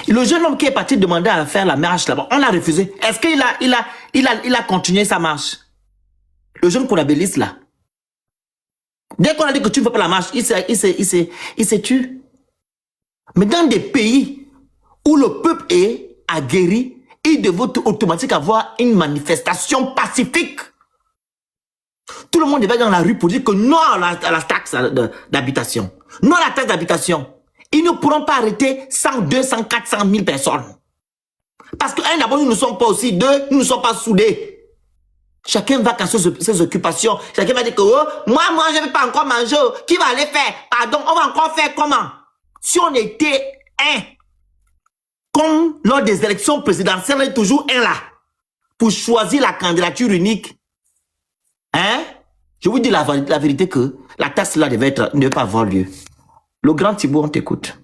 Le jeune homme qui est parti demander à faire la marche là-bas, on l'a refusé. Est-ce qu'il a continué sa marche? Le jeune Konabélis, là. Dès qu'on a dit que tu ne fais pas la marche, il se tue. Mais dans des pays où le peuple est aguerri, il devait automatiquement avoir une manifestation pacifique. Tout le monde devait dans la rue pour dire que non à la taxe d'habitation. Non à la taxe d'habitation. Ils ne pourront pas arrêter 100, 200, 400 000 personnes. Parce que, d'abord, nous ne sommes pas aussi deux, nous ne sommes pas soudés. Chacun va casser ses occupations. Chacun va dire que oh, moi, je ne vais pas encore manger. Qui va aller faire? Pardon, on va encore faire comment? Si on était un, comme lors des élections présidentielles, on est toujours un là, pour choisir la candidature unique. Hein? Je vous dis la vérité que la taxe là ne devait pas avoir lieu. Le grand Thibault, on t'écoute.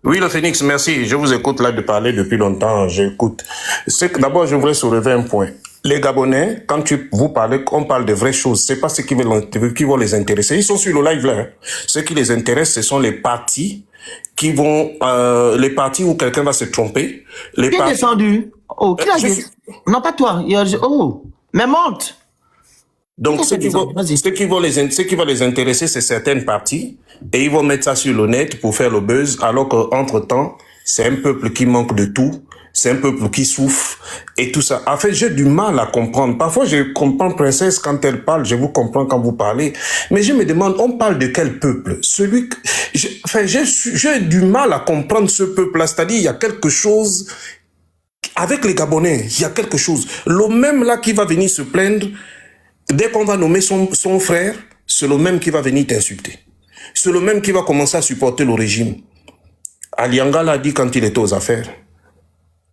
Oui, le Phénix, merci. Je vous écoute là de parler depuis longtemps. J'écoute. D'abord, je voudrais soulever un point. Les Gabonais, quand vous parlez, on parle de vraies choses. C'est pas ce qui vont les intéresser. Ils sont sur le live là. Hein. Ce qui les intéresse, ce sont les partis qui vont, les partis où quelqu'un va se tromper. Les qui est descendu? Oh, qui a Non, pas toi. Oh, mais monte. Donc, ce qui va les intéresser, c'est certaines parties, et ils vont mettre ça sur le net pour faire le buzz, alors qu'entre-temps, c'est un peuple qui manque de tout, c'est un peuple qui souffre, et tout ça. En fait, j'ai du mal à comprendre. Parfois, je comprends Princesse quand elle parle, je vous comprends quand vous parlez, mais je me demande, on parle de quel peuple? J'ai du mal à comprendre ce peuple-là, c'est-à-dire, il y a quelque chose, avec les Gabonais, il y a quelque chose. Le même là qui va venir se plaindre, dès qu'on va nommer son frère, c'est le même qui va venir t'insulter. C'est le même qui va commencer à supporter le régime. Alianga l'a dit quand il était aux affaires.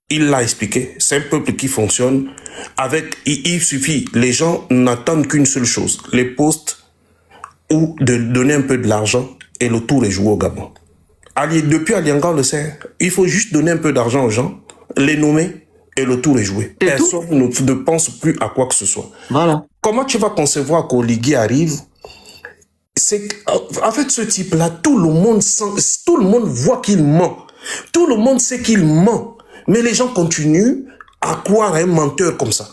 Il l'a expliqué. C'est un peuple qui fonctionne avec... Il suffit. Les gens n'attendent qu'une seule chose. Les postes ou de donner un peu de l'argent et le tour est joué au Gabon. Depuis Alianga, on le sait. Il faut juste donner un peu d'argent aux gens, les nommer et le tour est joué. Personne ne pense plus à quoi que ce soit. Voilà. Comment tu vas concevoir qu'Oligui arrive? En fait, ce type-là, tout le monde voit qu'il ment. Tout le monde sait qu'il ment. Mais les gens continuent à croire à un menteur comme ça.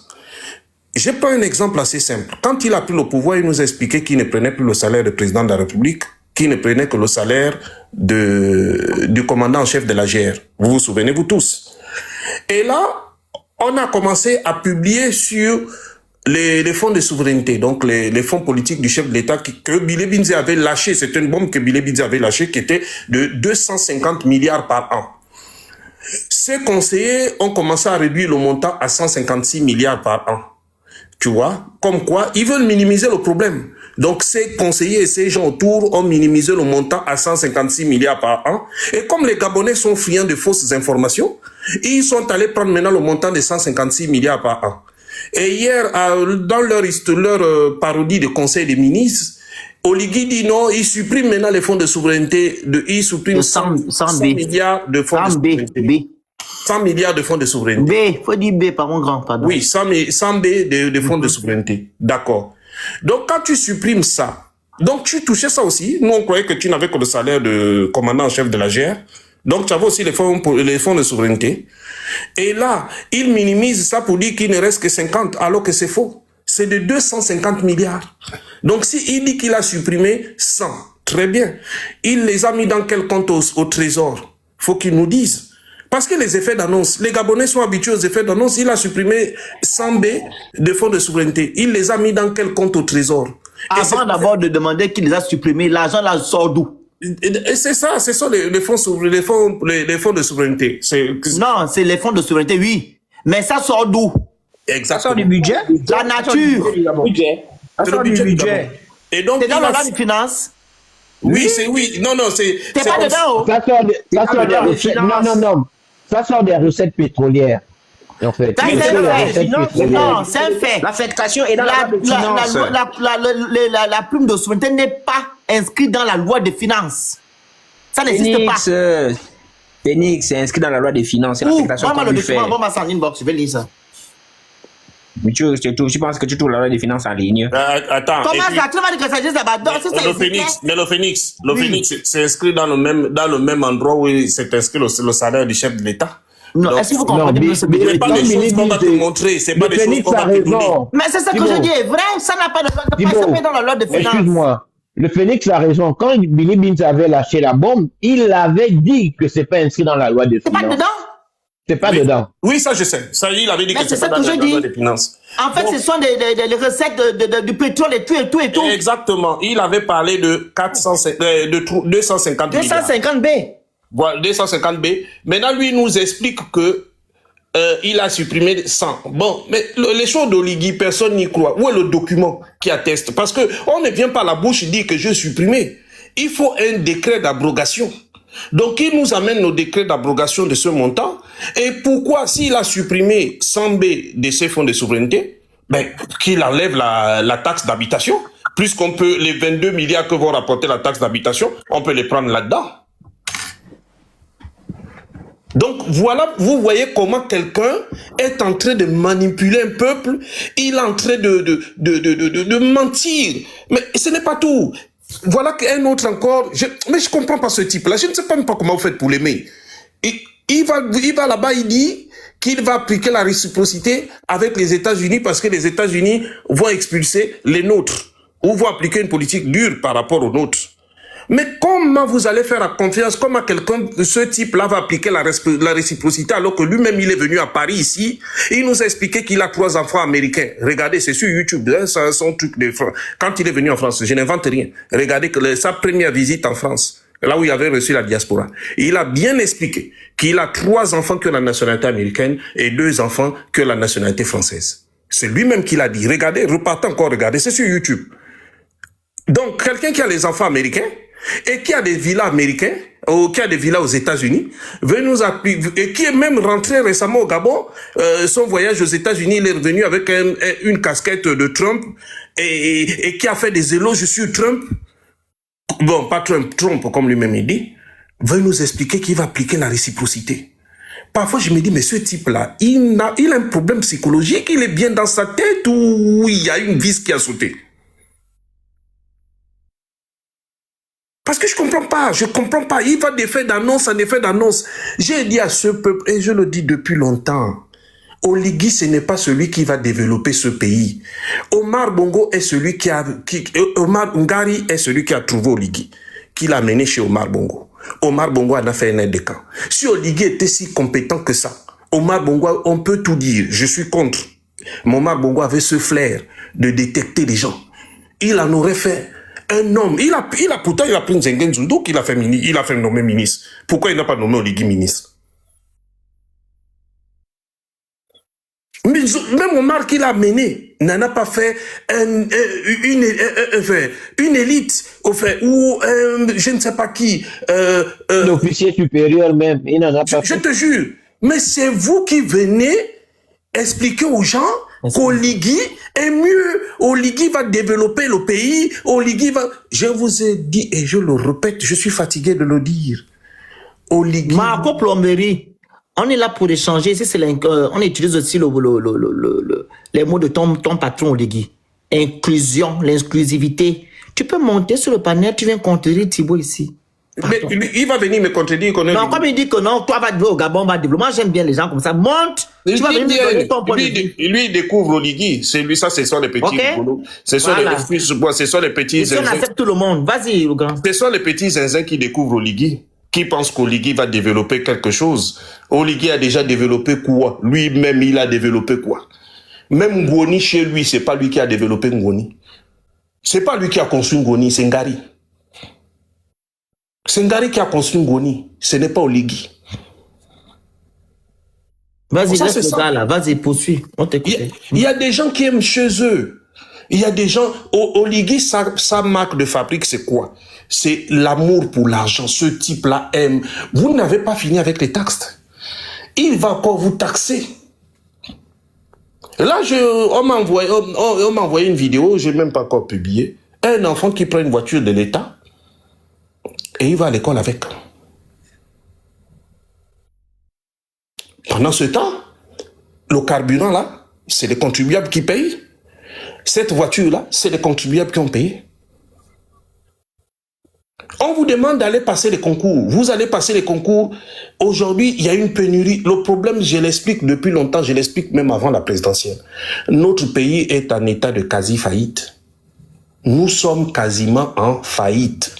J'ai pas un exemple assez simple. Quand il a pris le pouvoir, il nous a expliqué qu'il ne prenait plus le salaire du président de la République, qu'il ne prenait que le salaire du commandant en chef de la GR. Vous vous souvenez, vous tous? Et là, on a commencé à publier sur les fonds de souveraineté, donc les fonds politiques du chef de l'État que Bilé Binze avait lâché. C'est une bombe que Bilé Binze avait lâchée qui était de 250 milliards par an. Ces conseillers ont commencé à réduire le montant à 156 milliards par an. Tu vois? Comme quoi, ils veulent minimiser le problème. Donc, ces conseillers et ces gens autour ont minimisé le montant à 156 milliards par an. Et comme les Gabonais sont friands de fausses informations, ils sont allés prendre maintenant le montant de 156 milliards par an. Et hier, dans leur parodie de conseil des ministres, Oligui dit non, il supprime maintenant les fonds de souveraineté, il supprime 100 milliards de fonds de souveraineté. 100 milliards de fonds de souveraineté. B, faut dire B, par mon grand, pardon. Oui, 100 B de fonds de souveraineté. D'accord. Donc, quand tu supprimes ça, donc tu touchais ça aussi. Nous, on croyait que tu n'avais que le salaire de commandant en chef de la GR. Donc, tu avais aussi les fonds de souveraineté. Et là, il minimise ça pour dire qu'il ne reste que 50, alors que c'est faux. C'est de 250 milliards. Donc, s'il dit qu'il a supprimé 100, très bien. Il les a mis dans quel compte au trésor? Faut qu'il nous dise. Parce que les effets d'annonce, les Gabonais sont habitués aux effets d'annonce. Il a supprimé 100 B de fonds de souveraineté. Il les a mis dans quel compte au trésor? Avant d'abord de demander qu'il les a supprimés, l'argent là sort d'où? Et c'est ça, ce sont les fonds de souveraineté. Non, c'est les fonds de souveraineté, oui. Mais ça sort d'où? Exactement. Ça sort du budget? La nature. Ça sort du budget. Et donc, c'est dans la loi de finances. Oui, c'est oui. Non, c'est. T'es pas dedans. Ça sort des recettes. Non. Ça sort des recettes pétrolières. En fait. Non, c'est un fait. L'affectation est dans la loi de finances. La prime de souveraineté n'est pas inscrite dans la loi des finances. Ça n'existe pas. Phoenix, c'est inscrit dans la loi des finances. C'est l'affectation qu'on lui fait. Moi, ça en inbox, je vais lire ça. Mais tu penses que tu trouves la loi des finances en ligne? Attends. Comment ça? Tu vas dire que ça juste là-bas? Le Phoenix, c'est inscrit dans le même endroit où c'est inscrit le salaire du chef de l'État. Non, Donc, est-ce que vous Non, comprenez ce que je c'est veux pas dire? des choses qu'on va te montrer, c'est pas des choses Phoenix qu'on a va te donner. raison. Mais c'est ça que Thibaut, je dis est vrai, ça n'a pas de loi, Thibaut, c'est pas dans la loi de finances. excuse-moi. Le Phoenix a raison. Quand Billy Beans avait lâché la bombe, il avait dit que c'est pas inscrit dans la loi de C'est pas finances. dedans. C'est pas Oui. dedans. Oui, ça je sais. Ça, il avait dit Mais que c'est c'est ça pas que dans je la loi dis. des finances. En fait, Donc, ce sont des recettes du pétrole et tout et tout et tout. exactement. Il avait parlé de 250 milliards. 250 B. Voilà, 250 B. Maintenant, lui, il nous explique que il a supprimé 100. Bon, mais les choses d'Oligui, personne n'y croit. Où est le document qui atteste? Parce que on ne vient pas à la bouche dire que j'ai supprimé. Il faut un décret d'abrogation. Donc, il nous amène nos décrets d'abrogation de ce montant. Et pourquoi, s'il a supprimé 100 B de ces fonds de souveraineté, ben, qu'il enlève la taxe d'habitation, puisqu'on peut, les 22 milliards que vont rapporter la taxe d'habitation, on peut les prendre là-dedans. Donc voilà, vous voyez comment quelqu'un est en train de manipuler un peuple, il est en train de mentir. Mais ce n'est pas tout. Voilà qu'un autre encore, mais je comprends pas ce type-là, je ne sais même pas comment vous faites pour l'aimer. Il va là-bas, il dit qu'il va appliquer la réciprocité avec les États-Unis parce que les États-Unis vont expulser les nôtres ou vont appliquer une politique dure par rapport aux nôtres. Mais comment vous allez faire confiance, comment quelqu'un de ce type-là va appliquer la réciprocité alors que lui-même il est venu à Paris ici, il nous a expliqué qu'il a 3 enfants américains. Regardez, c'est sur YouTube, hein, c'est son truc de France. Quand il est venu en France, je n'invente rien. Regardez que sa première visite en France, là où il avait reçu la diaspora, il a bien expliqué qu'il a 3 enfants qui ont la nationalité américaine et 2 enfants qui ont la nationalité française. C'est lui-même qui l'a dit. Regardez, repartez encore, regardez, c'est sur YouTube. Donc, quelqu'un qui a les enfants américains, et qui a des villas américains, ou qui a des villas aux États-Unis, veut nous appuyer, et qui est même rentré récemment au Gabon, son voyage aux États-Unis, il est revenu avec une casquette de Trump, et qui a fait des éloges sur Trump. Bon, pas Trump, comme lui-même il dit, veut nous expliquer qu'il va appliquer la réciprocité. Parfois, je me dis, mais ce type-là, il a un problème psychologique, il est bien dans sa tête, ou il y a une vis qui a sauté. Parce que je comprends pas. Il va d'effet d'annonce en effet d'annonce. J'ai dit à ce peuple, et je le dis depuis longtemps, Oligui, ce n'est pas celui qui va développer ce pays. Omar Bongo est celui Omar Ngari est celui qui a trouvé Oligui, qui l'a mené chez Omar Bongo. Omar Bongo en a fait un aide de camp. Si Oligui était si compétent que ça, Omar Bongo, on peut tout dire, je suis contre. Mais Omar Bongo avait ce flair de détecter les gens. Il en aurait fait un homme. Pourtant, il a pris Nzengen Zoudo qu'il a fait nommer ministre. Pourquoi il n'a pas nommé Oligui ministre? Mais même Omar qu'il a mené n'en a pas fait une élite, ou je ne sais pas qui. L'officier supérieur même, il n'en a pas fait. Je te jure. Mais c'est vous qui venez expliquer aux gens qu'Oligui est mieux. Oligui va développer le pays. Oligui va... Je vous ai dit, et je le répète, je suis fatigué de le dire. Oligui... Marco Plomberie, on est là pour échanger. On utilise aussi les mots de ton patron Oligui. Inclusion, l'inclusivité. Tu peux monter sur le panel, tu viens contredire Thibaut ici. Mais il va venir me contredire qu'on est... Non, comme il dit que non, toi va au Gabon, va développer. Moi, j'aime bien les gens comme ça. Monte, tu vas venir me donner ton point de vue. Lui, il découvre Oligui. C'est lui, ça, ce sont les petits rigolos. Ce sont les petits zinzins. On accepte tout le monde. Vas-y, le grand. Ce sont les petits zinzins qui découvrent Oligui, qui pensent qu'Oligui va développer quelque chose. Oligui a déjà développé quoi? Lui-même, il a développé quoi? Même Ngoni, chez lui, c'est pas lui qui a développé Ngoni. C'est pas lui qui a construit Ngoni, c'est Ngari. C'est Ngari qui a construit Ngoni, ce n'est pas Oligui. Vas-y, laisse le gars là, vas-y, poursuis. On t'écoute. Il y a des gens qui aiment chez eux. Il y a des gens, Oligui, sa marque de fabrique, c'est quoi? C'est l'amour pour l'argent. Ce type-là aime. Vous n'avez pas fini avec les taxes. Il va encore vous taxer. Là, on m'a envoyé une vidéo, je n'ai même pas encore publié. Un enfant qui prend une voiture de l'État et il va à l'école avec. Pendant ce temps, le carburant là, c'est les contribuables qui payent. Cette voiture là, c'est les contribuables qui ont payé. On vous demande d'aller passer les concours. Vous allez passer les concours. Aujourd'hui, il y a une pénurie. Le problème, je l'explique depuis longtemps, je l'explique même avant la présidentielle. Notre pays est en état de quasi-faillite. Nous sommes quasiment en faillite.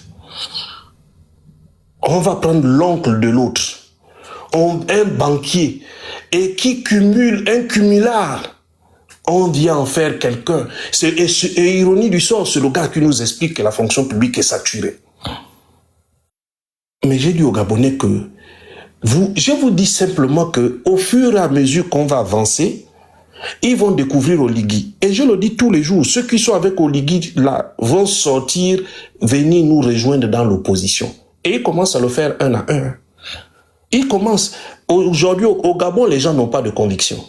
On va prendre l'oncle de l'autre, un banquier, et qui cumule, un cumulard. On vient en faire quelqu'un. Et ironie du sort, c'est le gars qui nous explique que la fonction publique est saturée. Mais j'ai dit aux Gabonais que, je vous dis simplement que au fur et à mesure qu'on va avancer, ils vont découvrir Oligui. Et je le dis tous les jours, ceux qui sont avec Oligui là vont sortir, venir nous rejoindre dans l'opposition. Et ils commencent à le faire un à un. Ils commencent. Aujourd'hui, au Gabon, les gens n'ont pas de conviction.